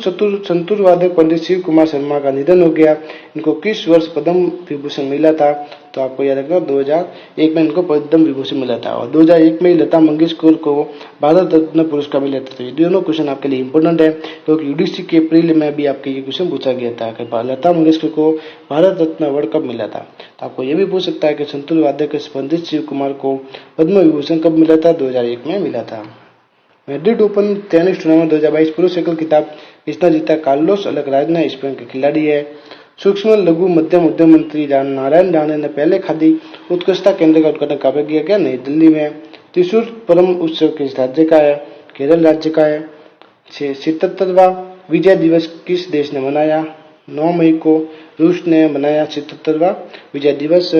संतूर वादक पंडित शिव कुमार शर्मा का निधन हो गया। इनको किस वर्ष पद्म विभूषण मिला था? तो आपको याद रखना 2001 में इनको पद्म विभूषण मिला था और 2001 में लता मंगेशकर को भारत रत्न पुरस्कार मिला था। तो ये दोनों क्वेश्चन आपके लिए इंपॉर्टेंट है क्योंकि यूडीसी के अप्रैल में भी आपके ये क्वेश्चन पूछा गया था कि लता मंगेशकर को भारत रत्न अवार्ड कब मिला था। तो आपको ये भी पूछ सकता है कि संतूर वादक पंडित शिव कुमार को पद्म विभूषण कब मिला था? 2001 में मिला था। मैड्रिड ओपन टेनिस टूर्नामेंट 2022 पुरुष एकल खिताब किसने जीता? कार्लोस अल्कराज ने, स्पेन के खिलाड़ी है। सूक्ष्म लघु मध्यम उद्यम मंत्री नारायण राणे ने पहले खादी उत्कृष्टता केंद्र का उद्घाटन कब किया गया? नई दिल्ली में। त्रिशूल परम उत्सव किस राज्य का है? केरल राज्य का है। 77वां विजय दिवस किस देश ने मनाया? 9 मई को रूस ने मनाया 77वां विजय दिवस।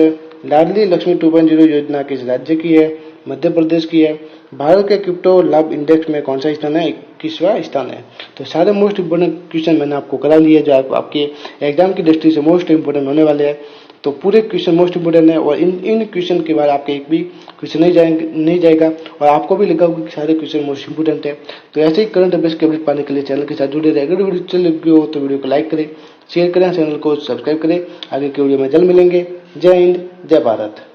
लाडली लक्ष्मी 2.0 योजना किस राज्य की है? मध्य प्रदेश की है। भारत के क्रिप्टो लाभ इंडेक्स में कौन सा स्थान है? 21वां स्थान है। तो सारे मोस्ट इंपोर्टेंट क्वेश्चन मैंने आपको करा लिए जो आपके एग्जाम की दृष्टि से मोस्ट इंपोर्टेंट होने वाले हैं। तो पूरे क्वेश्चन मोस्ट इंपोर्टेंट है और इन क्वेश्चन के बाद आपके एक भी क्वेश्चन नहीं जाएगा और आपको भी लगा कि सारे क्वेश्चन मोस्ट इंपोर्टेंट है। तो ऐसे ही करंट अफेयर्स के अपडेट पाने के लिए चैनल के साथ जुड़े रहे। अगर वीडियो अच्छी लगी हो तो वीडियो को लाइक करें, शेयर करें, चैनल को सब्सक्राइब करें। आगे के वीडियो में जल्द मिलेंगे। जय हिंद, जय भारत।